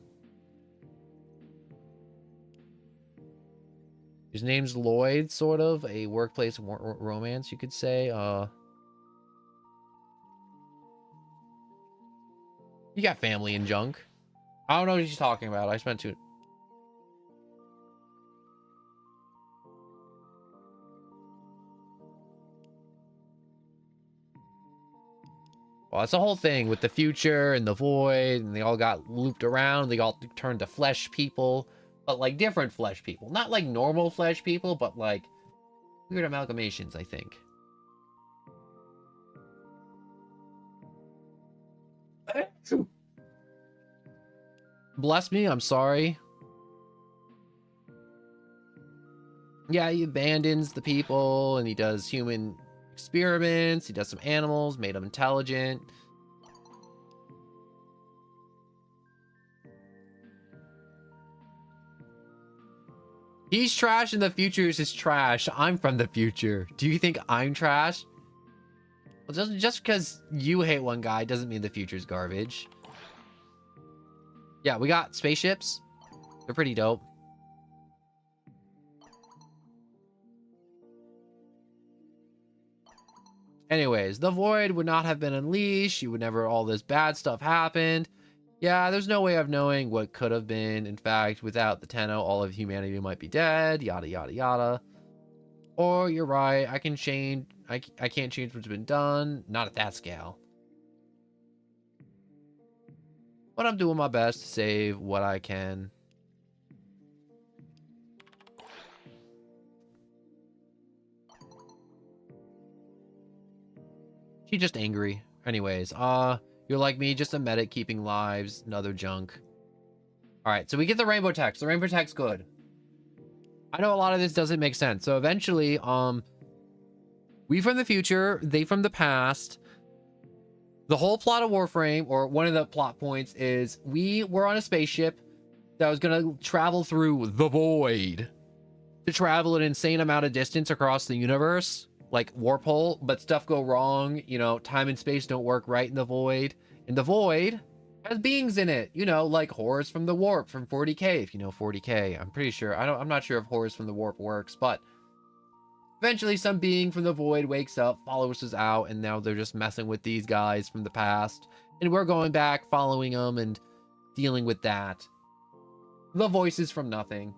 His name's Lloyd, sort of. A workplace romance, you could say. You got family and junk. I don't know what she's talking about. I spent 2. Well, that's the whole thing with the future and the void, and they all got looped around. They all turned to flesh people, but like different flesh people. Not like normal flesh people, but like weird amalgamations, I think. Bless me, I'm sorry. Yeah, he abandons the people, and he does human experiments. He does some animals, made them intelligent. He's trash and the future is trash. I'm from the future. Do you think I'm trash? Well, just because you hate one guy doesn't mean the future's garbage. Yeah, we got spaceships. They're pretty dope. Anyways, the void would not have been unleashed. You would never all this bad stuff happened. Yeah, there's no way of knowing what could have been. In fact, without the Tenno, all of humanity might be dead. Yada, yada, yada. Or you're right. I can change. I can't change what's been done. Not at that scale. But I'm doing my best to save what I can. She's just angry. Anyways, you're like me, just a medic keeping lives and other junk. Alright, so we get the rainbow text. The rainbow text, good. I know a lot of this doesn't make sense. So eventually, we from the future, they from the past. The whole plot of Warframe, or one of the plot points, is we were on a spaceship that was gonna travel through the void to travel an insane amount of distance across the universe. Like warp hole, but stuff go wrong. You know, time and space don't work right in the void. And the void has beings in it. You know, like horrors from the warp from 40k. If you know 40k, I'm pretty sure. I'm not sure if horrors from the warp works, but eventually some being from the void wakes up, follows us out, and now they're just messing with these guys from the past. And we're going back, following them and dealing with that. The voices from nothing.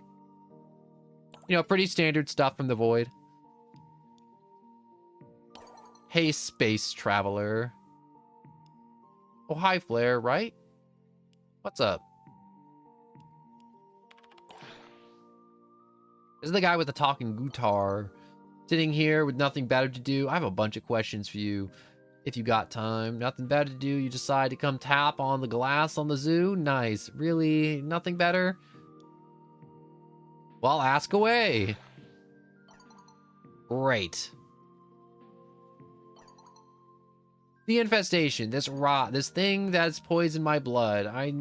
You know, pretty standard stuff from the void. Hey, space traveler. Oh, hi, Flare, right? What's up? This is the guy with the talking guitar. Sitting here with nothing better to do. I have a bunch of questions for you. If you got time. Nothing better to do. You decide to come tap on the glass on the zoo. Nice. Really? Nothing better? Well, ask away. Great. The infestation, this rot, this thing that's poisoned my blood. I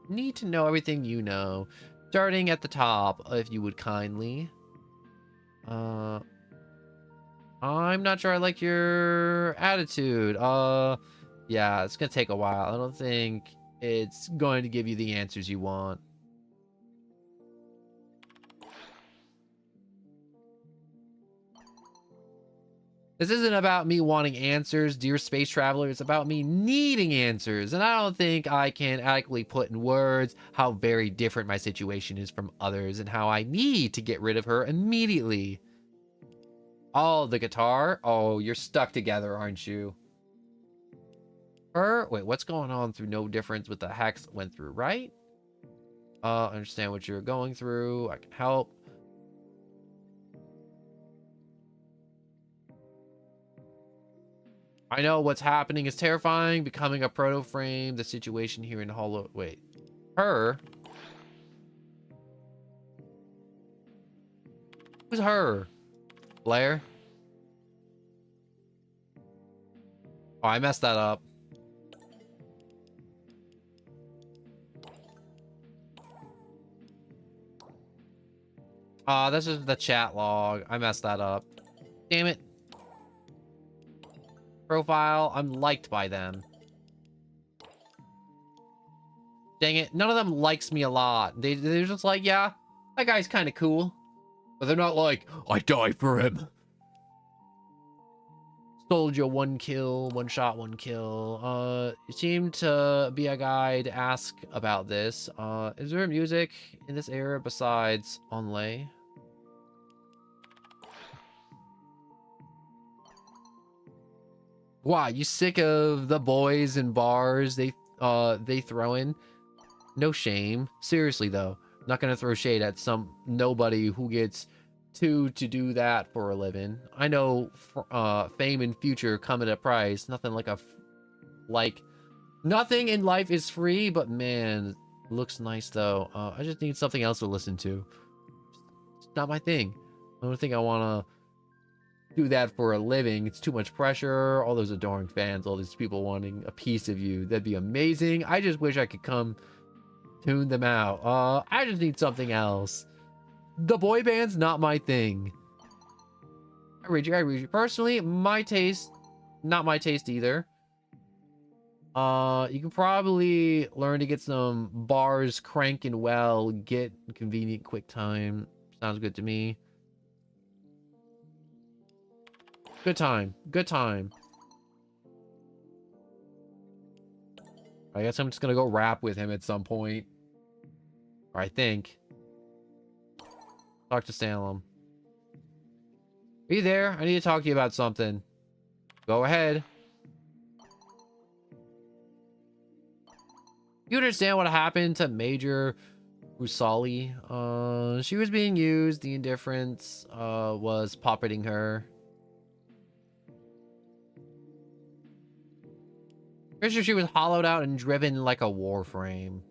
need to know everything you know. Starting at the top, if you would kindly. I'm not sure I like your attitude. Yeah, it's gonna take a while. I don't think it's going to give you the answers you want. This isn't about me wanting answers, dear space traveler. It's about me needing answers. And I don't think I can adequately put in words how very different my situation is from others and how I need to get rid of her immediately. Oh, the guitar? Oh, you're stuck together, aren't you? Wait, what's going on through no difference with the hex went through, right? I understand what you're going through. I can help. I know what's happening is terrifying. Becoming a proto frame. The situation here in Hollow. Wait. Her? Who's her? Blair? Oh, I messed that up. This is the chat log. I messed that up. Damn it. Profile, I'm liked by them. Dang it, none of them likes me a lot. They're just like, yeah, that guy's kind of cool. But they're not like, I die for him. Soldier, 1 kill, 1 shot, 1 kill. You seem to be a guy to ask about this. Is there music in this area besides on lay? Why, you sick of the boys in bars they throw in? No shame. Seriously though, I'm not gonna throw shade at some nobody who gets to do that for a living. I know fame and future come at a price. Nothing like nothing in life is free, but man, it looks nice though. I just need something else to listen to. It's not my thing. I don't think I want to do that for a living. It's too much pressure. All those adoring fans, all these people wanting a piece of you. That'd be amazing. I just wish I could come tune them out. I just need something else. The boy band's not my thing. I read you. Personally, my taste, not my taste either. You can probably learn to get some bars cranking well, get convenient quick time. Sounds good to me. Good time. Good time. I guess I'm just gonna go rap with him at some point. Or I think. Talk to Salem. Are you there? I need to talk to you about something. Go ahead. You understand what happened to Major Usali? She was being used. The indifference was puppeting her. Pretty sure she was hollowed out and driven like a warframe.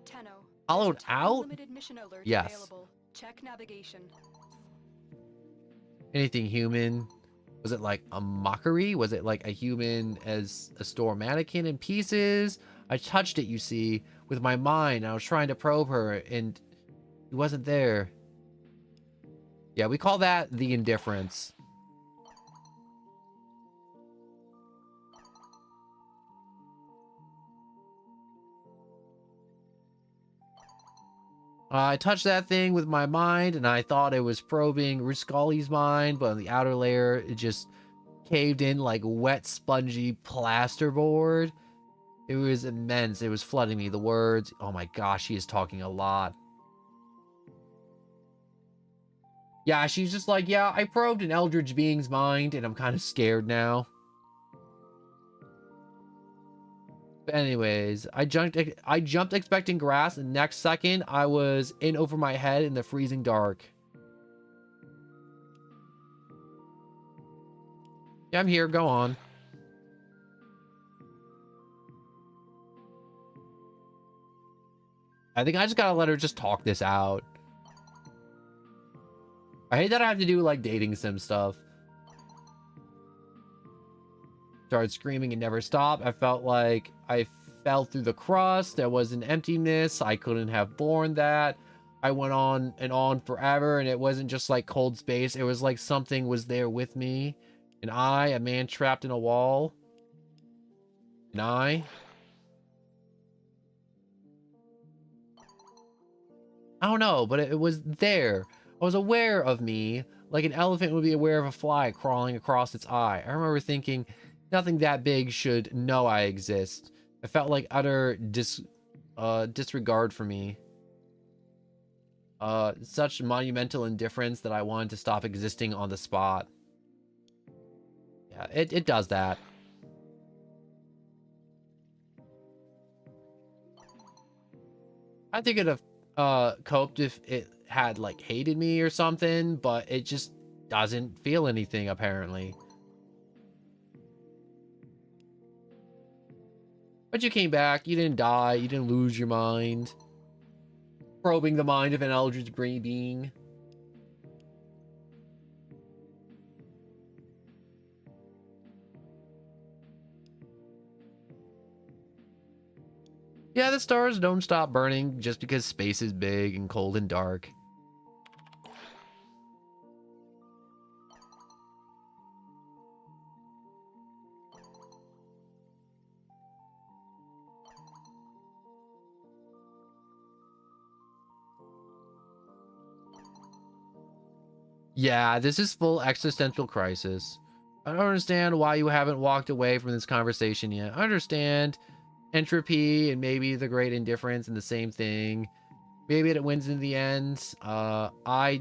Tenno, Hollowed out? limited mission alert Yes. available. Check navigation. Anything human? Was it like a mockery? Was it like a human as a store mannequin in pieces? I touched it, you see, with my mind. I was trying to probe her, and he wasn't there. Yeah, we call that the indifference. I touched that thing with my mind, and I thought it was probing Ruscali's mind, but on the outer layer, it just caved in like wet, spongy plasterboard. It was immense. It was flooding me. The words, oh my gosh, she is talking a lot. Yeah, she's just like, yeah, I probed an eldritch being's mind, and I'm kind of scared now. But anyways, I jumped expecting grass, and next second I was in over my head in the freezing dark. Yeah, I'm here. Go on. I think I just gotta let her just talk this out. I hate that I have to do like dating sim stuff. Started screaming and never stopped. I felt like I fell through the crust. There was an emptiness. I couldn't have borne that. I went on and on forever, and it wasn't just like cold space. It was like something was there with me. And I, a man trapped in a wall. And I don't know, but it was there. I was aware of me, like an elephant would be aware of a fly crawling across its eye. I remember thinking, nothing that big should know I exist. I felt like utter disregard for me. Such monumental indifference that I wanted to stop existing on the spot. Yeah, it does that. I think it'd have coped if it had like hated me or something, but it just doesn't feel anything apparently. But you came back, you didn't die, you didn't lose your mind. Probing the mind of an eldritch being. Yeah, the stars don't stop burning just because space is big and cold and dark. Yeah, this is full existential crisis. I don't understand why you haven't walked away from this conversation yet. I understand entropy and maybe the great indifference and the same thing. Maybe it wins in the end. I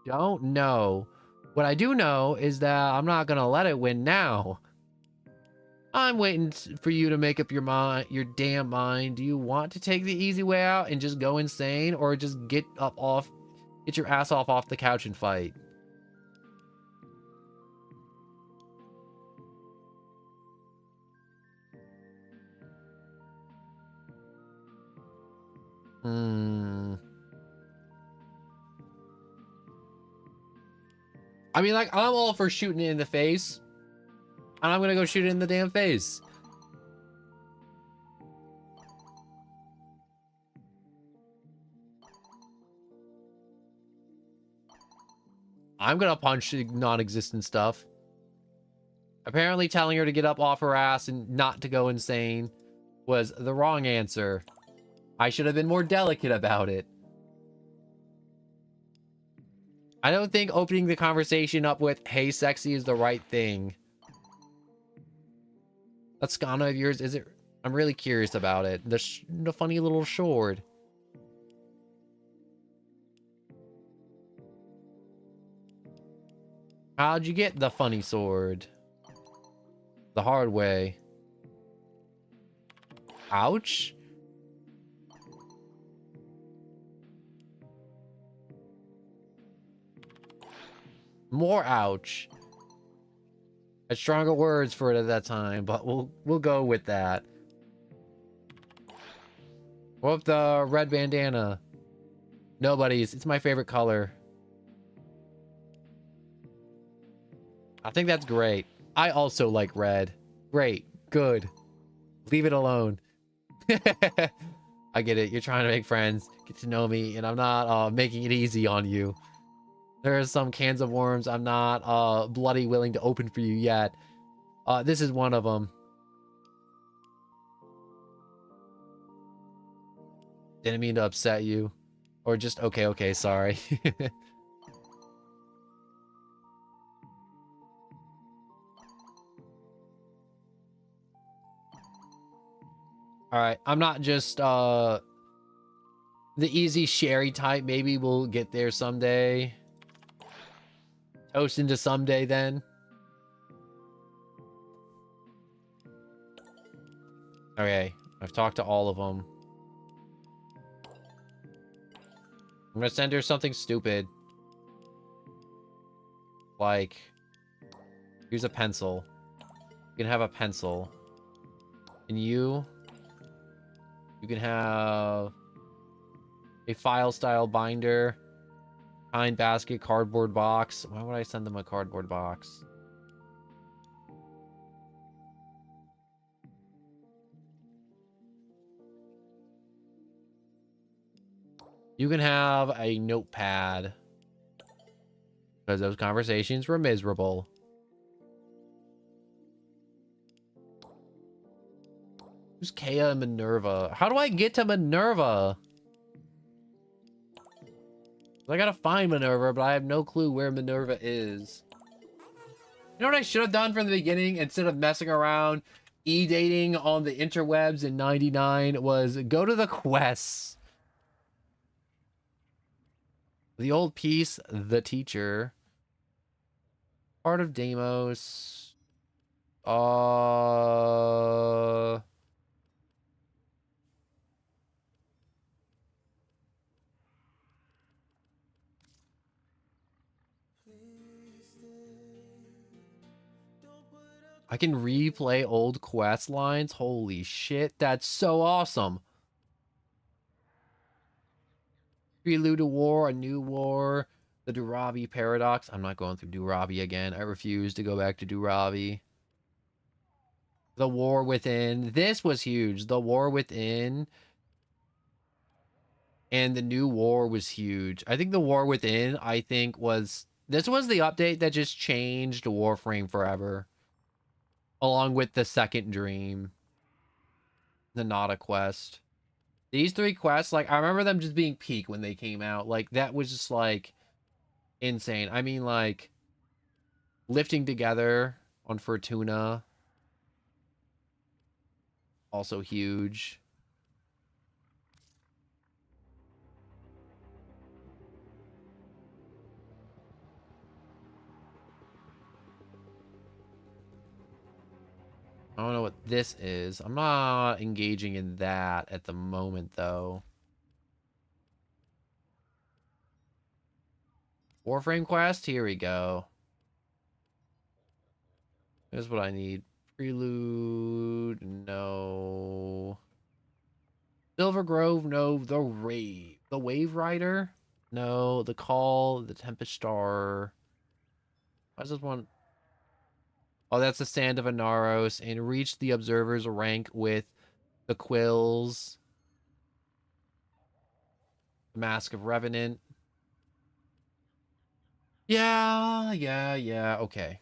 don't know. What I do know is that I'm not gonna let it win now. I'm waiting for you to make up your mind, your damn mind. Do you want to take the easy way out and just go insane, or just get your ass off the couch and fight? I mean, like, I'm all for shooting it in the face. And I'm gonna go shoot it in the damn face. I'm gonna punch non-existent stuff. Apparently telling her to get up off her ass and not to go insane was the wrong answer. I should have been more delicate about it. I don't think opening the conversation up with, "Hey, sexy," is the right thing. That Skana of yours, is it? I'm really curious about it. The funny little sword. How'd you get the funny sword? The hard way. Ouch. More ouch. I had stronger words for it at that time, but we'll go with that. What with the red bandana? Nobody's. It's my favorite color. I think that's great. I also like red. Great. Good. Leave it alone. I get it. You're trying to make friends, get to know me, and I'm not making it easy on you. There are some cans of worms I'm not bloody willing to open for you yet. This is one of them. Didn't mean to upset you. Or just, okay, sorry. Alright, I'm not just the easy sherry type. Maybe we'll get there someday. Toast into someday then. Okay, I've talked to all of them. I'm gonna send her something stupid. Like, here's a pencil. You can have a pencil. And you can have a file style binder. Pine basket, cardboard box. Why would I send them a cardboard box? You can have a notepad. Because those conversations were miserable. Who's Kea and Minerva? How do I get to Minerva? I gotta find Minerva, but I have no clue where Minerva is. You know what I should have done from the beginning instead of messing around e-dating on the interwebs in 99 was go to the quests. The old piece, the teacher. Part of Deimos. I can replay old quest lines. Holy shit, that's so awesome. Prelude to War, A New War, the Durabi Paradox. I'm not going through Durabi again. I refuse to go back to Durabi. The War Within. This was huge. The War Within and the New War was huge. I think the War Within, this was the update that just changed Warframe forever. Along with the second dream. The Nada quest. These three quests, like, I remember them just being peak when they came out. Like, that was just like... insane. I mean, like, lifting together on Fortuna, also huge. I don't know what this is. I'm not engaging in that at the moment, though. Warframe quest? Here we go. Here's what I need. Prelude, no. Silver Grove, no. The Wave Rider, no. The Call, the Tempest Star. Why does this one? Oh, that's the Sand of Anaros. And reach the Observer's rank with the Quills. The Mask of Revenant. Yeah, okay.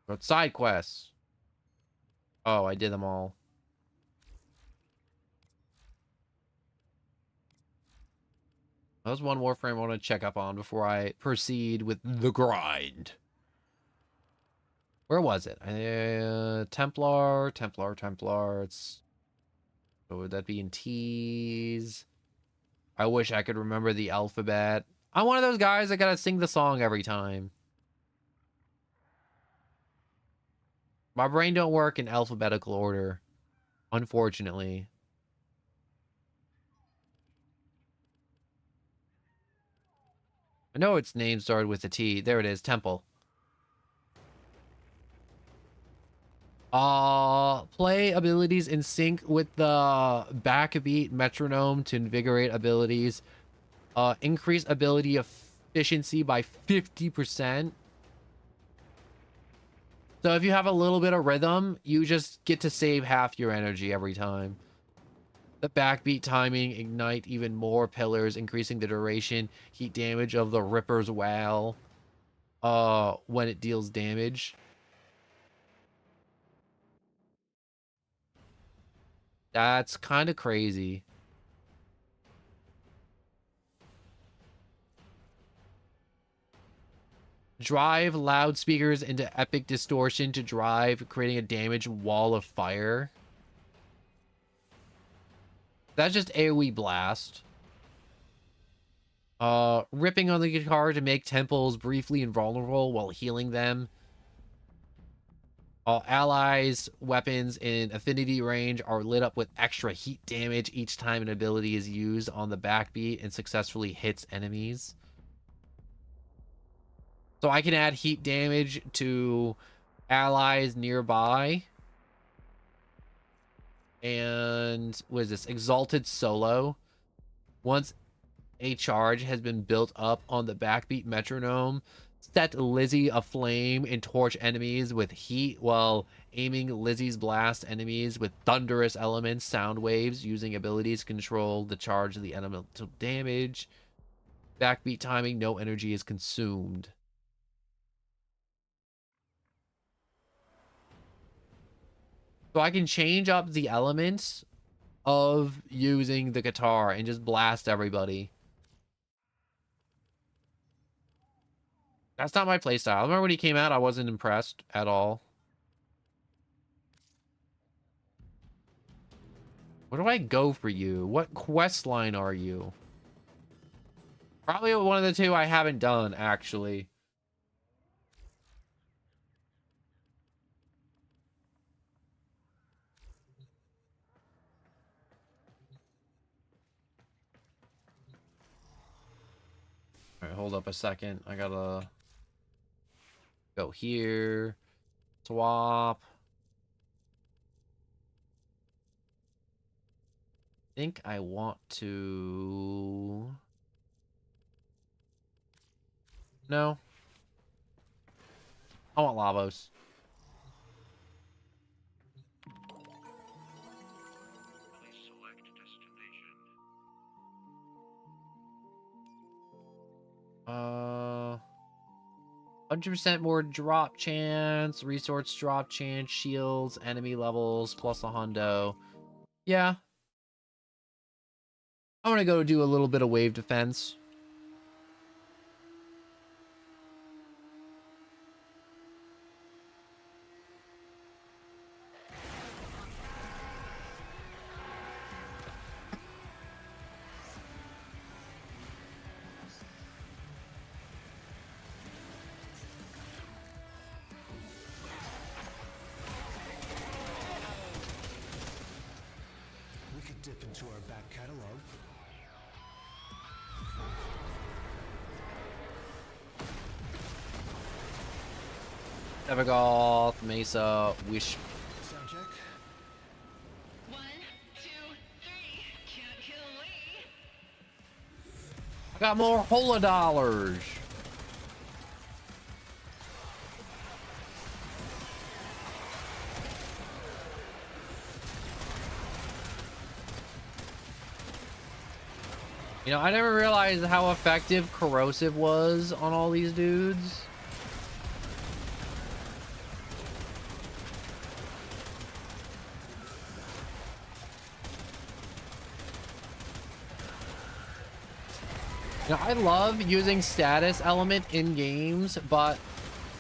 But side quests. Oh, I did them all. There's one Warframe I want to check up on before I proceed with the grind. Where was it? Templar. It's... So would that be in T's? I wish I could remember the alphabet. I'm one of those guys that gotta sing the song every time. My brain don't work in alphabetical order, unfortunately. I know its name started with a T. There it is, Temple. Play abilities in sync with the backbeat metronome to invigorate abilities. Increase ability efficiency by 50%. So if you have a little bit of rhythm, you just get to save half your energy every time. The backbeat timing, ignite even more pillars, increasing the duration, heat damage of the Ripper's Wail when it deals damage. That's kind of crazy. Drive loudspeakers into epic distortion to drive, creating a damage wall of fire. That's just AoE blast. Ripping on the guitar to make temples briefly invulnerable while healing them. All allies, weapons in affinity range are lit up with extra heat damage each time an ability is used on the backbeat and successfully hits enemies. So I can add heat damage to allies nearby. And what is this? Exalted Solo. Once a charge has been built up on the backbeat metronome, set Lizzie aflame and torch enemies with heat while aiming Lizzie's blast enemies with thunderous elements, sound waves, using abilities to control the charge of the elemental damage. Backbeat timing, no energy is consumed. So I can change up the elements of using the guitar and just blast everybody. That's not my playstyle. I remember when he came out, I wasn't impressed at all. Where do I go for you? What quest line are you? Probably one of the two I haven't done, actually. All right, hold up a second. I gotta go here. Swap. I think I want to... No. I want Lavos. Uh... 100% more drop chance, resource drop chance, shields, enemy levels, plus a hundo. Yeah. I'm gonna go do a little bit of wave defense. dip into our back catalog. Evagoth, Mesa, Wish. Sound check. 1, 2, 3. Can't kill me. I got more Hola dollars. You know, I never realized how effective corrosive was on all these dudes. You know, I love using status element in games, but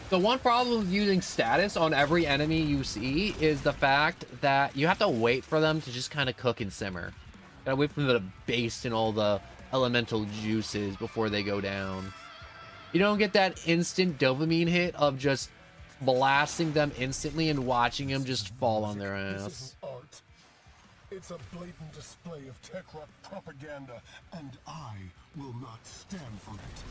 the one problem with using status on every enemy you see is the fact that you have to wait for them to just kind of cook and simmer. You gotta wait for them to baste in all the elemental juices before they go down. You don't get that instant dopamine hit of just blasting them instantly and watching them just fall on their This ass. isn't art. It's a blatant display of tech rock propaganda, and I will not stand for it.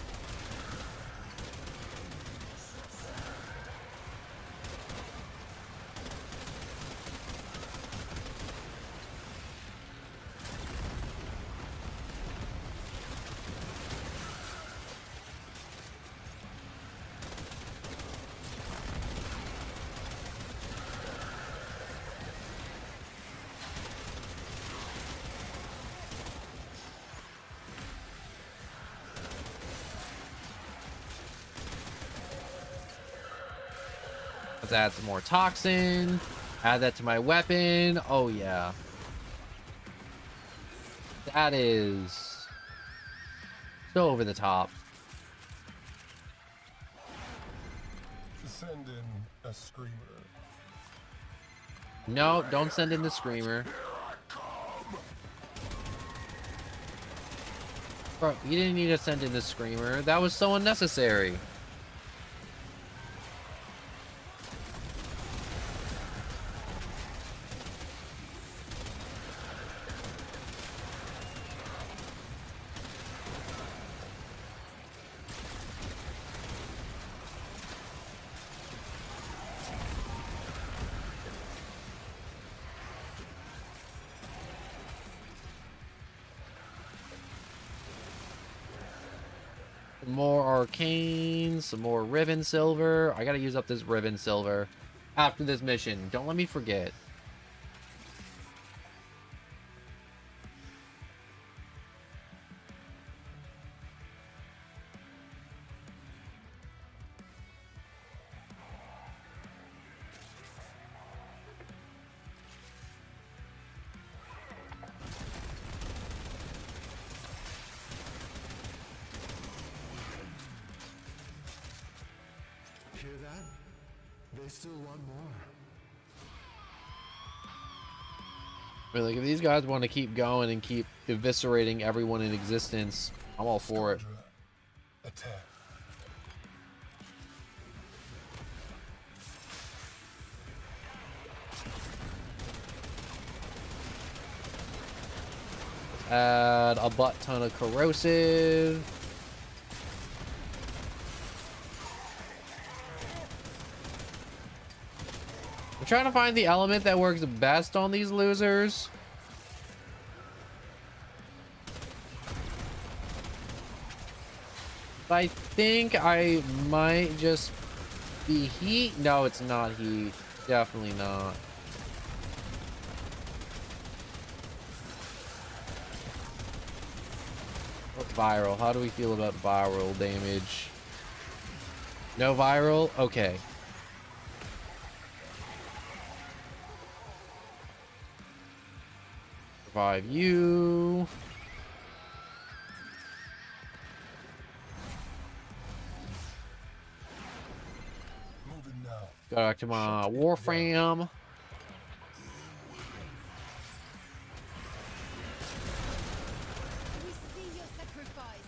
Let's add some more toxin. Add that to my weapon. Oh yeah. That is so over the top. Send in a screamer. No, don't send in the screamer. Bro, you didn't need to send in the screamer. That was so unnecessary. More arcane, some more ribbon silver. I gotta use up this ribbon silver after this mission. Don't let me forget. Hear that? They still want more. I mean, like, if these guys want to keep going and keep eviscerating everyone in existence, I'm all for it. Attack. Add a butt ton of corrosive. I'm trying to find the element that works best on these losers. I think I might just be heat. No, it's not heat. Definitely not. What viral? How do we feel about viral damage? No viral? Okay. Revive you. Moving now. Go back to my warframe. We see your sacrifice.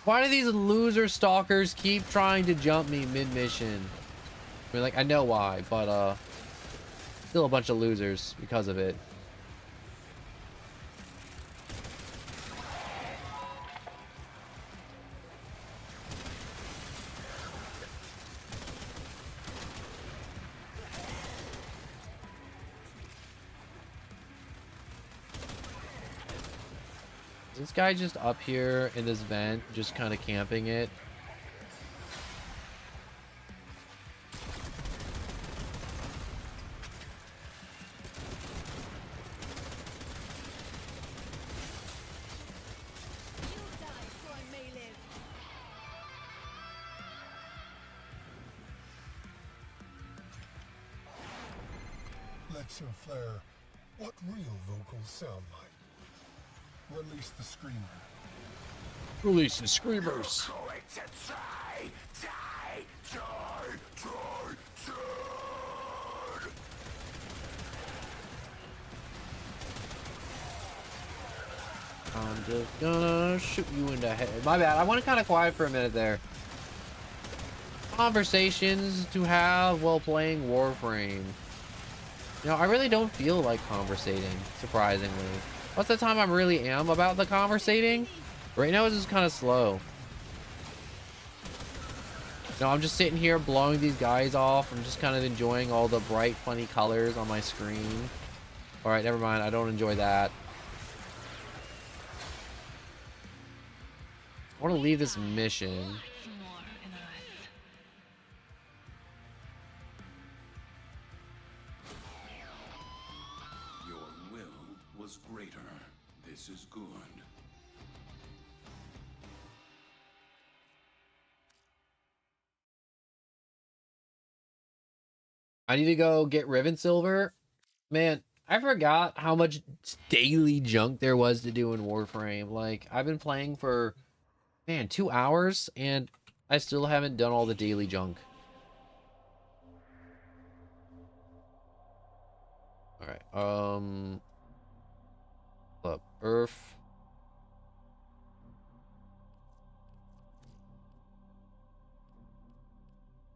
Why do these loser stalkers keep trying to jump me mid-mission? I mean, like, I know why, but, still a bunch of losers because of it. Is this guy just up here in this vent, just kind of camping it? Let's flare. What real vocals sound like? Release the screamer. Release the screamers. I'm just gonna shoot you in the head. My bad. I went kind of quiet for a minute there. Conversations to have while playing Warframe. You know, I really don't feel like conversating, surprisingly. Most of the time I really am about the conversating. Right now it's just kind of slow. No, I'm just sitting here blowing these guys off. I'm just kind of enjoying all the bright, funny colors on my screen. Alright, never mind. I don't enjoy that. I want to leave this mission. Your will was greater. This is good. I need to go get Riven Silver. Man, I forgot how much daily junk there was to do in Warframe. Like, I've been playing for, man, 2 hours, and I still haven't done all the daily junk. Alright, look, Earth.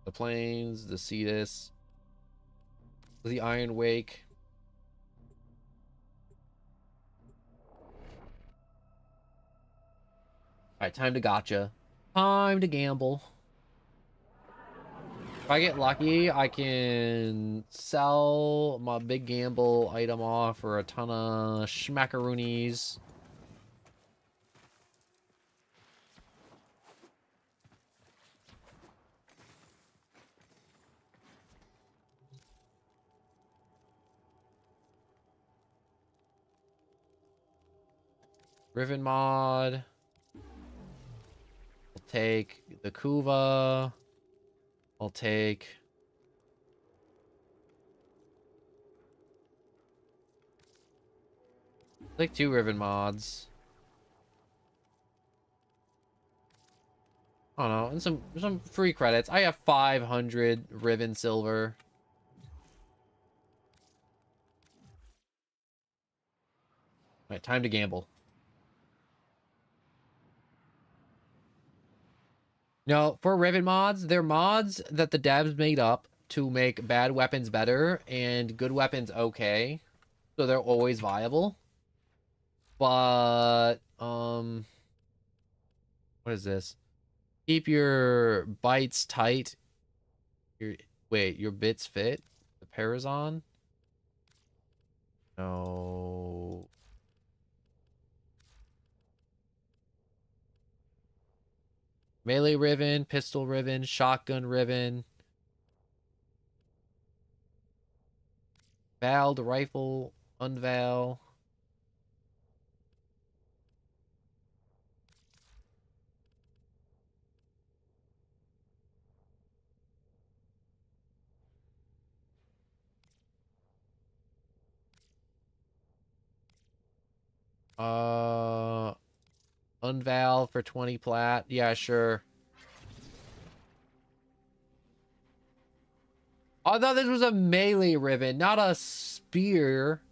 The Plains, the Cetus. The Iron Wake. Alright, time to gotcha. Time to gamble. If I get lucky, I can sell my big gamble item off for a ton of schmackaroonies. Riven mod. I'll take the Kuva. I'll take like 2 Riven mods. I don't know, and some free credits. I have 500 Riven silver. All right, time to gamble. No, for Riven mods, they're mods that the devs made up to make bad weapons better and good weapons okay. So they're always viable. But, what is this? Keep your bites tight. Your bits fit? The Parazon? No. Melee Riven, Pistol Riven, Shotgun Riven. Valed Rifle, Unval. Unval for 20 plat. Yeah, sure. I thought this was a melee Riven, not a spear.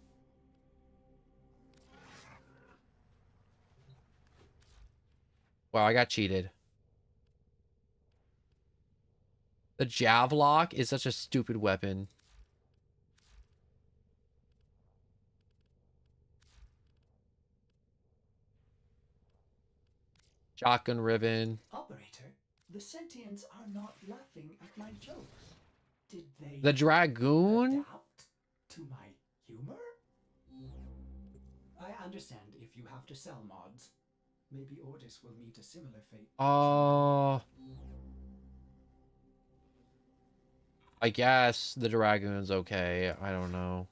Wow, I got cheated. The Javlock is such a stupid weapon. Shotgun ribbon. Operator, the sentients are not laughing at my jokes. Did they The Dragoon? adapt to my humor? I understand if you have to sell mods. Maybe Ordis will meet a similar fate. I guess the Dragoon's okay. I don't know.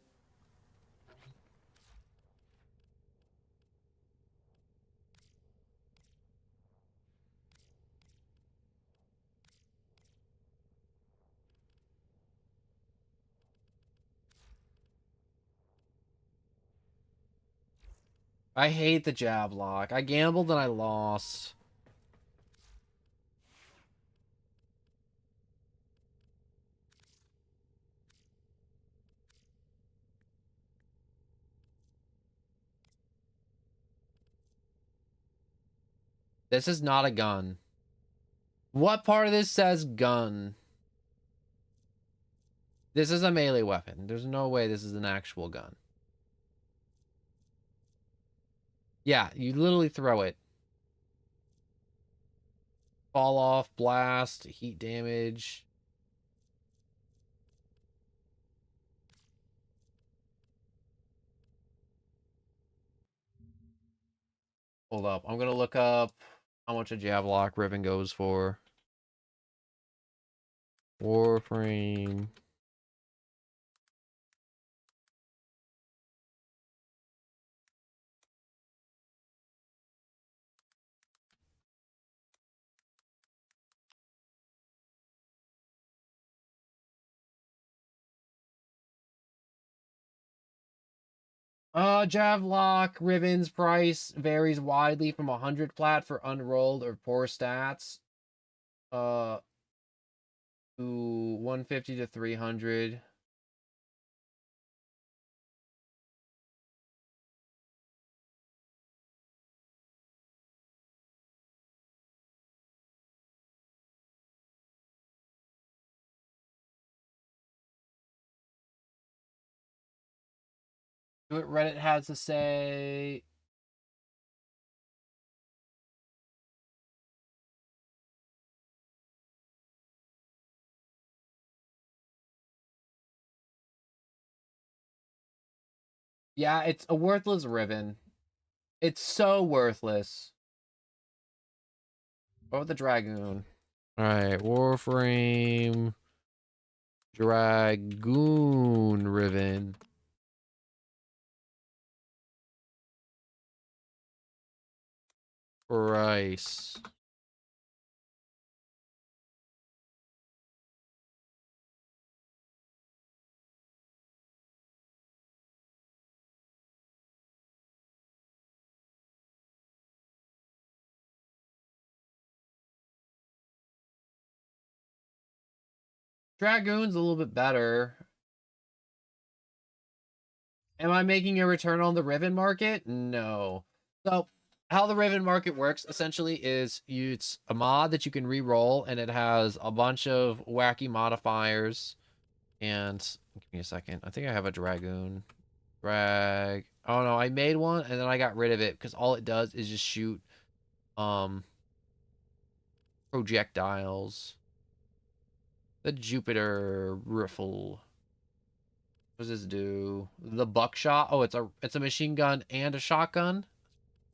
I hate the Javlock. I gambled and I lost. This is not a gun. What part of this says gun? This is a melee weapon. There's no way this is an actual gun. Yeah, you literally throw it. Fall off, blast, heat damage. Hold up. I'm going to look up how much a Javlock ribbon goes for. Warframe. Javlock ribbons price varies widely from 100 plat for unrolled or poor stats. To 150 to 300. See what Reddit has to say. Yeah, it's a worthless ribbon. It's so worthless. Oh, the Dragoon. Alright, Warframe. Dragoon ribbon. Price. Dragoon's a little bit better. Am I making a return on the Riven market? No. So, how the Riven market works essentially is it's a mod that you can re-roll, and it has a bunch of wacky modifiers. And give me a second. I think I have a Dragoon. Oh no, I made one and then I got rid of it because all it does is just shoot projectiles. The Jupiter Riffle. What does this do? The buckshot. Oh, it's a machine gun and a shotgun.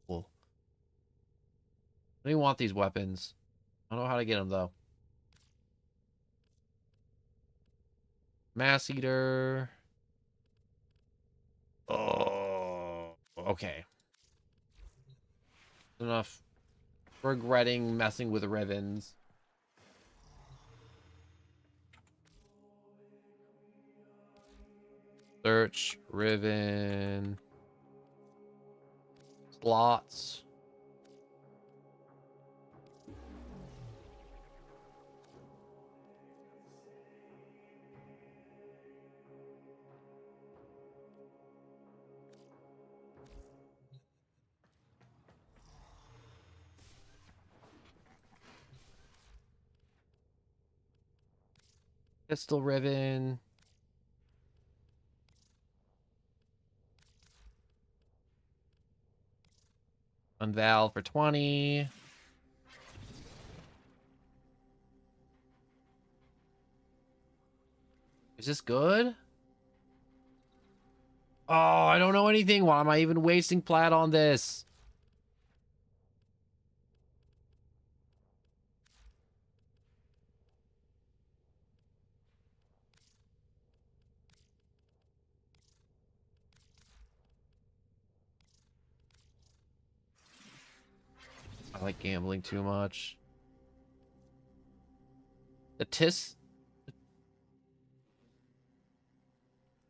Cool. I don't even want these weapons. I don't know how to get them though. Mass Eater. Oh, okay. Enough regretting messing with Rivens. Search Riven slots. Pistol ribbon. Unveil for 20. Is this good? Oh, I don't know anything. Why am I even wasting plat on this? I like gambling too much. The Tis.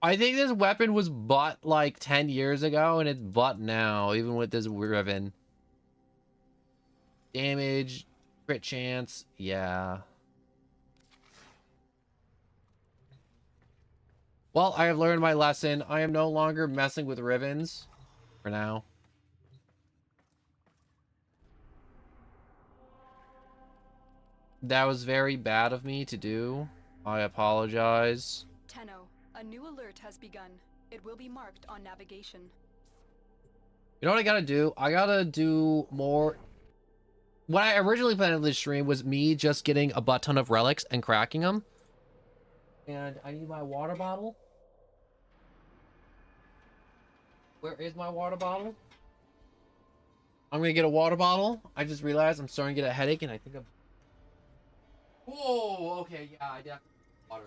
I think this weapon was bought like 10 years ago, and it's bought now, even with this ribbon. Damage, crit chance, yeah. Well, I have learned my lesson. I am no longer messing with ribbons for now. That was very bad of me to do. I apologize. Tenno, a new alert has begun. It will be marked on navigation. You know what I gotta do? I gotta do more. What I originally planned on this stream was me just getting a butt ton of relics and cracking them. And I need my water bottle. Where is my water bottle? I'm gonna get a water bottle. I just realized I'm starting to get a headache, and I think I'm... Whoa, okay, yeah, I definitely water.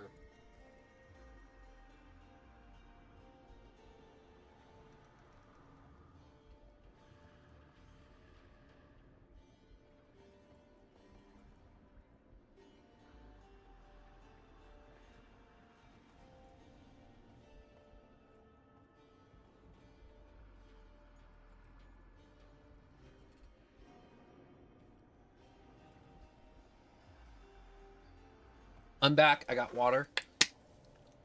I'm back. I got water.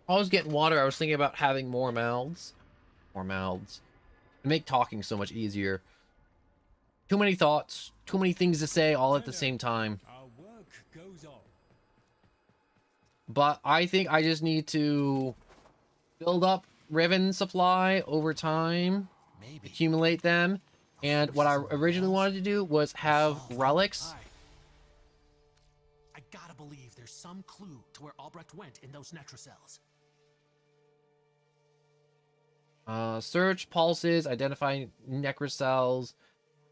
I was getting water. I was thinking about having more mouths. More mouths. To make talking so much easier. Too many thoughts. Too many things to say all at the same time. Our work goes on. But I think I just need to build up ribbon supply over time. Maybe. Accumulate them. And what I originally wanted to do was have relics. I gotta believe there's some clue to where Albrecht went in those Netrocells. Search pulses, identify necrocells.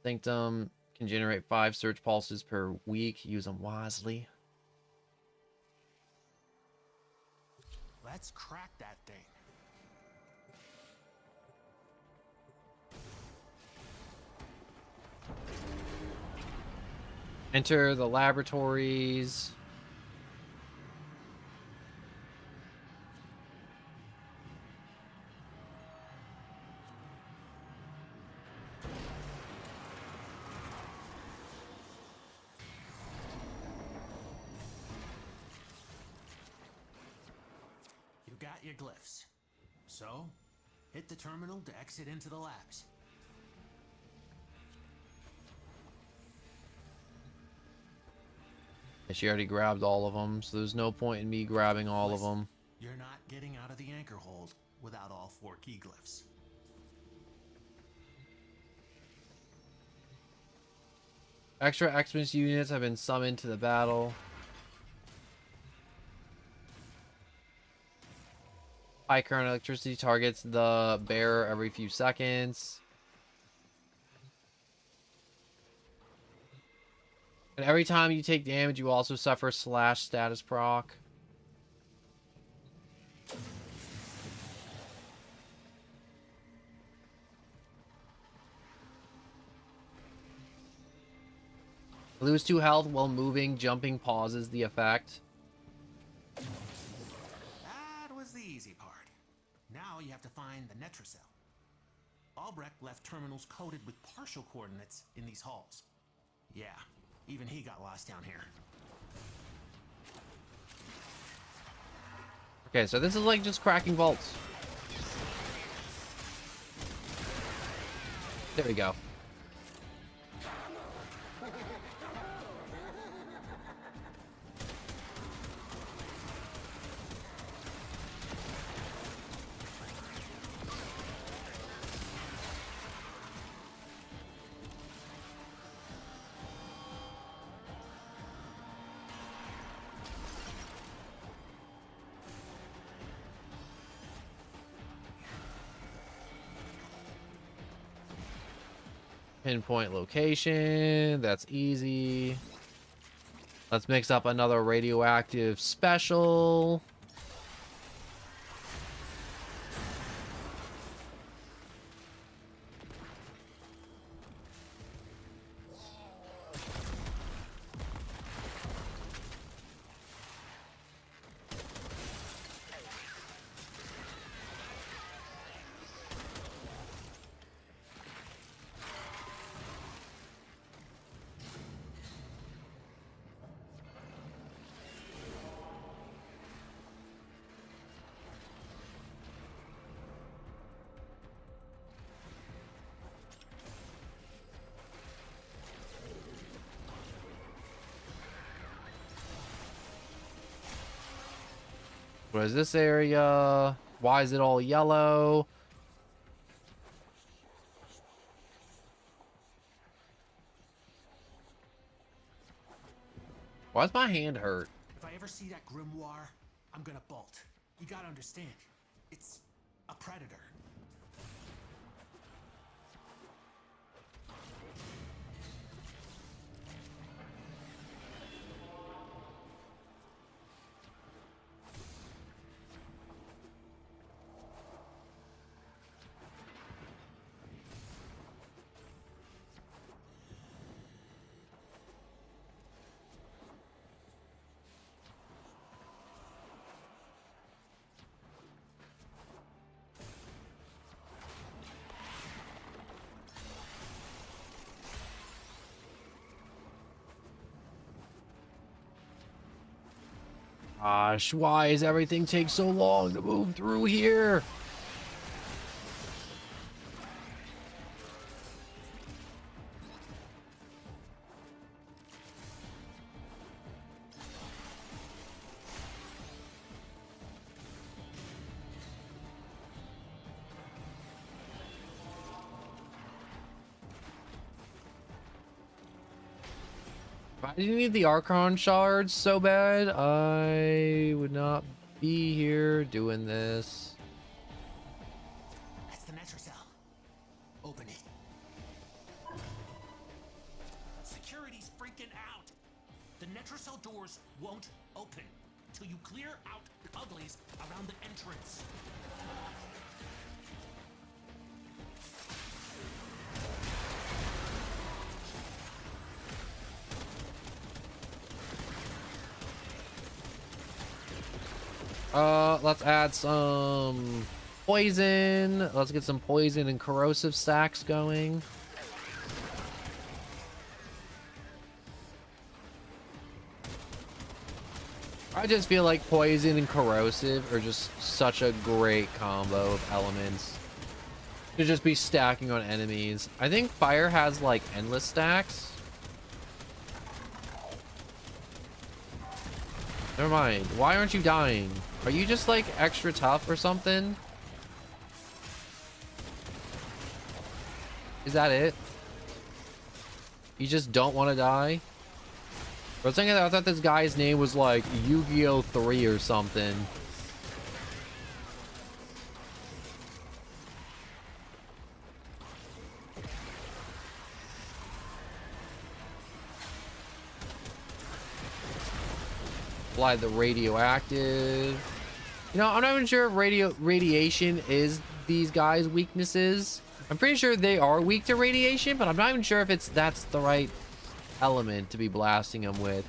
Sanctum can generate 5 search pulses per week. Use them wisely. Let's crack that thing. Enter the laboratories. You got your glyphs. So, hit the terminal to exit into the labs. She already grabbed all of them, so there's no point in me grabbing all of them. You're not getting out of the anchor hold without all 4 key glyphs. Extra Xmas units have been summoned to the battle. High current electricity targets the bearer every few seconds. And every time you take damage, you also suffer slash status proc. Lose 2 health while moving. Jumping pauses the effect. That was the easy part. Now you have to find the Netrocell. Albrecht left terminals coded with partial coordinates in these halls. Yeah, even he got lost down here. Okay, so this is like just cracking vaults. There we go. Pinpoint location. That's easy. Let's mix up another radioactive special. What is this area? Why is it all yellow? Why does my hand hurt? If I ever see that grimoire, I'm gonna bolt. You gotta understand, it's a predator. Gosh, why is everything take so long to move through here? If I didn't need the Archon shards so bad, I would not be here doing this. That's the Netracell. Open it. Security's freaking out. The Netracell doors won't open till you clear out the uglies around the entrance. Let's add some poison. Let's get some poison and corrosive stacks going. I just feel like poison and corrosive are just such a great combo of elements to just be stacking on enemies. I think fire has like endless stacks. Never mind. Why aren't you dying? Are you just like extra tough or something? Is that it? You just don't want to die? I was thinking, I thought this guy's name was like Yu-Gi-Oh! 3 or something. Apply the radioactive. You know, I'm not even sure if radiation is these guys' weaknesses. I'm pretty sure they are weak to radiation, but I'm not even sure if that's the right element to be blasting them with.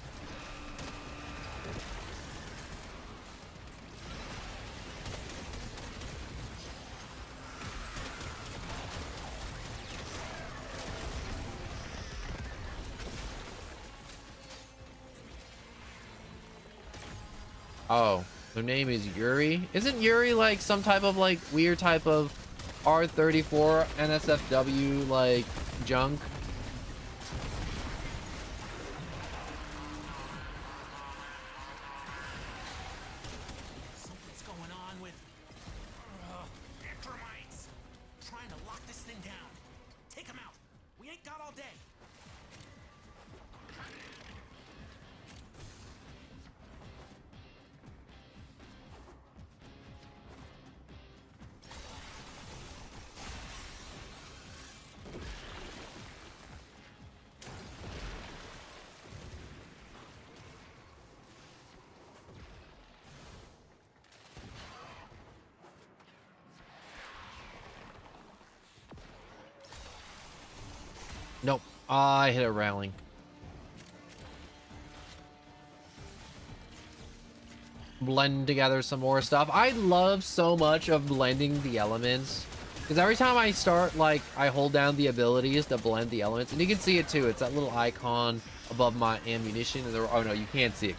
Oh, their name is Yuri. Isn't Yuri like some type of like weird type of R34 NSFW like junk? Something's going on with termites. Trying to lock this thing down. Take them out. We ain't got all day. Nope. I hit a railing. Blend together some more stuff. I love so much of blending the elements. Because every time I start, like, I hold down the abilities to blend the elements. And you can see it too. It's that little icon above my ammunition. And oh no, you can't see it.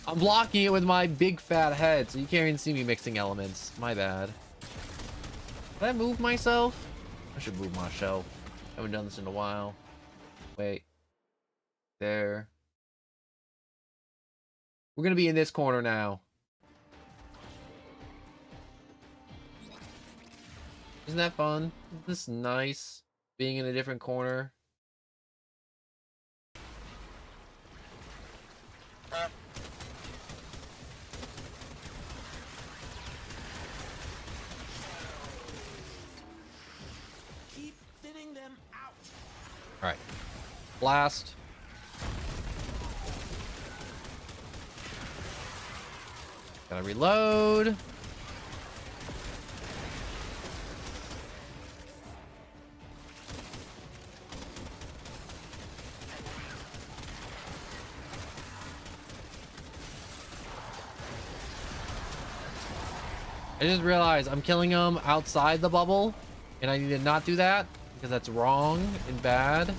I'm blocking it with my big fat head. So you can't even see me mixing elements. My bad. Did I move myself? I should move myself. I haven't done this in a while. Wait. There. We're gonna be in this corner now. Isn't that fun? Isn't this nice? Being in a different corner. Keep thinning them out. Alright. Blast. Gotta reload. I just realized I'm killing them outside the bubble, and I need to not do that because that's wrong and bad.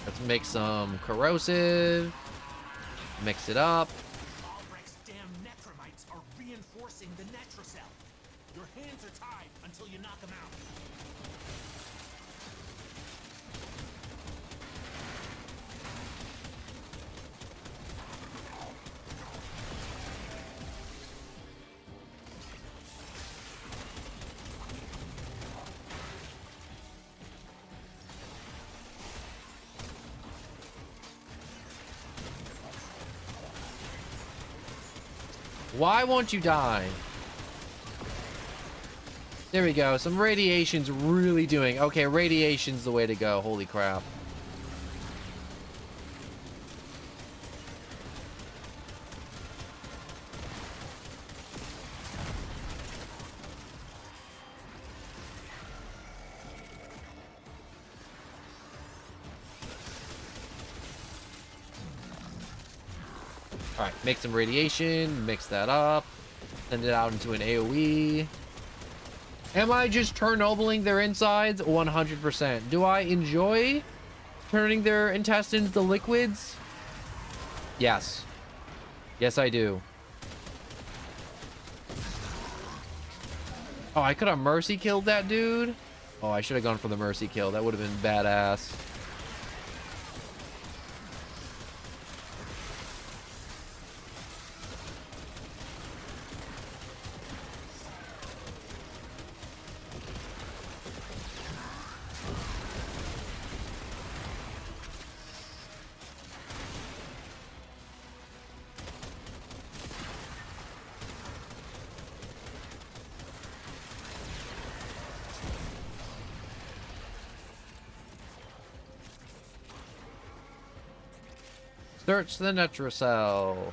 Let's make some corrosive. Mix it up. Albrecht's damn Netromites are reinforcing the Netrocell. Your hands are tied until you knock them out. Why won't you die? There we go. Some radiation's really doing. Okay, radiation's the way to go. Holy crap. Alright, make some radiation, mix that up, send it out into an AoE. Am I just Chernobling their insides? 100%. Do I enjoy turning their intestines to liquids? Yes. Yes, I do. Oh, I could have mercy killed that dude? Oh, I should have gone for the mercy kill. That would have been badass. Search the Netrocell.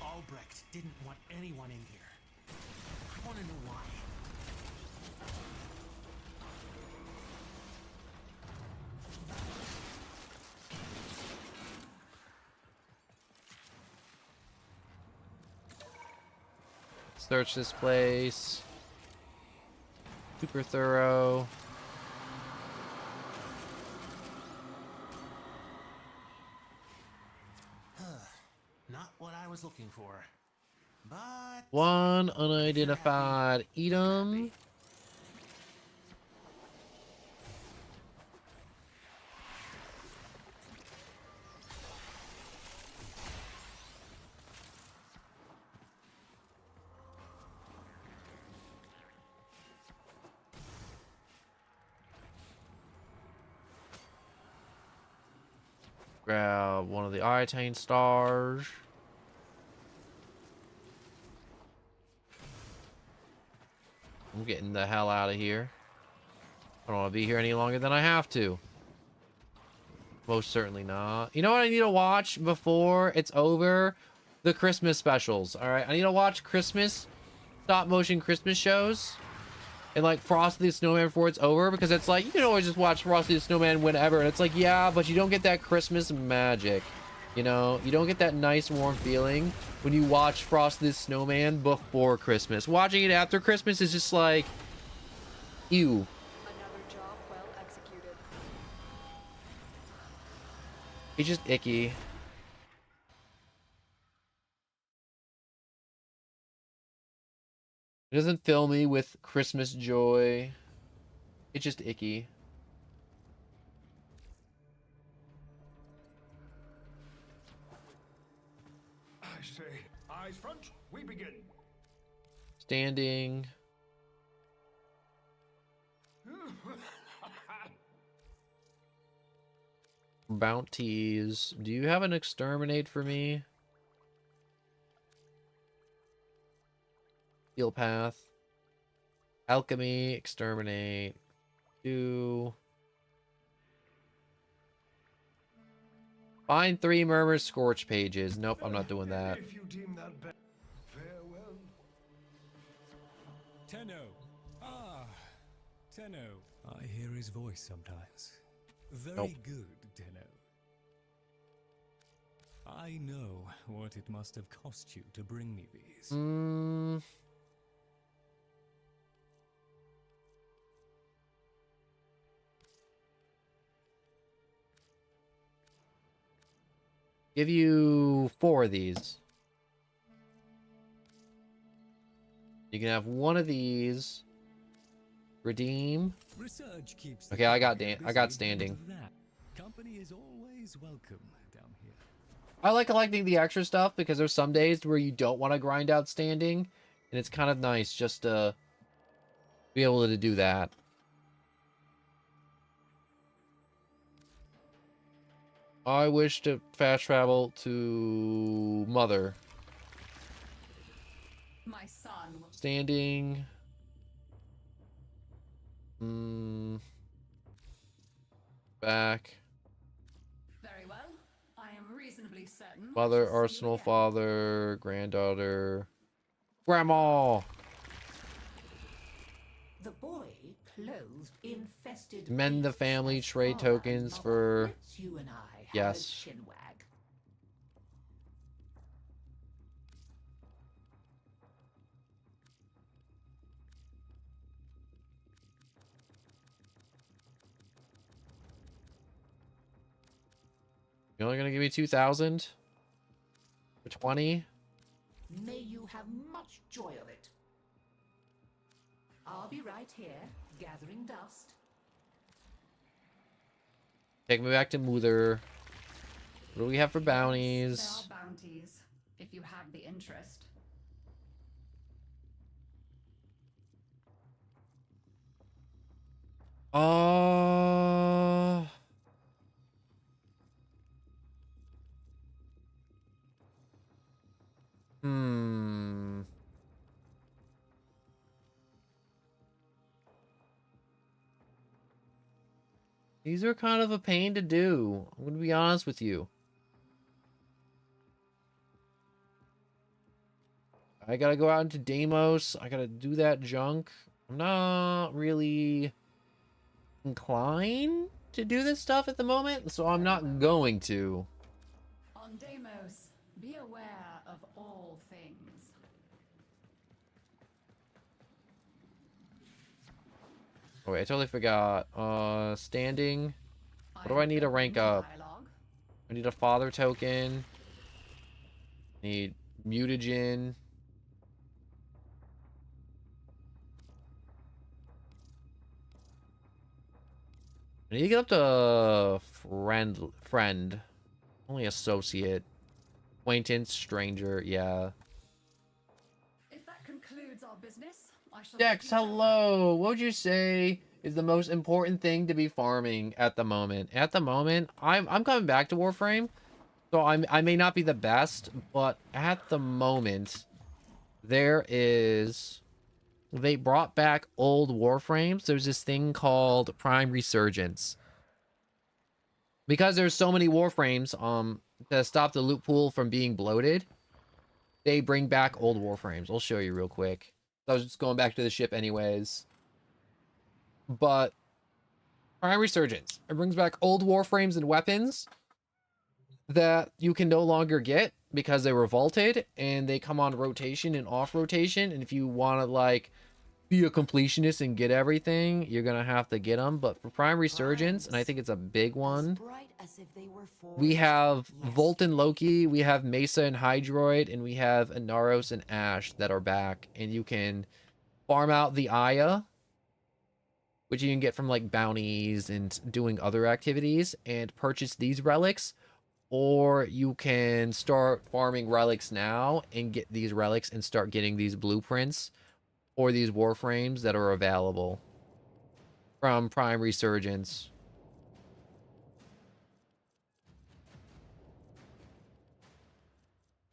Albrecht didn't want anyone in here. I want to know why. Search this place. Super thorough. Not what I was looking for. But One unidentified item. Grab one of the Iotane stars. I'm getting the hell out of here. I don't want to be here any longer than I have to. Most certainly not. You know what I need to watch before it's over? The Christmas specials. All right, I need to watch Christmas stop motion Christmas shows and like Frosty the Snowman before it's over, because it's like you can always just watch Frosty the Snowman whenever, and it's like, yeah, but you don't get that Christmas magic. You know, you don't get that nice warm feeling when you watch Frosty the Snowman before Christmas. Watching it after Christmas is just like, ew. Another job well executed. It's just icky. It doesn't fill me with Christmas joy. It's just icky. I say, eyes front, we begin. Standing. Bounties. Do you have an exterminate for me? Steel path. Alchemy. Exterminate. Do. Find 3 murmurs scorch pages. Nope, I'm not doing that. If you deem that farewell. Tenno. Ah, Tenno. I hear his voice sometimes. Very good, Tenno. I know what it must have cost you to bring me these. Give you 4 of these. You can have 1 of these. Redeem. Research keeps Okay, I got standing. Company is always welcome down here. I like collecting the extra stuff because there's some days where you don't want to grind out standing, and it's kind of nice just to be able to do that. I wish to fast travel to Mother. My son. Standing. Back. Very well. I am reasonably certain. Mother, arsenal, father, granddaughter, grandma. The boy, clothed, infested. Mend the family, trade tokens for. You and I yes. chinwag. You're only gonna give me 2,000 for 20. May you have much joy of it. I'll be right here, gathering dust. Take me back to Mother. What do we have for bounties? There are bounties, if you have the interest. These are kind of a pain to do. I'm gonna be honest with you. I gotta go out into Deimos. I gotta do that junk. I'm not really inclined to do this stuff at the moment, so I'm not going to. On Deimos, be aware of all things. Oh wait, I totally forgot. Standing. What do I need to rank up? I need a father token. Need mutagen. I need to get up to friend. Only associate. Acquaintance, stranger, yeah. If that concludes our business, I shall. Dex, hello. What would you say is the most important thing to be farming at the moment? At the moment, I'm coming back to Warframe, so I may not be the best, but at the moment, there is they brought back old warframes. There's this thing called Prime Resurgence. Because there's so many warframes, to stop the loot pool from being bloated, they bring back old warframes. I'll show you real quick. I was just going back to the ship anyways. But Prime Resurgence. It brings back old warframes and weapons that you can no longer get because they were vaulted, and they come on rotation and off rotation. And if you want to like be a completionist and get everything, you're gonna have to get them. But for Prime Resurgence, and I think it's a big one, we have Volt and Loki, we have Mesa and Hydroid, and we have Inaros and Ash that are back. And you can farm out the Aya, which you can get from like bounties and doing other activities, and purchase these relics. Or you can start farming relics now and get these relics and start getting these blueprints or these warframes that are available from Prime Resurgence.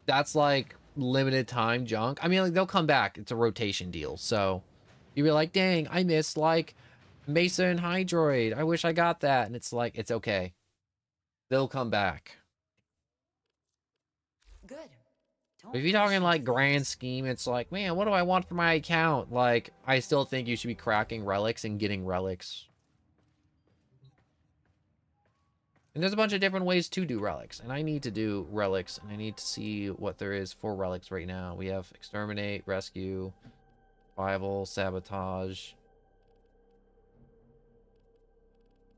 That's like limited time junk. I mean, like, they'll come back. It's a rotation deal. So you'll be like, dang, I missed like Mesa and Hydroid. I wish I got that. And it's like, it's okay. They'll come back. Good. If you're talking like grand scheme, it's like, man, what do I want for my account? Like, I still think you should be cracking relics and getting relics. And there's a bunch of different ways to do relics. And I need to do relics. And I need to see what there is for relics right now. We have Exterminate, Rescue, Survival, Sabotage.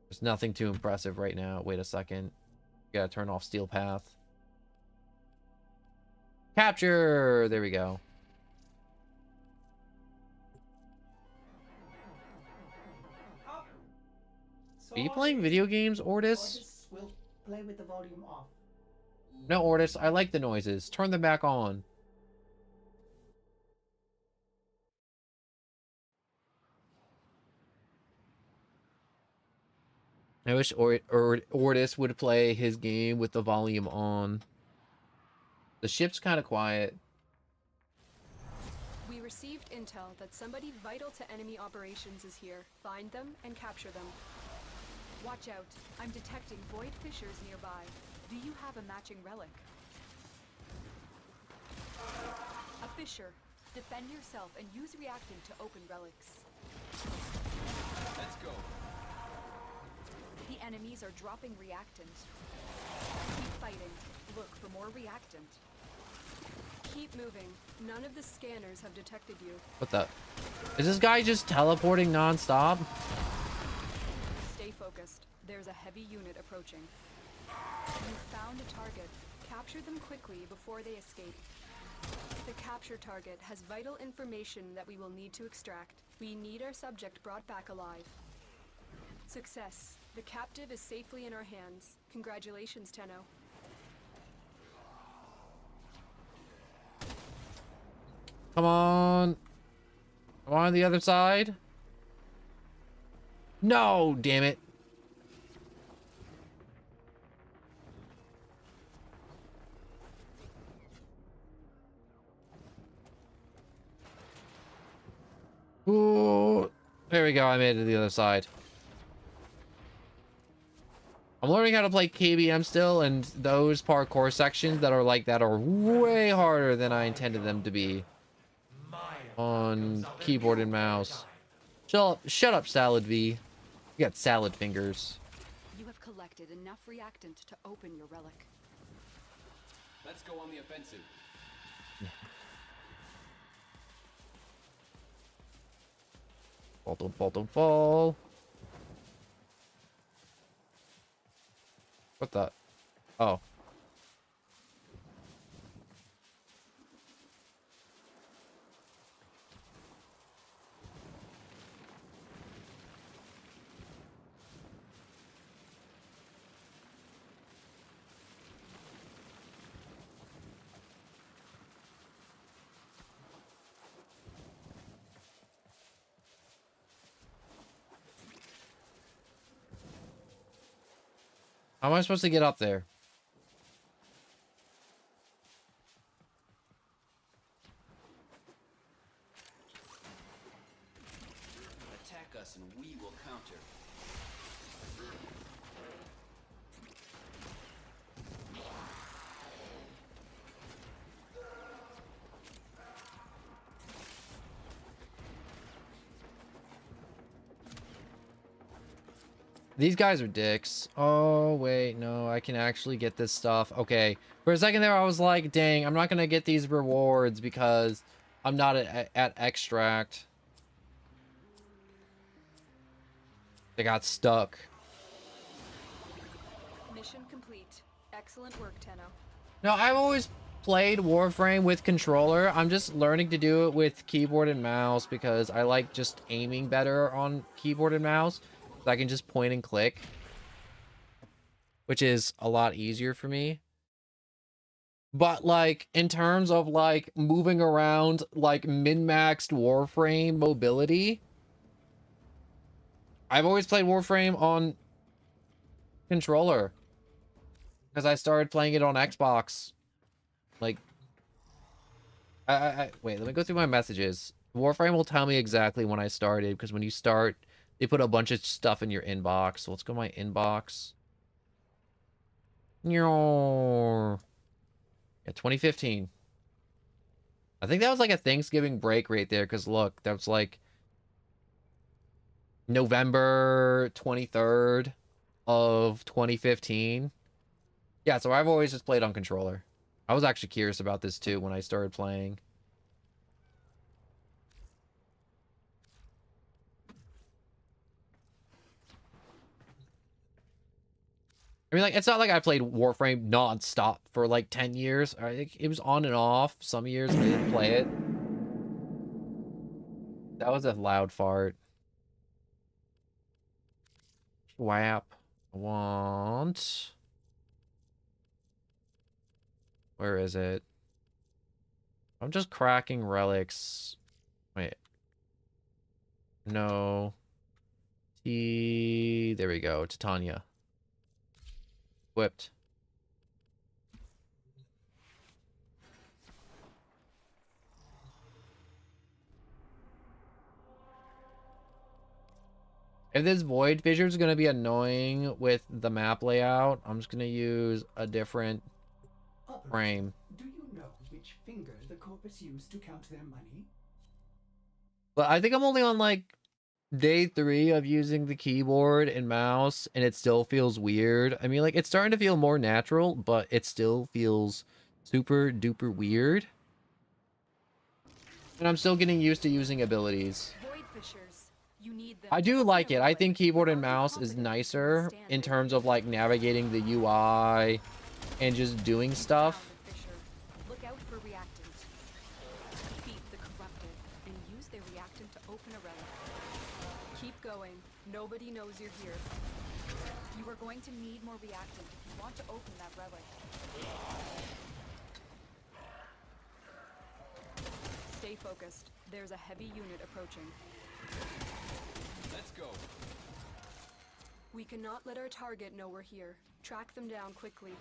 There's nothing too impressive right now. Wait a second. Gotta turn off Steel Path. Capture! There we go. Are you playing video games, Ortis? Will play with the volume off. No, Ortis, I like the noises. Turn them back on. I wish Ortis would play his game with the volume on. The ship's kind of quiet. We received intel that somebody vital to enemy operations is here. Find them and capture them. Watch out. I'm detecting void fissures nearby. Do you have a matching relic? A fissure. Defend yourself and use reactant to open relics. Let's go. The enemies are dropping reactant. Keep fighting. Look for more reactant. Keep moving. None of the scanners have detected you. What the? Is this guy just teleporting non-stop? Stay focused. There's a heavy unit approaching. You found a target. Capture them quickly before they escape. The capture target has vital information that we will need to extract. We need our subject brought back alive. Success. The captive is safely in our hands. Congratulations, Tenno. Come on. Come on the other side. No, damn it. Ooh. There we go. I made it to the other side. I'm learning how to play KBM still, and those parkour sections that are like that are way harder than I intended them to be on keyboard and mouse. Shut up, Salad V. You got salad fingers. You have collected enough reactant to open your relic. Let's go on the offensive. Fall, don't fall, don't fall. What the? Oh. How am I supposed to get up there? us and we will counter. These guys are dicks. Oh, wait, no, I can actually get this stuff. Okay, for a second there, I was like, dang, I'm not gonna get these rewards because I'm not at extract. They got stuck. Mission complete. Excellent work, Tenno. No, I've always played Warframe with controller. I'm just learning to do it with keyboard and mouse because I like just aiming better on keyboard and mouse. So I can just point and click, which is a lot easier for me. But like in terms of like moving around, like min-maxed Warframe mobility, I've always played Warframe on controller because I started playing it on Xbox. Like, wait, let me go through my messages. Warframe will tell me exactly when I started because when you start, they put a bunch of stuff in your inbox. So let's go to my inbox. Yeah, 2015. I think that was like a Thanksgiving break right there. Because look, that's like November 23rd of 2015. Yeah, so I've always just played on controller. I was actually curious about this too when I started playing. I mean, like, it's not like I played Warframe non-stop for, like, 10 years. It was on and off. Some years I didn't play it. That was a loud fart. Whap. Want. Where is it? I'm just cracking relics. Wait. No. There we go. Titania. Whipped. If this void fissure is going to be annoying with the map layout, I'm just going to use a different frame. Do you know which finger the corpus used to count their money? But I think I'm only on like day 3 of using the keyboard and mouse, and it still feels weird. I mean, like, it's starting to feel more natural, but it still feels super duper weird. And I'm still getting used to using abilities. Void fissures. You need them. I do like it. I think keyboard and mouse is nicer in terms of like navigating the UI and just doing stuff. Look out for reactant. Defeat the corrupted and use their reactant to open a relic. Keep going. Nobody knows you're here. You are going to need more reactant if you want to open that relic. Stay focused. There's a heavy unit approaching. Let's go. We cannot let our target know we're here. Track them down quickly.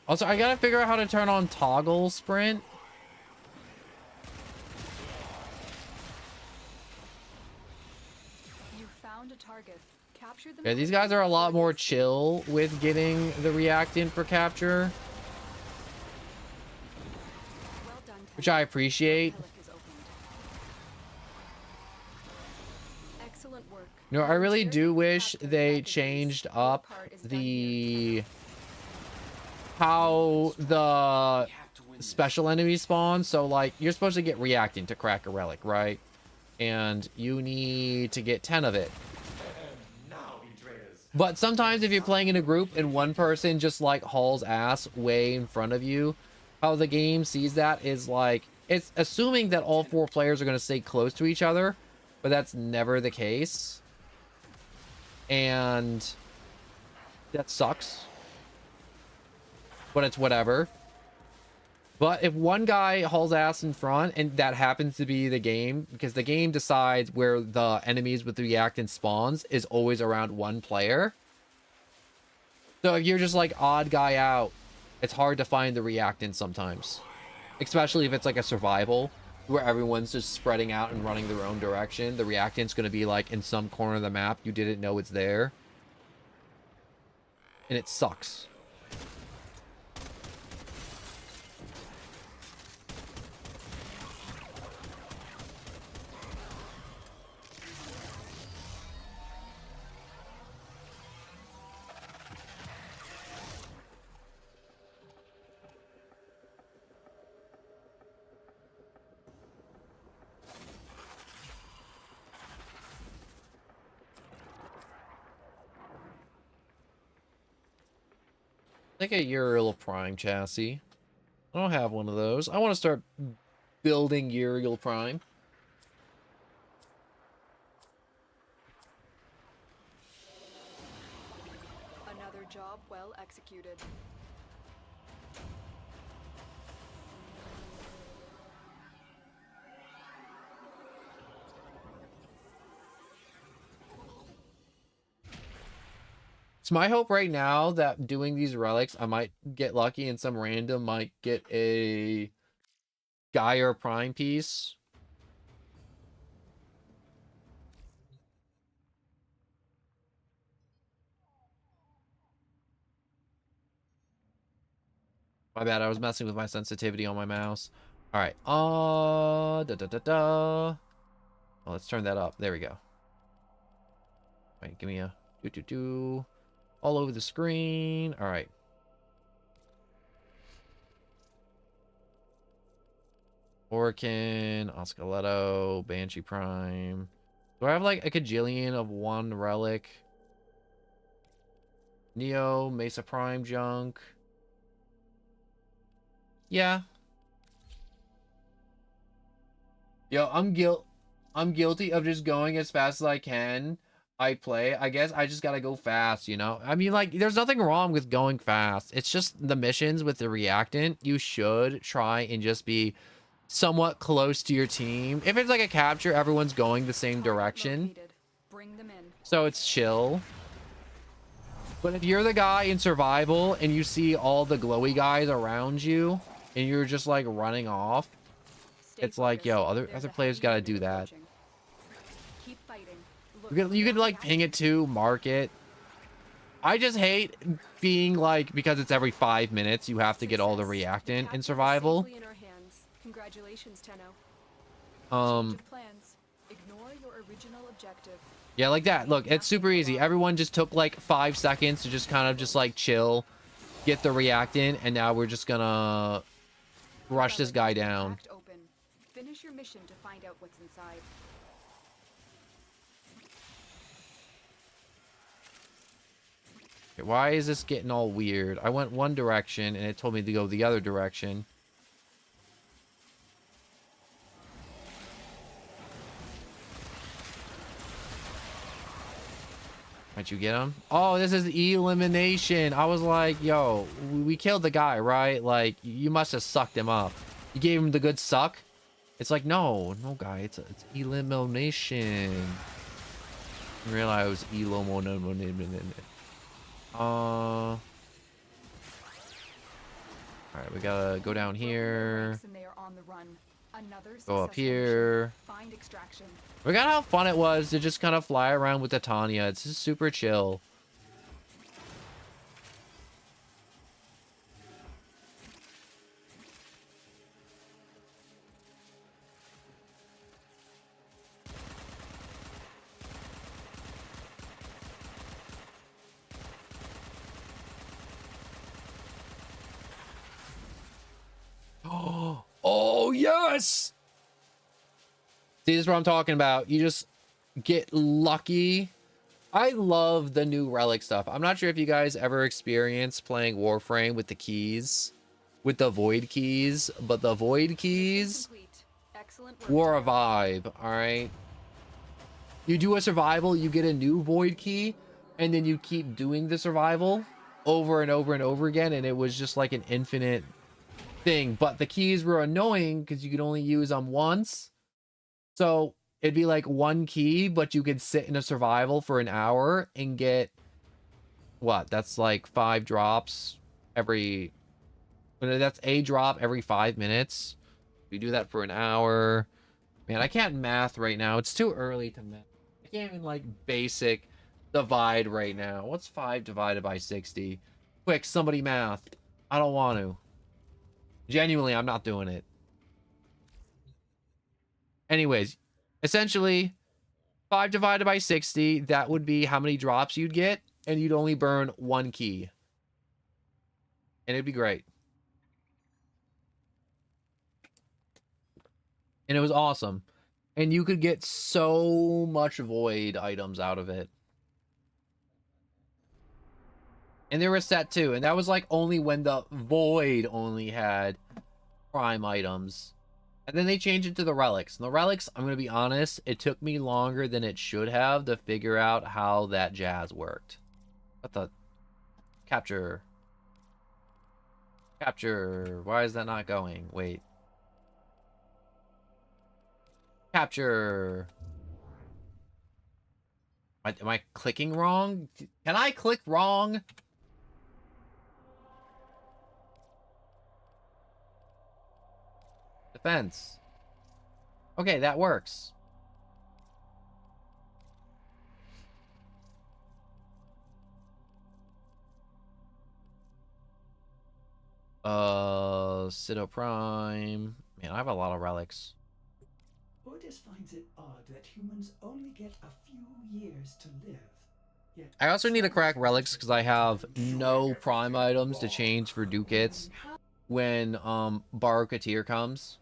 Also, I gotta figure out how to turn on toggle sprint. You found a target. Capture them. Yeah, these guys are a lot more chill with getting the reactant for capture, which I appreciate. Excellent work. No, I really do wish they changed up how the special enemies spawn. So like, you're supposed to get reactant to crack a relic, right? And you need to get 10 of it. But sometimes if you're playing in a group and one person just like hauls ass way in front of you, how the game sees that is like, it's assuming that all 4 players are going to stay close to each other, but that's never the case. And that sucks. But it's whatever. But if one guy hauls ass in front, and that happens to be the game, because the game decides where the enemies with the reactant spawns is always around one player. So if you're just like odd guy out, it's hard to find the reactant sometimes. Especially if it's like a survival where everyone's just spreading out and running their own direction. The reactant's going to be like in some corner of the map. You didn't know it's there. And it sucks. Like a Uriel Prime chassis. I don't have one of those. I want to start building Uriel Prime. Another job well executed. It's my hope right now that doing these relics, I might get lucky and some random might get a Gaia Prime piece. My bad, I was messing with my sensitivity on my mouse. All right. Oh, let's turn that up. There we go. Wait, give me a all over the screen. All right. Orkin, Oscaletto, Banshee Prime. Do I have like a cajillion of one relic? Neo, Mesa Prime junk. Yeah. Yo, I'm guilty of just going as fast as I can. I guess I just gotta go fast, you know? I mean, like, there's nothing wrong with going fast. It's just the missions with the reactant. You should try and just be somewhat close to your team. If it's like a capture, everyone's going the same direction. Bring them in. So it's chill. But if you're the guy in survival and you see all the glowy guys around you and you're just like running off, it's like, yo, other players gotta do that. Keep fighting. You could like ping it to mark it. I just hate being like, because it's every 5 minutes you have to get all the reactant in survival. Congratulations, Tenno. Plans. Ignore your original objective. Yeah, like that. Look, it's super easy. Everyone just took like 5 seconds to just kind of just like chill, get the reactant, and now we're just gonna rush this guy down. Open. Finish your mission to find out what's inside. Okay, why is this getting all weird? I went one direction and it told me to go the other direction. Might you get him? Oh, this is elimination. I was like, yo, we killed the guy, right? Like, you must have sucked him up. You gave him the good suck? It's like, no, guy. It's elimination. I realized it was elimination. All right, we gotta go down here. Go up here. Find extraction. Forgot how fun it was to just kind of fly around with the Tanya. It's just super chill. Oh, yes! See, this is what I'm talking about. You just get lucky. I love the new relic stuff. I'm not sure if you guys ever experienced playing Warframe with the keys, with the void keys, but the void keys were a vibe, all right? You do a survival, you get a new void key, and then you keep doing the survival over and over and over again, and it was just like an infinite thing. But the keys were annoying because you could only use them once. So it'd be like one key, but you could sit in a survival for an hour and get what? That's like 5 drops every. That's a drop every 5 minutes. We do that for an hour. Man, I can't math right now. It's too early to math. I can't even like basic divide right now. What's 5 divided by 60? Quick, somebody math. I don't want to. Genuinely, I'm not doing it. Anyways, essentially, 5 divided by 60, that would be how many drops you'd get, and you'd only burn 1 key. And it'd be great. And it was awesome. And you could get so much void items out of it. And they were set too. And that was like only when the void only had prime items. And then they changed it to the relics. And the relics, I'm going to be honest, it took me longer than it should have to figure out how that jazz worked. What the? Capture. Capture. Why is that not going? Wait. Capture. Am I clicking wrong? Can I click wrong? Defense. Okay, that works. Cito Prime. Man, I have a lot of relics. Otis finds it odd that humans only get a few years to live. Yet I also need to crack relics because I have no prime items to change for ducats when Barukatir comes.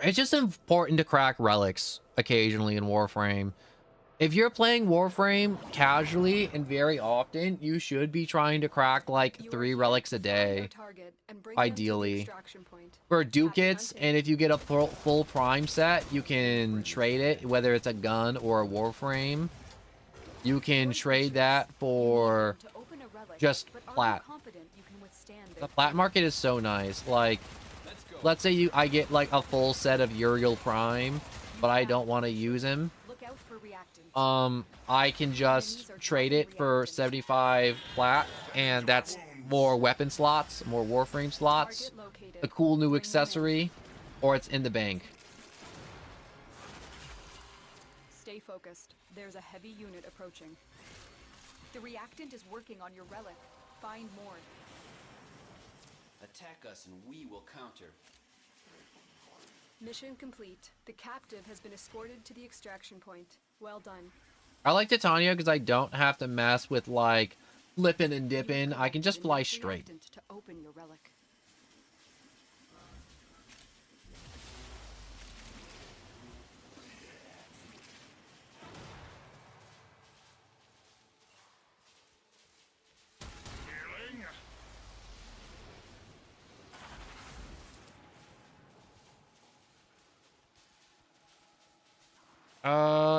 It's just important to crack relics occasionally in Warframe. If you're playing Warframe casually and very often, you should be trying to crack like 3 relics a day, ideally. For ducats, and if you get a full prime set, you can trade it, whether it's a gun or a Warframe. You can trade that for just plat. The plat market is so nice. Like, let's say I get like a full set of Uriel Prime, but I don't want to use him. I can just trade it for 75 plat, and that's more weapon slots, more Warframe slots, a cool new accessory, or it's in the bank. Stay focused. There's a heavy unit approaching. The reactant is working on your relic. Find more. Attack us and we will counter. Mission complete. The captive has been escorted to the extraction point. Well done. I like Titania because I don't have to mess with like flipping and dipping. I can just fly straight. To open your relic.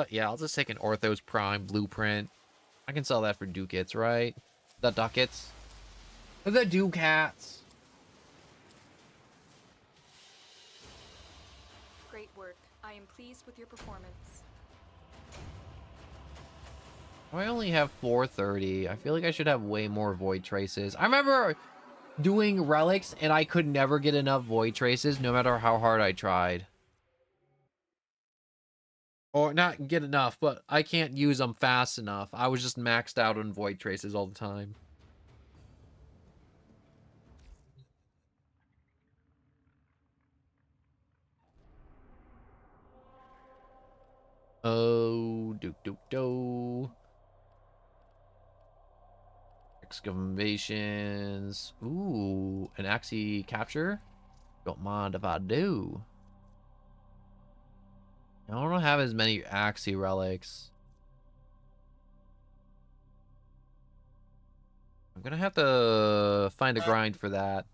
Yeah, I'll just take an Orthos Prime blueprint. I can sell that for ducats, right? The ducats. The ducats. Great work. I am pleased with your performance. I only have 430. I feel like I should have way more void traces. I remember doing relics and I could never get enough void traces no matter how hard I tried. Or not get enough, but I can't use them fast enough. I was just maxed out on void traces all the time. Oh, do. Excavations. Ooh, an Axie capture? Don't mind if I do. I don't have as many Axie relics. I'm gonna have to find a grind for that.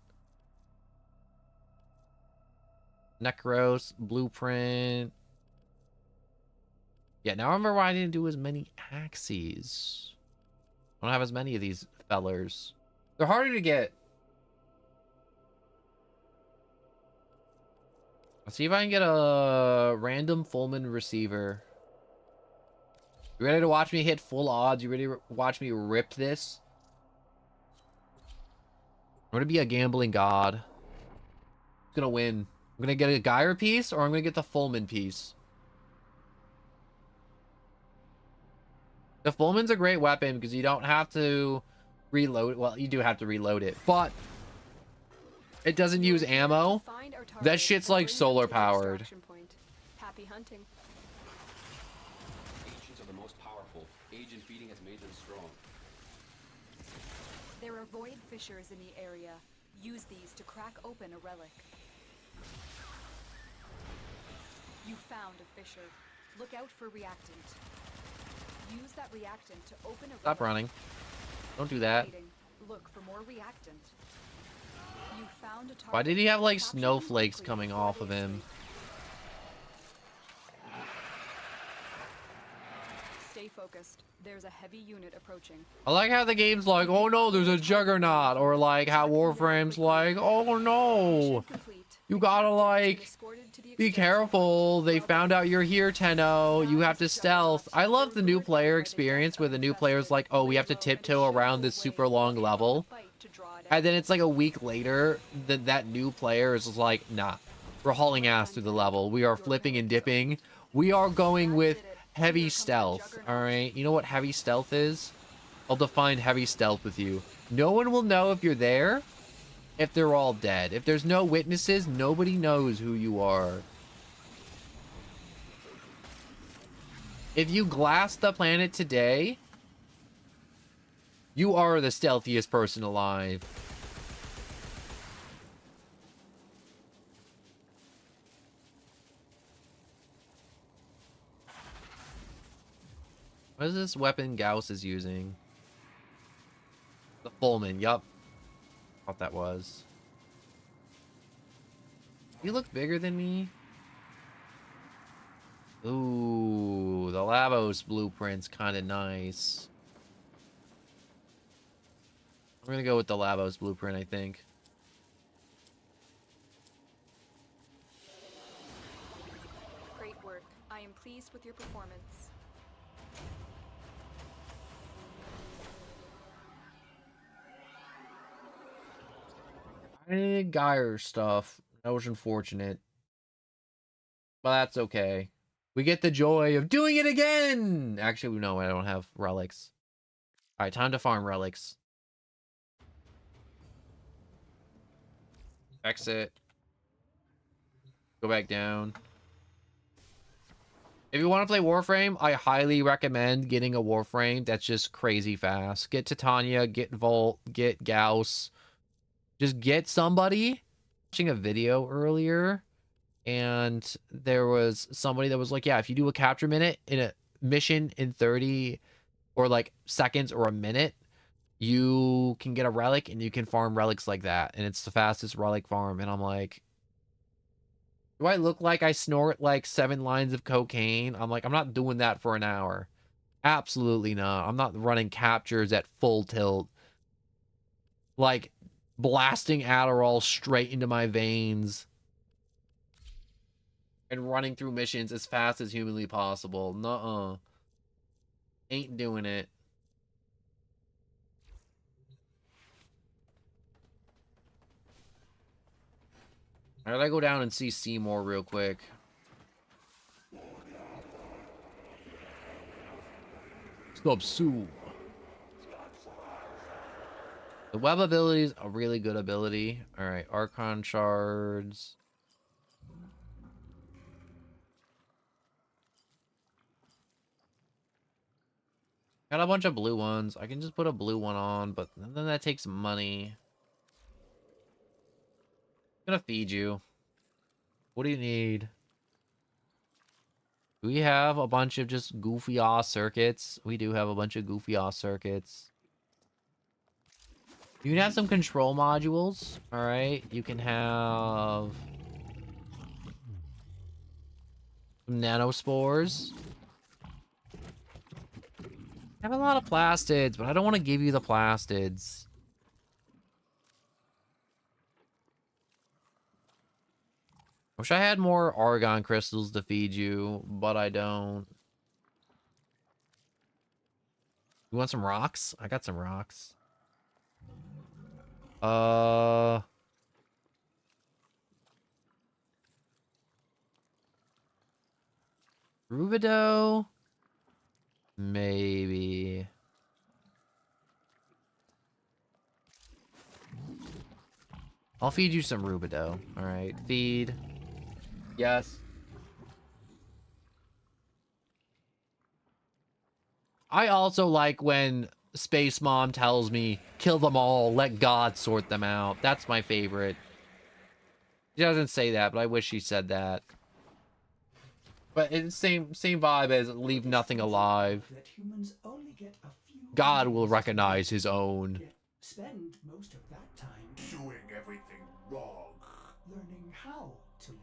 Necros, blueprint. Yeah, now I remember why I didn't do as many Axies. I don't have as many of these fellers. They're harder to get. Let's see if I can get a random Fullman receiver. You ready to watch me hit full odds? You ready to watch me rip this? I'm gonna be a gambling god. I'm gonna win. I'm gonna get a Geyer piece, or I'm gonna get the Fullman piece. The Fullman's a great weapon because you don't have to reload. Well, you do have to reload it, but it doesn't use ammo. That shit's like solar powered. Happy hunting. Ancients are the most powerful. Agent feeding has made them strong. There are void fissures in the area. Use these to crack open a relic. You found a fissure. Look out for reactant. Use that reactant to open a Stop running. Don't do that. Look for more reactant. You found a target. Why did he have like snowflakes coming off of him? Stay focused. There's a heavy unit approaching. I like how the game's like, oh no, there's a juggernaut, or like how Warframe's like, oh no, you gotta like be careful. They found out you're here, Tenno. You have to stealth. I love the new player experience where the new player's like, oh, we have to tiptoe around this super long level. And then it's like a week later that new player is like, nah, we're hauling ass through the level. We are flipping and dipping. We are going with heavy stealth. All right. You know what heavy stealth is? I'll define heavy stealth with you. No one will know if you're there if they're all dead. If there's no witnesses, nobody knows who you are. If you glass the planet today, you are the stealthiest person alive. What is this weapon Gauss is using? The Fullman, yup. Thought that was. You look bigger than me. Ooh, the Lavos blueprint's kind of nice. I'm gonna go with the Lavos blueprint, I think. Great work. I am pleased with your performance. I needed Geyer stuff. That was unfortunate. But that's okay. We get the joy of doing it again! Actually, no, I don't have relics. Alright, time to farm relics. Exit. Go back down. If you want to play Warframe, I highly recommend getting a Warframe that's just crazy fast. Get Titania, get Volt, get Gauss. Just get somebody. Watching a video earlier, and there was somebody that was like, yeah, if you do a capture minute in a mission in 30 or like seconds or a minute, you can get a relic and you can farm relics like that, and it's the fastest relic farm. And I'm like, do I look like I snort like 7 lines of cocaine? I'm like, I'm not doing that for an hour. Absolutely not. I'm not running captures at full tilt, like blasting Adderall straight into my veins and running through missions as fast as humanly possible. Nuh-uh. Ain't doing it. I gotta go down and see Seymour real quick. Stop Sue. The web ability is a really good ability. Alright, Archon shards. Got a bunch of blue ones. I can just put a blue one on, but then that takes money. I'm gonna feed you. What do you need? Do we have a bunch of just goofy ass circuits? We do have a bunch of goofy ass circuits. You can have some control modules. Alright. You can have some nanospores. I have a lot of plastids, but I don't want to give you the plastids. Wish I had more argon crystals to feed you, but I don't. You want some rocks? I got some rocks. Rubidoux? Maybe. I'll feed you some Rubidoux. Alright, feed. Yes. I also like when Space Mom tells me, kill them all, let God sort them out. That's my favorite. She doesn't say that, but I wish she said that. But it's same vibe as leave nothing alive. That humans only get a few God will years recognize to his own. yet spend most of that time Doing everything wrong. learning how to live.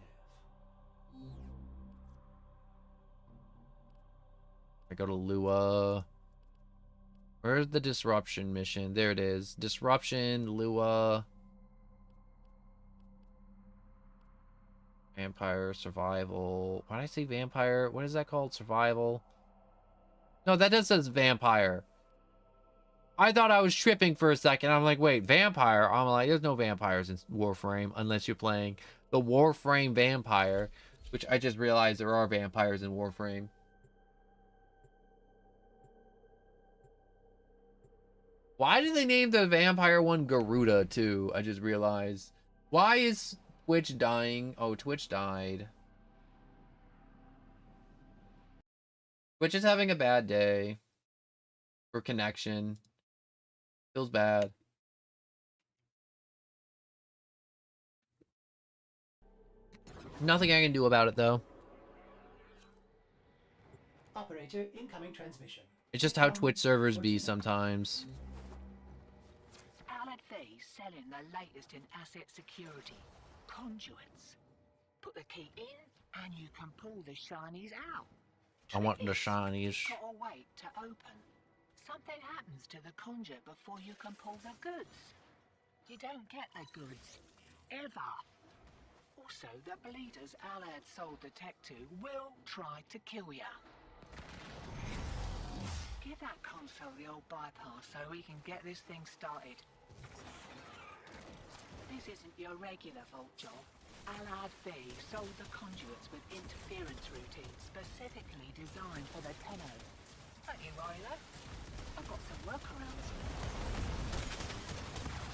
I go to Lua. Where's the disruption mission? There it is. Disruption, Lua. Vampire, survival. Why did I say vampire? What is that called? Survival? No, that just says vampire. I thought I was tripping for a second. I'm like, wait, vampire? I'm like, there's no vampires in Warframe unless you're playing the Warframe vampire, which I just realized there are vampires in Warframe. Why did they name the vampire one Garuda too? I just realized. Why is Twitch dying? Oh, Twitch died. Twitch is having a bad day for connection. Feels bad. Nothing I can do about it though. Operator, incoming transmission. It's just how Twitch servers be sometimes. Allied V's selling the latest in asset security. Conduits. Put the key in and you can pull the shinies out. I want the shinies. You've got to wait to open. Something happens to the conduit before you can pull the goods. You don't get the goods. Ever. Also, the bleeders Allied sold the tech to will try to kill ya. Give that console the old bypass so we can get this thing started. This isn't your regular vault job. Allied V sold the conduits with interference routines specifically designed for the Tenno. Don't you worry though. I've got some workarounds.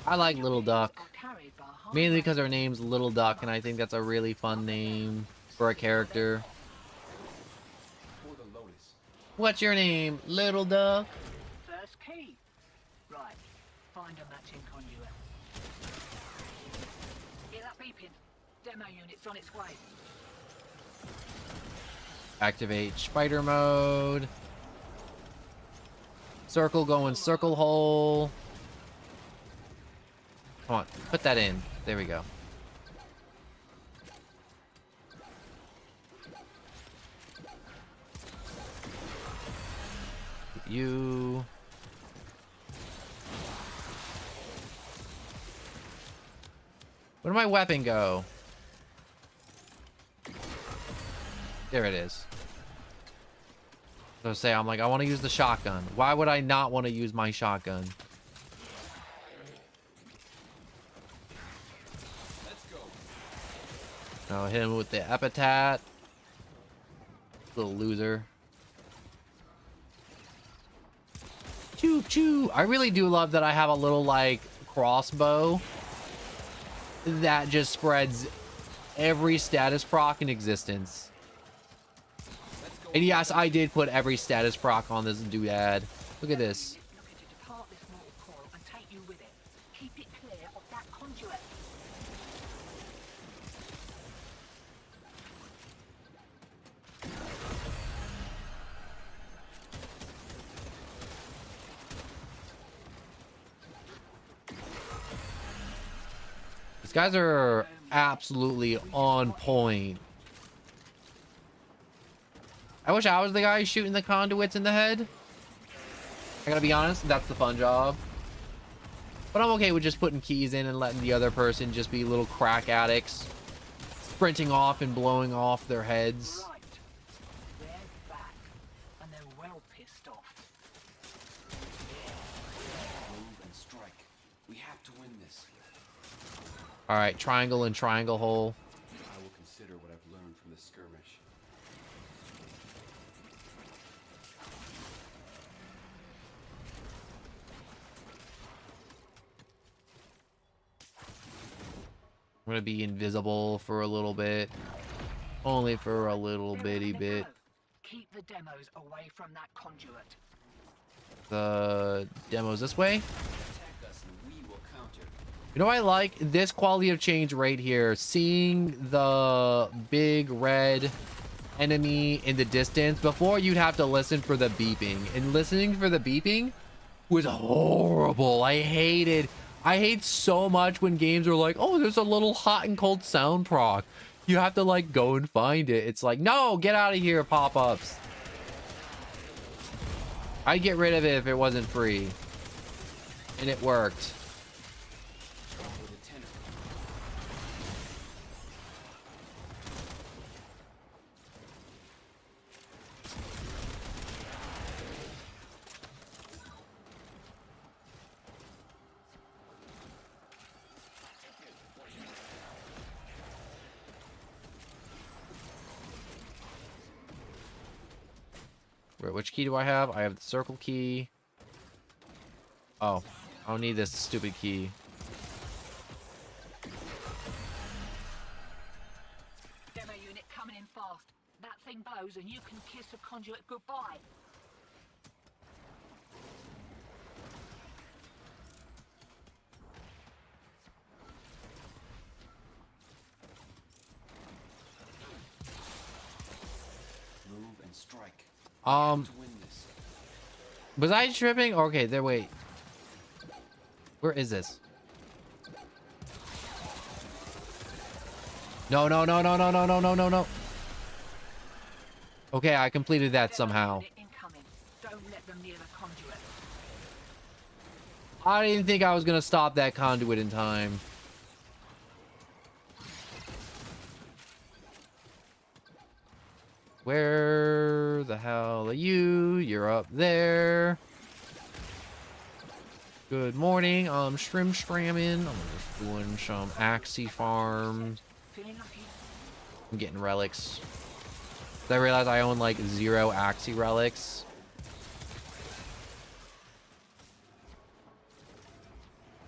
I like Little Duck. Mainly because her name's Little Duck, and I think that's a really fun name for a character. What's your name, Little Duck? First key. Right. Find a matching conduit. Hear that beeping? Demo unit's on its way. Activate spider mode. Circle going circle hole. Come on, put that in. There we go. You. Where did my weapon go? There it is. So say I'm like, I want to use the shotgun. Why would I not want to use my shotgun? Let's go. I'll hit him with the epitaph. Little loser. Choo choo. I really do love that I have a little like crossbow that just spreads every status proc in existence. And yes, I did put every status proc on this doodad. Look at this. These guys are absolutely on point. I wish I was the guy shooting the conduits in the head. I gotta be honest, that's the fun job. But I'm okay with just putting keys in and letting the other person just be little crack addicts, sprinting off and blowing off their heads. Right. They're back, and they're well pissed off. Move and strike. We have to win this. All right, triangle and triangle hole. I will consider what I've learned from this skirmish. I'm gonna be invisible for a little bit. Only for a little bitty bit. Keep the demos away from that conduit. The demos this way. Attack us and we will counter. You know, I like this quality of change right here. Seeing the big red enemy in the distance. Before, you'd have to listen for the beeping. And listening for the beeping was horrible. I hate so much when games are like, oh, there's a little hot and cold sound proc. You have to like go and find it. It's like, no, get out of here, pop-ups. I'd get rid of it if it wasn't free. And it worked. Wait, which key do I have? I have the circle key. Oh, I don't need this stupid key. Demo unit coming in fast. That thing blows and you can kiss a conduit goodbye. Move and strike. Was I tripping? Okay, there, wait. Where is this? No, no, no, no, no, no, no, no, no, no. Okay, I completed that somehow. Don't let them near the conduit. I didn't think I was gonna stop that conduit in time. Where the hell are you? You're up there. Good morning. I'm stramming. I'm just doing some Axie farm. I'm getting relics. I realized I own like 0 Axie relics.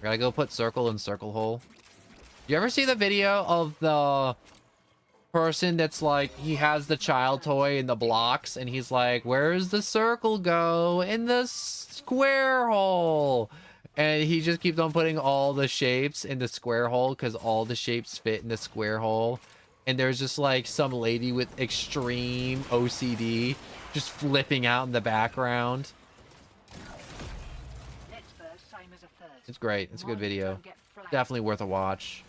I gotta go put circle in circle hole. You ever see the video of the person that's like, he has the child toy in the blocks and he's like, where's the circle go? In the square hole. And he just keeps on putting all the shapes in the square hole because all the shapes fit in the square hole. And there's just like some lady with extreme OCD just flipping out in the background. It's great. It's a good video. Definitely worth a watch.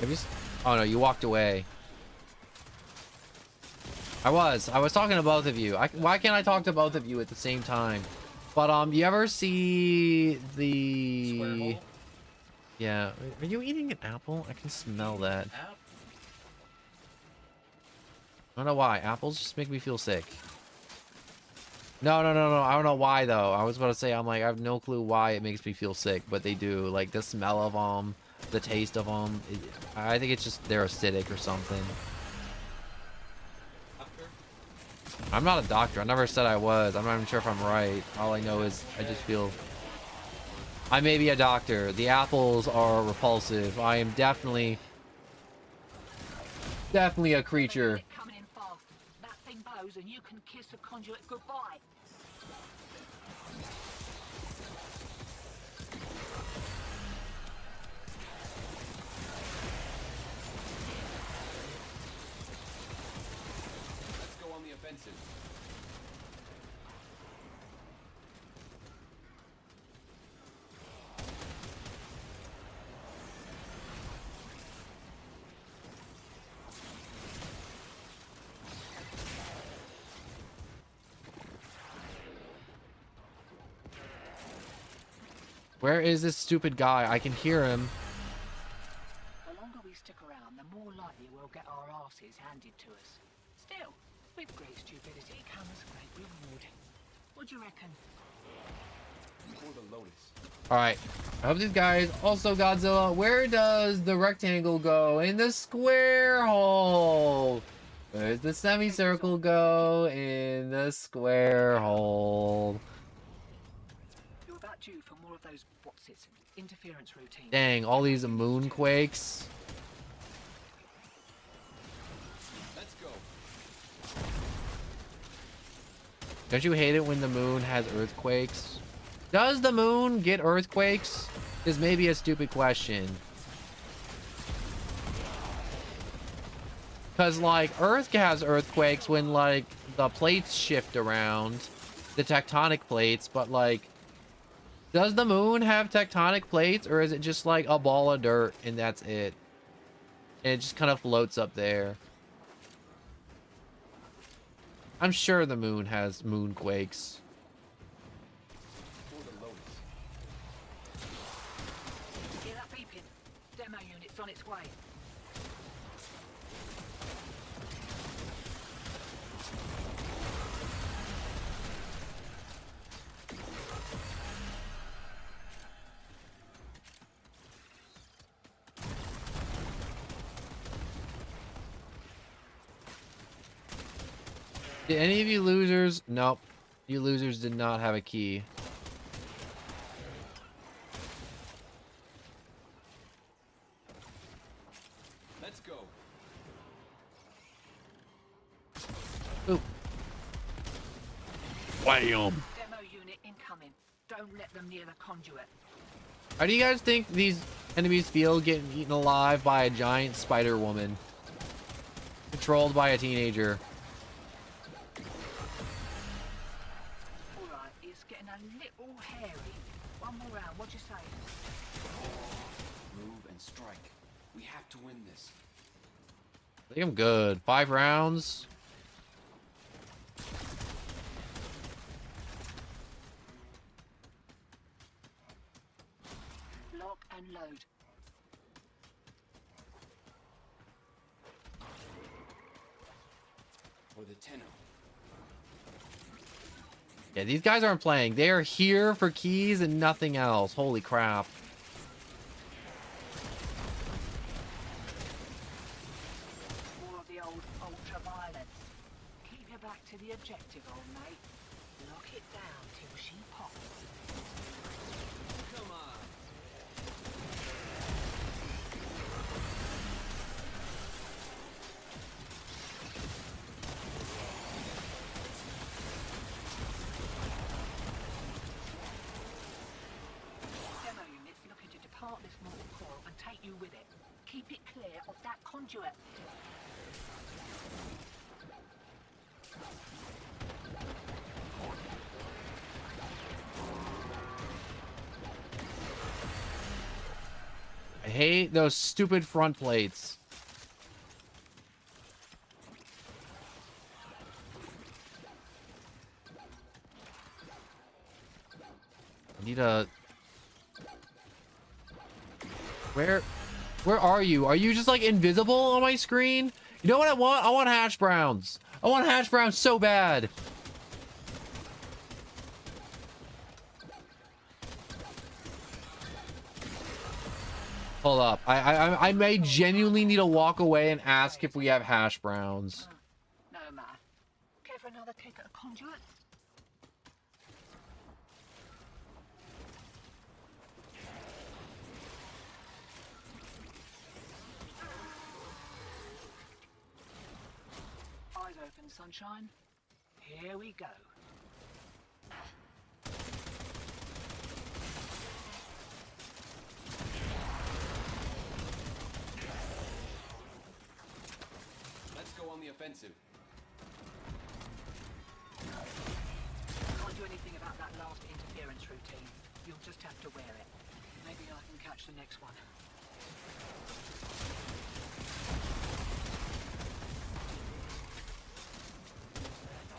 Have you... Oh no, you walked away. I was talking to both of you. Why can't I talk to both of you at the same time? But you ever see the... Yeah. Are you eating an apple? I can smell that. I don't know why. Apples just make me feel sick. No, no, no, no. I don't know why though. I was about to say, I'm like, I have no clue why it makes me feel sick, but they do. Like the smell of them, the taste of them. I think it's just they're acidic or something. I'm not a doctor. I never said I was. I'm not even sure if I'm right. All I know is I just feel... I may be a doctor. The apples are repulsive. I am definitely a creature. Coming in fast. That thing blows and you can kiss a conduit goodbye. Let's go on the offensive. Where is this stupid guy? I can hear him. The longer we stick around, the more likely we'll get our asses handed to us. Still, we With great stupidity comes great reward. What do you reckon? For the Lotus. All right. I hope these guys also Godzilla. Where does the rectangle go? In the square hole. Where's the semicircle go? In the square hole. You're about due for more of those interference routines. Dang, all these moonquakes. Let's go. Don't you hate it when the moon has earthquakes? Does the moon get earthquakes? Is maybe a stupid question. Because, like, Earth has earthquakes when, like, the plates shift around. The tectonic plates, but, like, does the moon have tectonic plates? Or is it just, like, a ball of dirt and that's it? And it just kind of floats up there. I'm sure the moon has moonquakes. Hear that beeping? Demo unit's on its way. Did any of you losers? Nope. You losers did not have a key. Let's go. Ooh. Wham! Demo unit incoming. Don't let them near the conduit. How do you guys think these enemies feel getting eaten alive by a giant spider woman? Controlled by a teenager. Alright, it's getting a little hairy. One more round, what'd you say? Move and strike. We have to win this. I think I'm good. 5 rounds. Lock and load. For the Tenno. Yeah, these guys aren't playing. They are here for keys and nothing else. Holy crap. More of the old ultra-violence. Keep your back to the objective, old mate. Lock it down till she pops. Come on. Demo unit's looking to depart this mortal coil and take you with it. Keep it clear of that conduit. I hate those stupid front plates. I need a... Where are you? Are you just like invisible on my screen? You know what I want? I want hash browns. I want hash browns so bad. Hold up. I may genuinely need to walk away and ask if we have hash browns. No matter. Care for another kick at a conduit? Eyes open, sunshine. Here we go. Let's go on the offensive. Can't do anything about that last interference routine. You'll just have to wear it. Maybe I can catch the next one.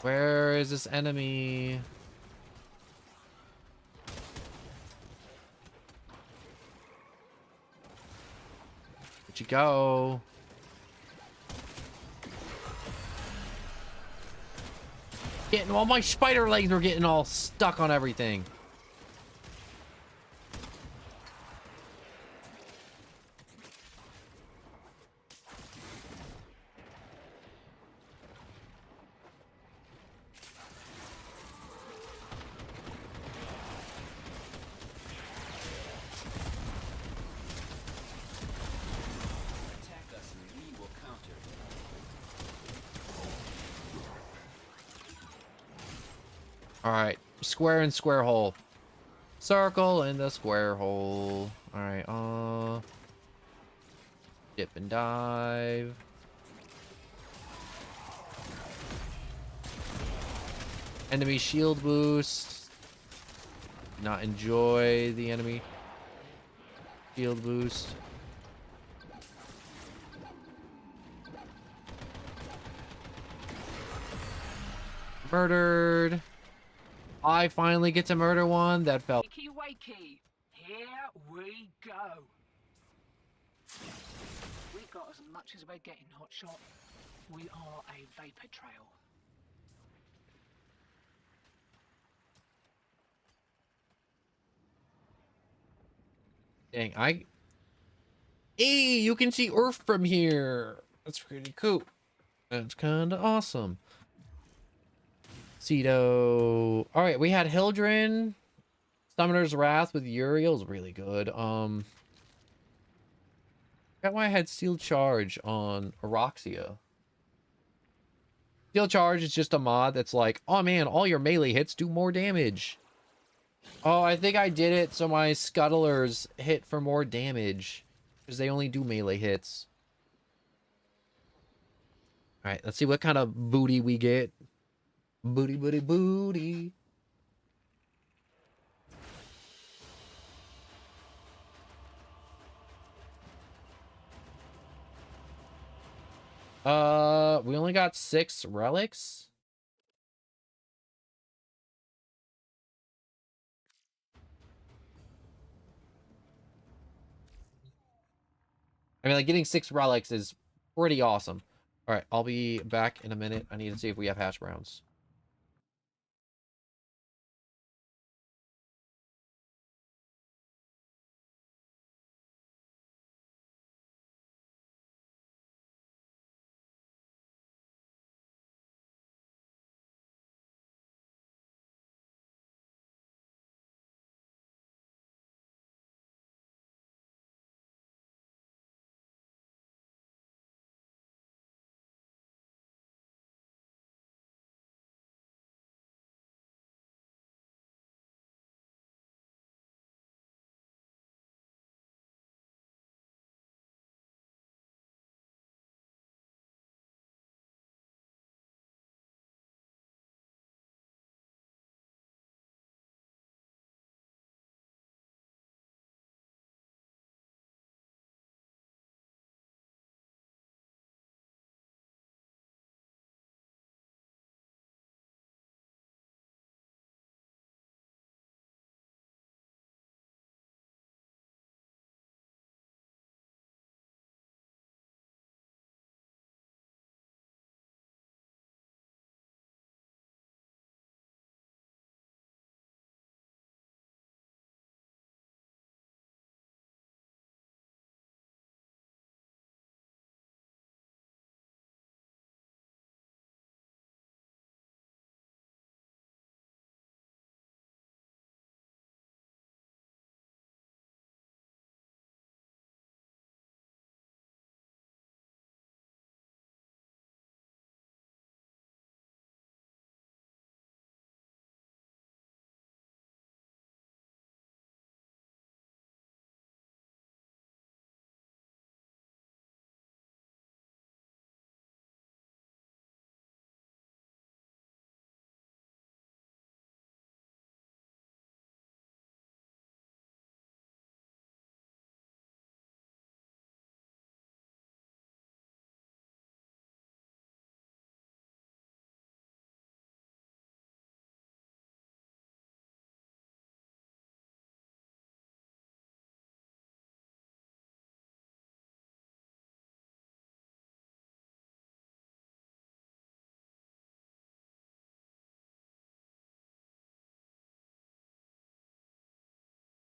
Where is this enemy? Where'd you go? Getting all my spider legs are getting all stuck on everything. Attack us and we will counter. All right, square and square hole. Circle in the square hole. All right, dip and dive. Enemy shield boost. Not enjoy the enemy shield boost. Murdered. I finally get to murder one that fell. Wakey, wakey. Here we go. We got as much as we're getting, Hotshot. We are a vapor trail. Dang, Hey, you can see Earth from here. That's pretty cool. That's kind of awesome. Cedo. All right, we had Hildren. Summoner's Wrath with Uriel's really good. Got why I had Steel Charge on Aroxia. Steel Charge is just a mod that's like, oh man, all your melee hits do more damage. Oh, I think I did it so my Scuttlers hit for more damage. Because they only do melee hits. Alright, let's see what kind of booty we get. Booty, booty, booty. We only got 6 relics. I mean, like, getting 6 relics is pretty awesome. Alright, I'll be back in a minute. I need to see if we have hash browns.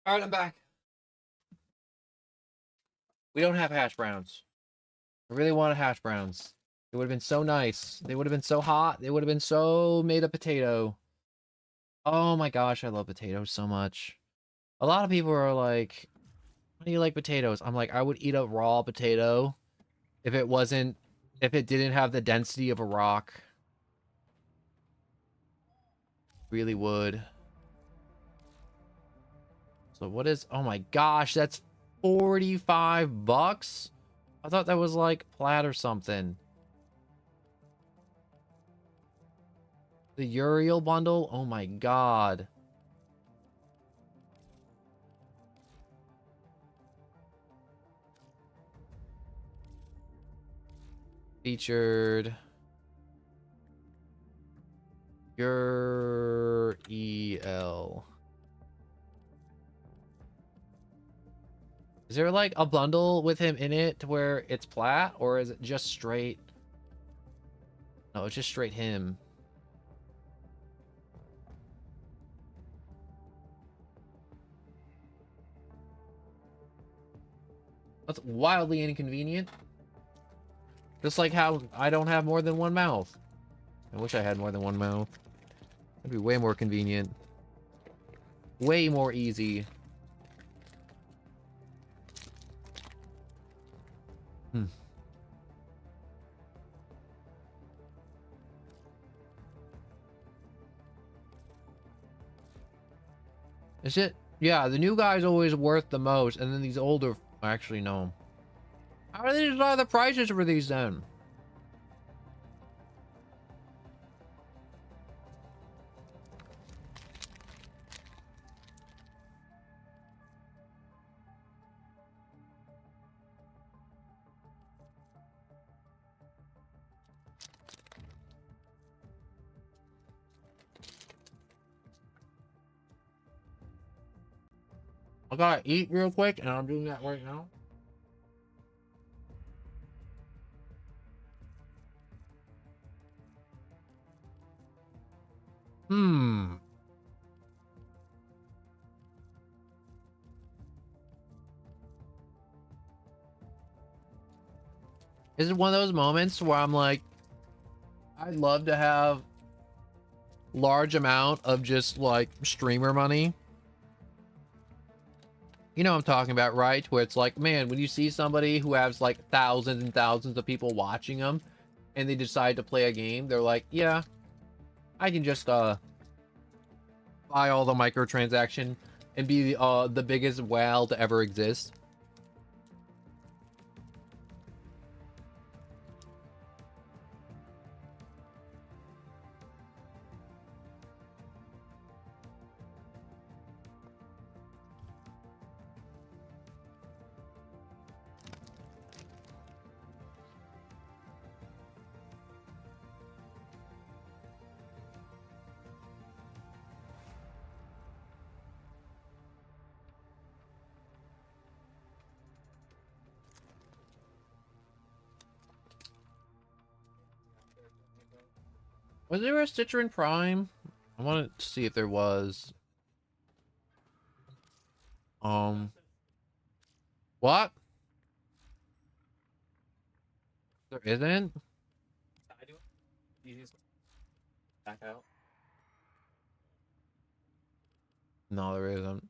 All right, I'm back. We don't have hash browns. I really wanted hash browns. It would have been so nice. They would have been so hot. They would have been so made of potato. Oh my gosh, I love potatoes so much. A lot of people are like, "Why do you like potatoes?" I'm like, I would eat a raw potato if it didn't have the density of a rock. Really would. So what is, oh my gosh, that's 45 bucks? I thought that was like Plaid or something. The Uriel bundle? Oh my god. Featured Uriel. Is there like a bundle with him in it to where it's plat, or is it just straight? No, it's just straight him. That's wildly inconvenient. Just like how I don't have more than one mouth. I wish I had more than one mouth. That'd be way more convenient. Way more easy. Hmm. Is it? Yeah, the new guy's always worth the most, and then these older... Actually, no. How do they decide the prices for these then? I gotta eat real quick, and I'm doing that right now. Hmm. This is one of those moments where I'm like, I'd love to have large amount of just like streamer money. You know what I'm talking about, right? Where it's like, man, when you see somebody who has like thousands and thousands of people watching them and they decide to play a game, they're like, yeah, I can just buy all the microtransaction and be the biggest whale to ever exist. Was there a Citroen Prime? I wanted to see if there was. What? There isn't? Back out. No, there isn't.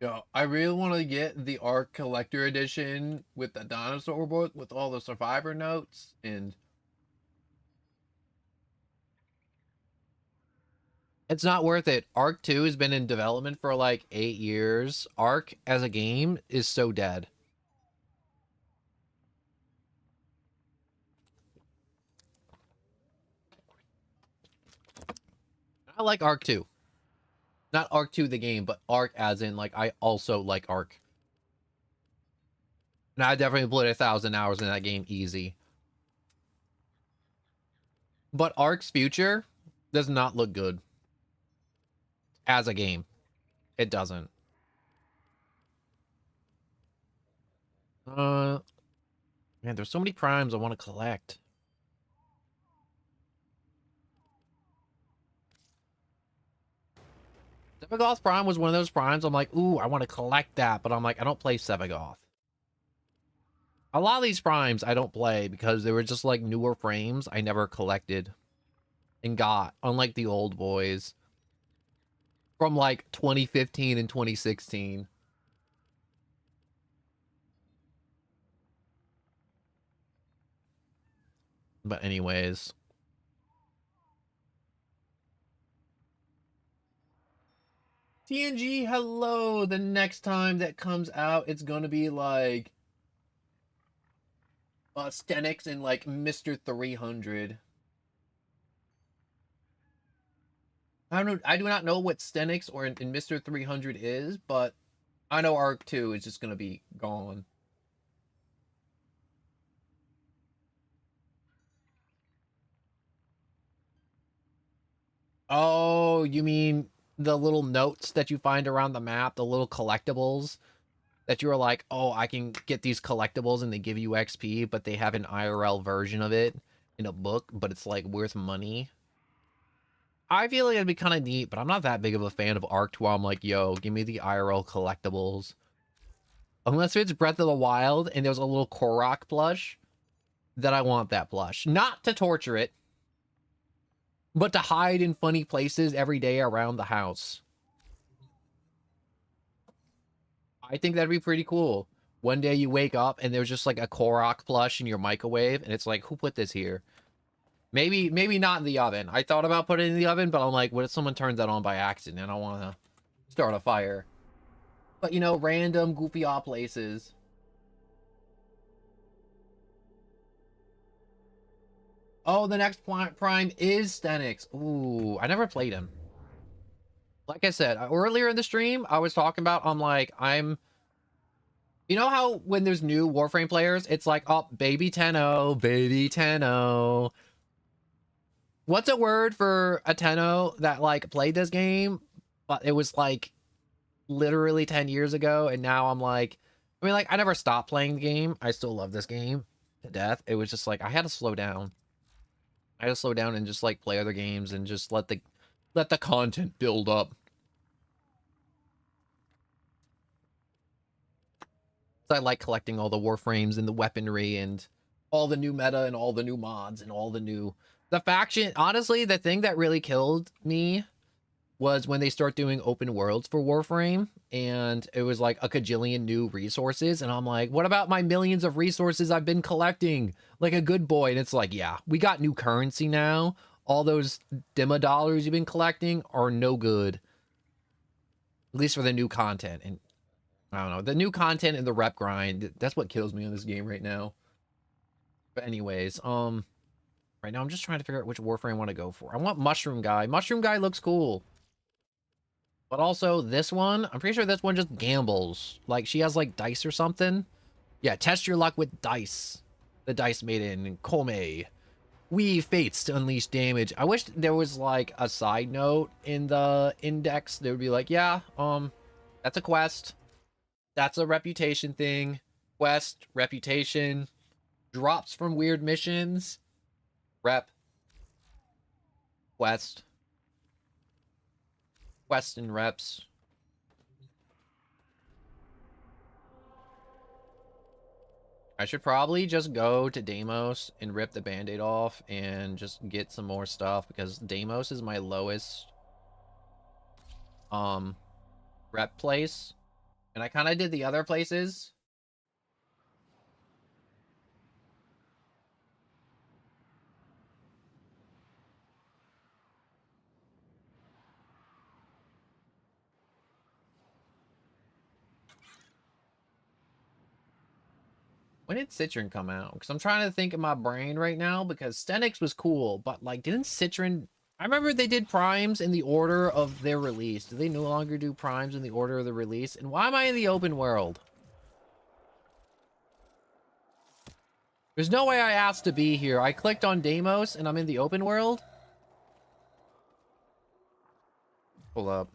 Yo, I really want to get the Ark Collector Edition with the dinosaur book with all the survivor notes, and it's not worth it. Ark 2 has been in development for like 8 years. Ark as a game is so dead. I like Ark 2. Not Ark 2 the game, but Ark as in like I also like Ark. And I definitely played 1,000 hours in that game easy. But Ark's future does not look good as a game. It doesn't. Man, there's so many primes I want to collect. Sevagoth Prime was one of those primes I'm like, ooh, I want to collect that, but I'm like, I don't play Sevagoth. A lot of these primes I don't play because they were just like newer frames I never collected and got, unlike the old boys from like 2015 and 2016. But anyways. TNG, hello. The next time that comes out, it's gonna be like Stenix and like Mr. 300. I do not know what Stenix or in Mr. 300 is, but I know Arc 2 is just gonna be gone. Oh, you mean the little notes that you find around the map, the little collectibles that you were like, oh, I can get these collectibles and they give you XP, but they have an IRL version of it in a book, but it's like worth money. I feel like it'd be kind of neat, but I'm not that big of a fan of Arc 2. I'm like, yo, give me the IRL collectibles. Unless it's Breath of the Wild and there's a little Korok plush, then I want that plush. Not to torture it, but to hide in funny places every day around the house. I think that'd be pretty cool. One day you wake up and there's just like a Korok plush in your microwave, and it's like, who put this here? Maybe not in the oven. I thought about putting it in the oven, but I'm like, what if someone turns that on by accident? I don't want to start a fire. But, you know, random goofy odd places. Oh, the next prime is Stenix. Ooh, I never played him. Like I said, earlier in the stream, I was talking about, you know how when there's new Warframe players, it's like, oh, baby Tenno, baby Tenno. What's a word for a Tenno that, like, played this game, but it was, like, literally 10 years ago, and now I'm like, I mean, like, I never stopped playing the game. I still love this game to death. It was just like, I had to slow down. I had to slow down and just, like, play other games and just let the content build up. So I like collecting all the Warframes and the weaponry and all the new meta and all the new mods and all the new... The faction, honestly, the thing that really killed me was when they start doing open worlds for Warframe, and it was like a cajillion new resources, and I'm like, what about my millions of resources I've been collecting like a good boy? And it's like, yeah, we got new currency now. All those Dima dollars you've been collecting are no good, at least for the new content. And I don't know, the new content and the rep grind, that's what kills me on this game right now. But anyways, right now I'm just trying to figure out which Warframe I want to go for. I want Mushroom Guy. Mushroom Guy looks cool. But also, this one, I'm pretty sure this one just gambles. Like, she has, like, dice or something. Yeah, test your luck with dice. The Dice Maiden, Kome. Weave fates to unleash damage. I wish there was, like, a side note in the index. They would be like, yeah, that's a quest. That's a reputation thing. Quest, reputation, drops from weird missions. Rep. Quest. Quest and reps. I should probably just go to Deimos and rip the band-aid off and just get some more stuff, because Deimos is my lowest rep place. And I kind of did the other places. When did Citron come out? Because I'm trying to think in my brain right now, because Stenix was cool, but, like, didn't Citron... I remember they did primes in the order of their release. Do they no longer do primes in the order of the release? And why am I in the open world? There's no way I asked to be here. I clicked on Deimos and I'm in the open world? Pull up.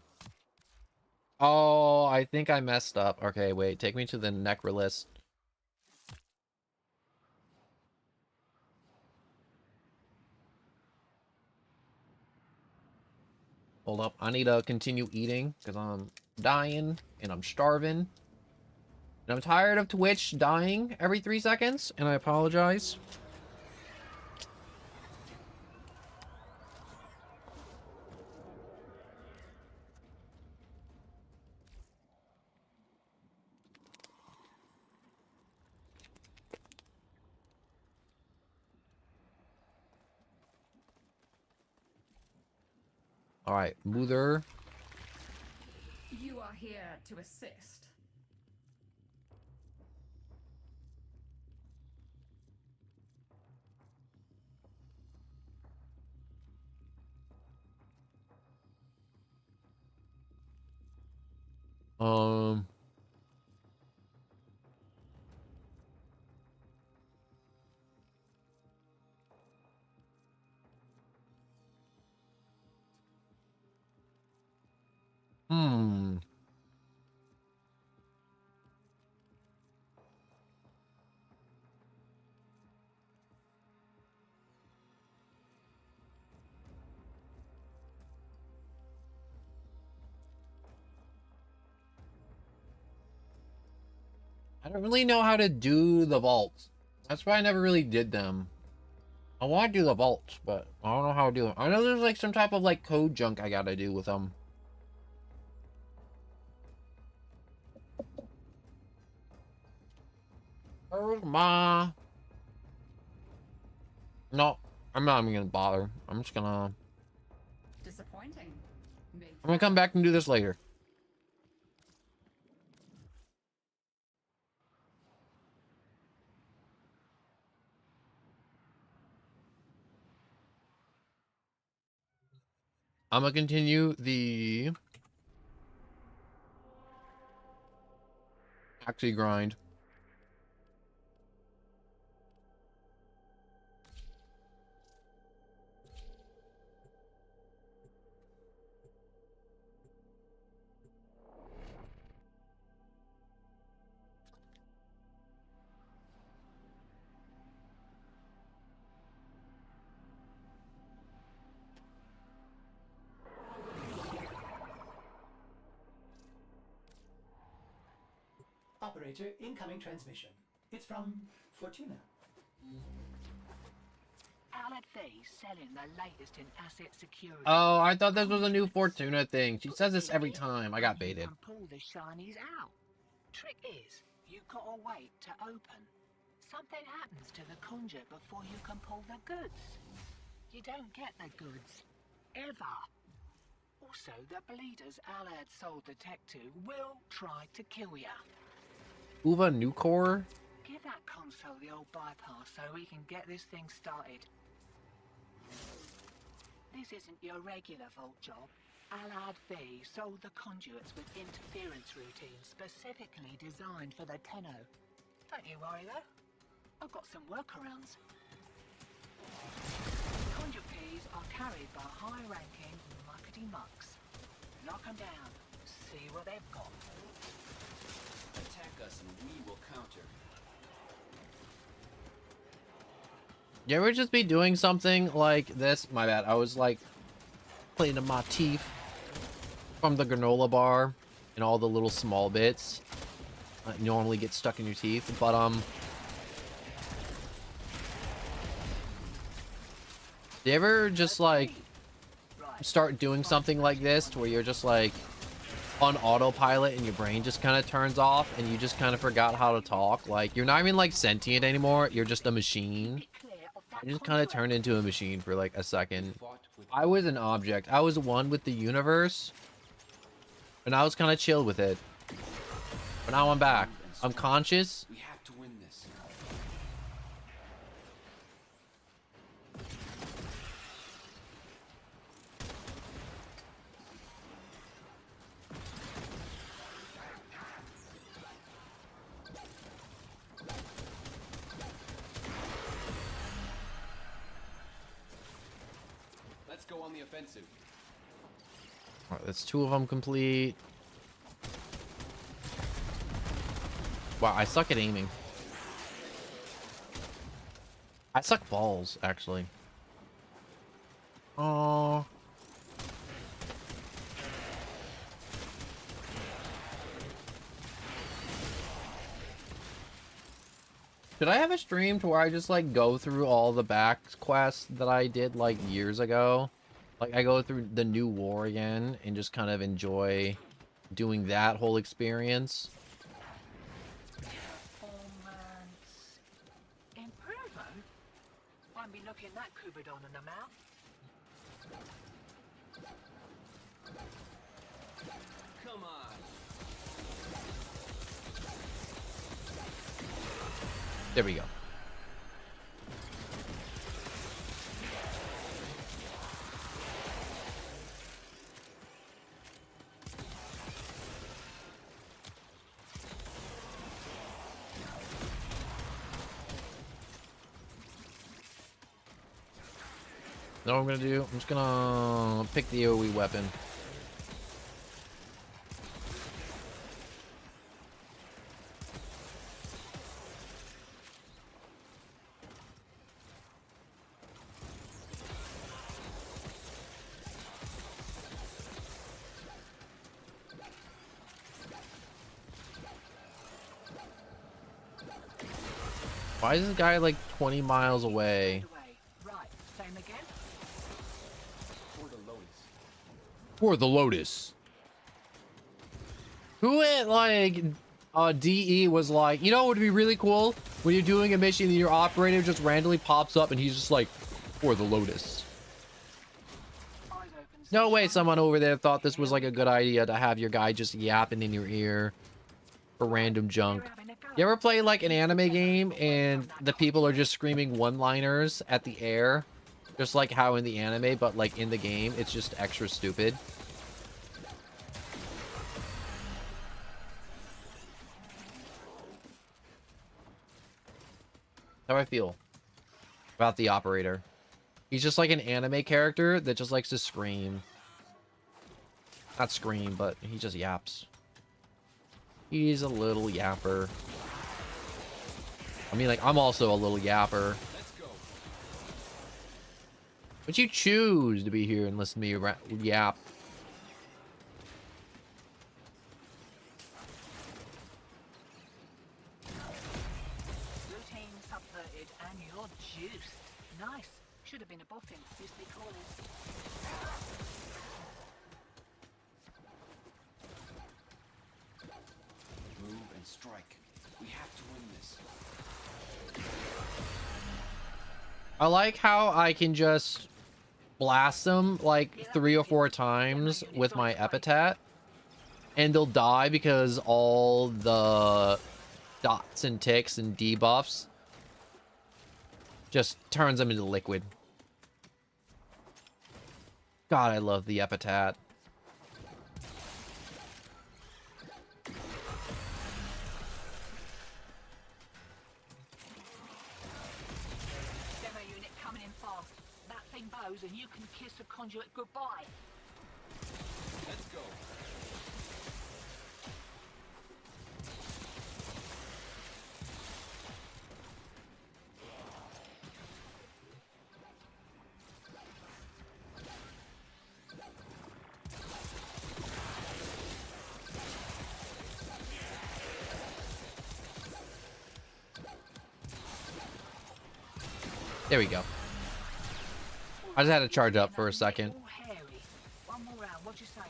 Oh, I think I messed up. Okay, wait. Take me to the Necrolist. Hold up. I need to continue eating because I'm dying and I'm starving. And I'm tired of Twitch dying every 3 seconds, and I apologize. All right, Mother. You are here to assist. Um. Hmm. I don't really know how to do the vaults. That's why I never really did them. I want to do the vaults, but I don't know how to do it. I know there's like some type of like code junk I gotta do with them. Where's my... No, I'm not even gonna bother. I'm just gonna... Disappointing. I'm gonna come back and do this later. I'm gonna continue the taxi grind. Operator, incoming transmission. It's from Fortuna. Alad Faye's selling the latest in asset security. Oh, I thought this was a new Fortuna thing. She says this every time. I got baited. You can pull the shinies out. Trick is, you gotta wait to open. Something happens to the conjure before you can pull the goods. You don't get the goods. Ever. Also, the bleeders Alad sold the tech to will try to kill ya. Uva Nucor? Give that console the old bypass so we can get this thing started. This isn't your regular vault job. Alad V sold the conduits with interference routines specifically designed for the Tenno. Don't you worry though. I've got some workarounds. Conduit keys are carried by high-ranking muckety-mucks. Knock them down. See what they've got. Attack us and we will counter. You ever just be doing something like this? My bad. I was like playing a motif from the granola bar and all the little small bits that normally get stuck in your teeth. But do you ever just like start doing something like this to where you're just like on autopilot and your brain just kind of turns off and you just kind of forgot how to talk? Like you're not even like sentient anymore. You're just a machine. I just kind of turned into a machine for like a second. I was an object. I was one with the universe. And I was kind of chill with it. But now I'm back. I'm conscious. We have to win this. Let's go on the offensive. Alright, that's 2 of them complete. Wow, I suck at aiming. I suck balls, actually. Oh. Should I have a stream to where I just like go through all the back quests that I did like years ago? Like I go through the new war again and just kind of enjoy doing that whole experience. Improvement? Won't be looking that Kubidon in the mouth. Come on. There we go. Know what I'm gonna do? I'm just gonna pick the AoE weapon. Why is this guy like 20 miles away? Right, same again. For the Lotus. Who at like DE was like, you know what would be really cool? When you're doing a mission and your operator just randomly pops up and he's just like, for the Lotus. No way someone over there thought this was like a good idea to have your guy just yapping in your ear for random junk. You ever play like an anime game and the people are just screaming one-liners at the air? Just like how in the anime, but like in the game, it's just extra stupid. How do I feel about the operator? He's just like an anime character that just likes to scream. Not scream, but he just yaps. He's a little yapper. I mean, like, I'm also a little yapper. But you choose to be here and listen to me yap. Routine subverted and you're juiced. Nice. Should have been a boffin. Used to be calling. Move and strike. We have to win this. I like how I can just blast them like 3 or 4 times with my epithet and they'll die because all the dots and ticks and debuffs just turns them into liquid. God, I love the epithet. Demo unit coming in fast. That thing bows and you can kiss a conduit goodbye. Let's go. There we go. I just had to charge up for a second. One more round, what'd you say?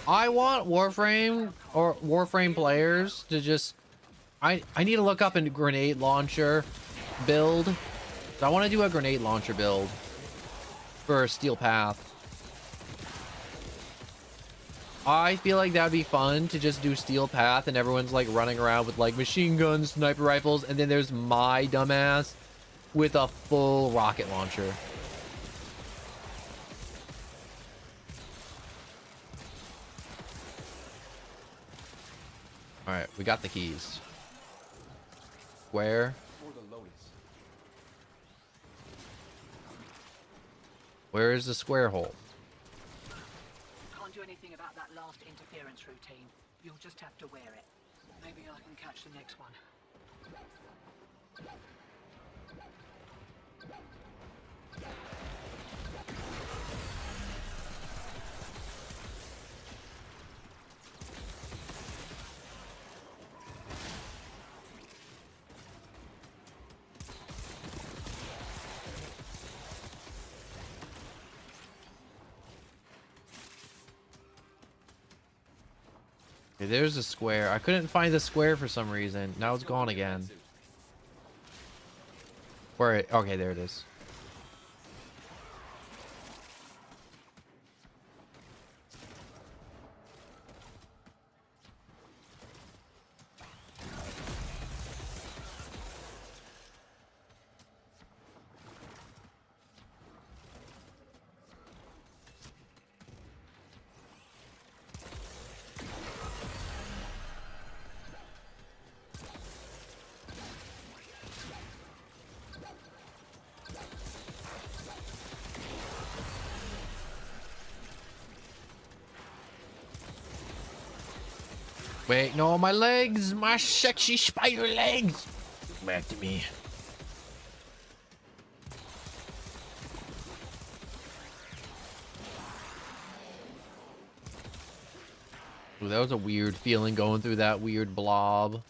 I want Warframe or Warframe players to just... I need to look up a grenade launcher build. I want to do a grenade launcher build for Steel Path. I feel like that'd be fun to just do Steel Path and everyone's like running around with like machine guns, sniper rifles, and then there's my dumbass with a full rocket launcher. All right, we got the keys. Where? Where is the square hole? Can't do anything about that last interference routine. You'll just have to wear it. Maybe I can catch the next one. Okay, there's a square. I couldn't find the square for some reason. Now it's gone again. Where? Okay, there it is. Wait, no, my legs! My sexy spider legs! Back to me. Ooh, that was a weird feeling going through that weird blob.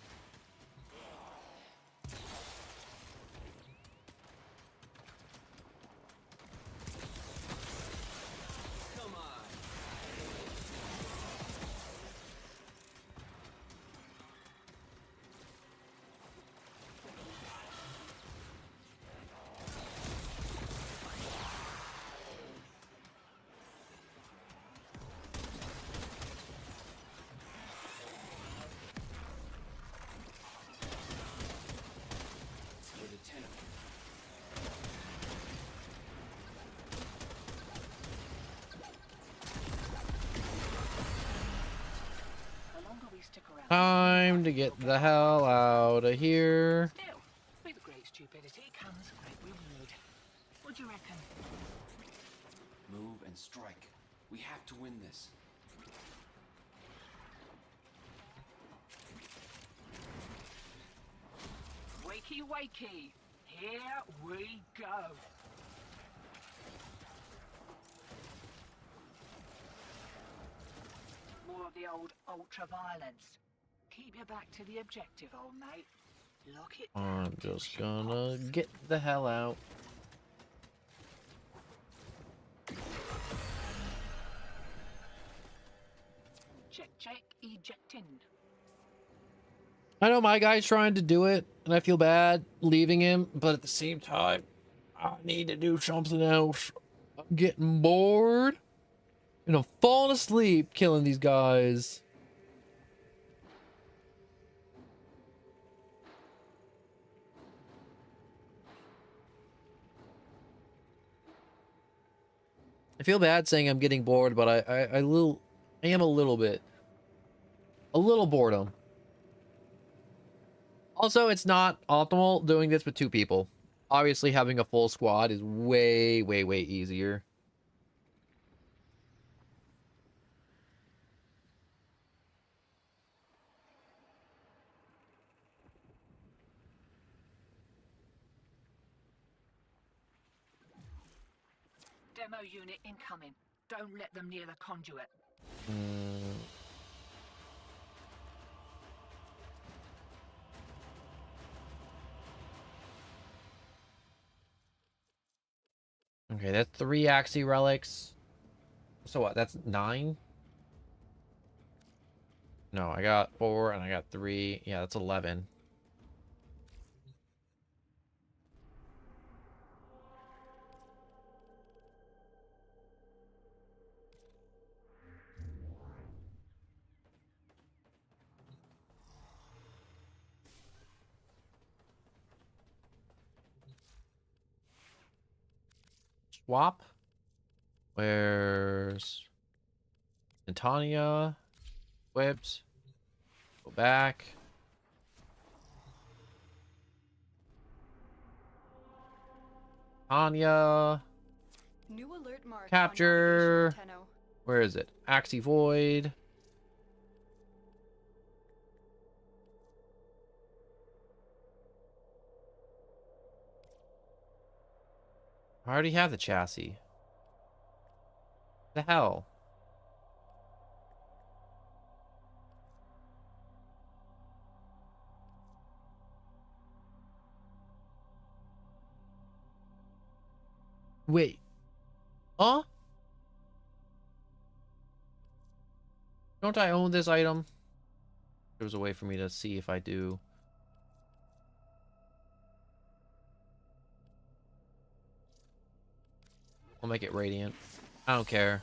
Time to get the hell out of here. Still, with great stupidity comes great reward. What do you reckon? Move and strike. We have to win this. Wakey, wakey. Here we go. More of the old ultra-violence. Keep your back to the objective, old mate. Lock it down. I'm just gonna get the hell out. Check, check, ejecting. I know my guy's trying to do it, and I feel bad leaving him, but at the same time, I need to do something else. I'm getting bored, and I'm falling asleep killing these guys. I feel bad saying I'm getting bored, but I am a little bit. A little boredom. Also, it's not optimal doing this with 2 people. Obviously, having a full squad is way, way, way easier. Demo unit incoming. Don't let them near the conduit. Okay, that's 3 Axie relics. So what? That's 9? No, I got 4 and I got 3. Yeah, that's 11. Swap. Where's Antonia? Whips. Go back. Anya. New alert marked Capture. on navigation, Tenno. Where is it? Axie Void. I already have the chassis. The hell? Wait. Huh? Don't I own this item? There was a way for me to see if I do. I'll make it radiant. I don't care.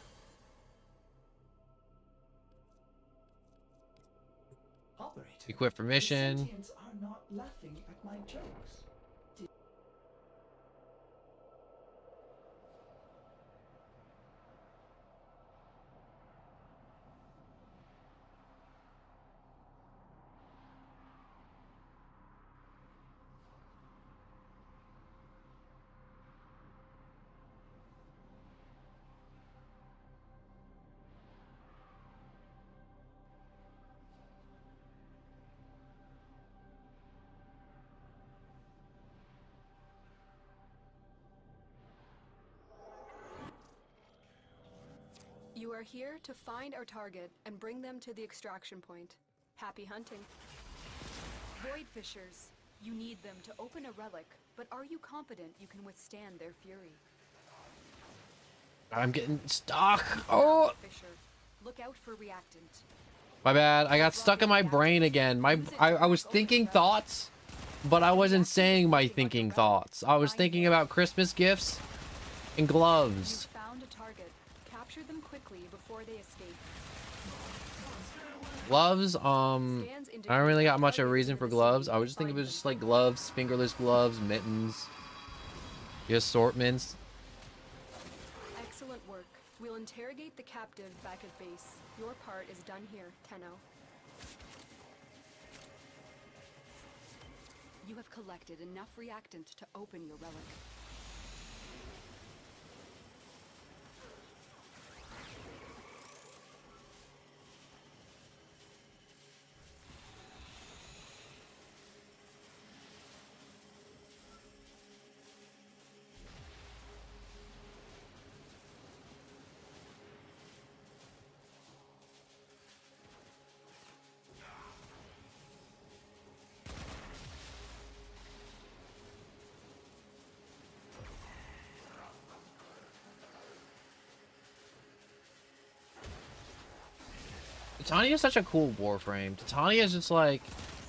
Operator, Equip for mission. the sentients are not laughing at my jokes. You are here to find our target and bring them to the extraction point. Happy hunting. Void Fishers, you need them to open a relic, but are you confident you can withstand their fury? I'm getting stuck. Oh, Fisher, look out for reactant. my bad. I got stuck in my brain again. I was thinking thoughts, but I wasn't saying my thinking thoughts. I was thinking about Christmas gifts and gloves. You found a target. Capture them quickly before they escape. Gloves, I don't really got much of a reason for gloves. I was just thinking it was just like gloves, fingerless gloves, mittens, the assortments. Excellent work. We'll interrogate the captive back at base. Your part is done here, Tenno. You have collected enough reactant to open your relic. Titania is such a cool warframe. Titania is just like,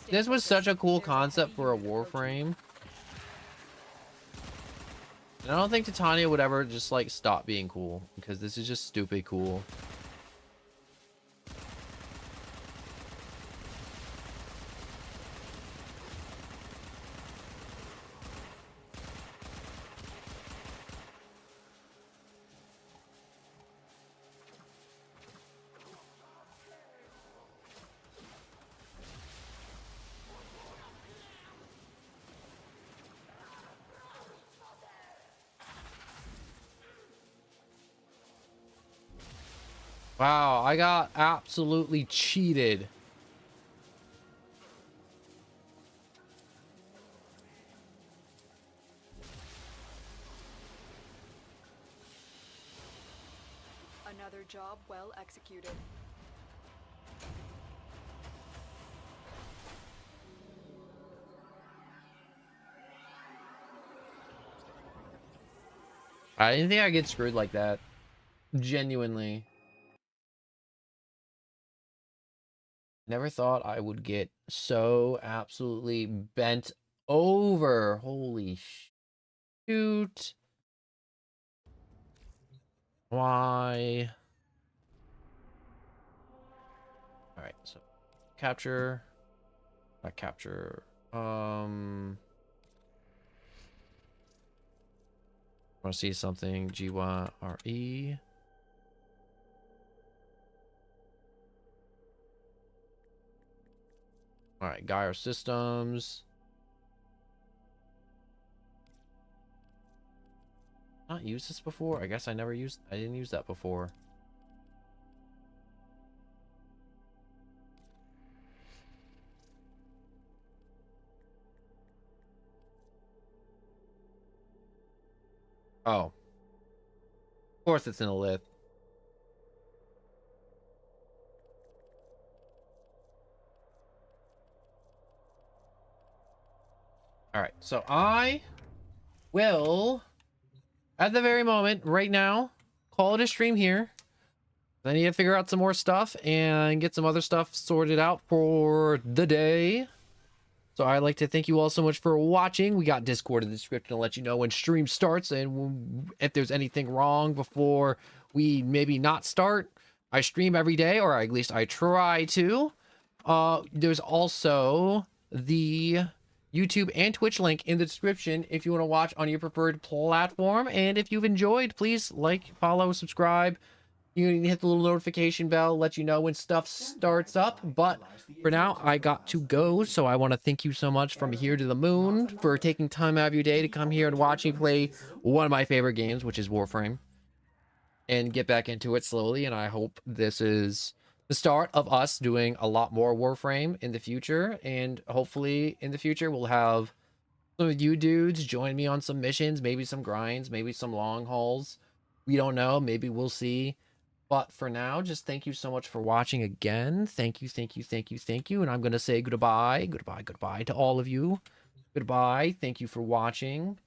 this was such a cool concept for a warframe. And I don't think Titania would ever just like stop being cool, because this is just stupid cool. Wow, I got absolutely cheated. Another job well executed. I didn't think I'd get screwed like that. Genuinely. Never thought I would get so absolutely bent over. Holy shoot. Why? Alright, so capture. Not capture. Want to see something? GYRE. All right, Gyro systems. Not used this before. I guess I didn't use that before. Oh. Of course it's in a lith. Alright, so I will, at the very moment, right now, call it a stream here. I need to figure out some more stuff and get some other stuff sorted out for the day. So I'd like to thank you all so much for watching. We got Discord in the description to let you know when stream starts and if there's anything wrong before we maybe not start. I stream every day, or at least I try to. There's also the YouTube and Twitch link in the description if you want to watch on your preferred platform. And if you've enjoyed, please like, follow, subscribe. You can hit the little notification bell, let you know when stuff starts up. But for now, I got to go. So I want to thank you so much from here to the moon for taking time out of your day to come here and watch me play one of my favorite games, which is Warframe, and get back into it slowly. And I hope this is the start of us doing a lot more Warframe in the future. And hopefully in the future, we'll have some of you dudes join me on some missions, maybe some grinds, maybe some long hauls. We don't know. Maybe we'll see. But for now, just thank you so much for watching again. Thank you, thank you, thank you, thank you. And I'm going to say goodbye, goodbye, goodbye to all of you. Goodbye. Thank you for watching.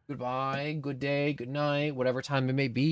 Goodbye, good day, good night, whatever time it may be.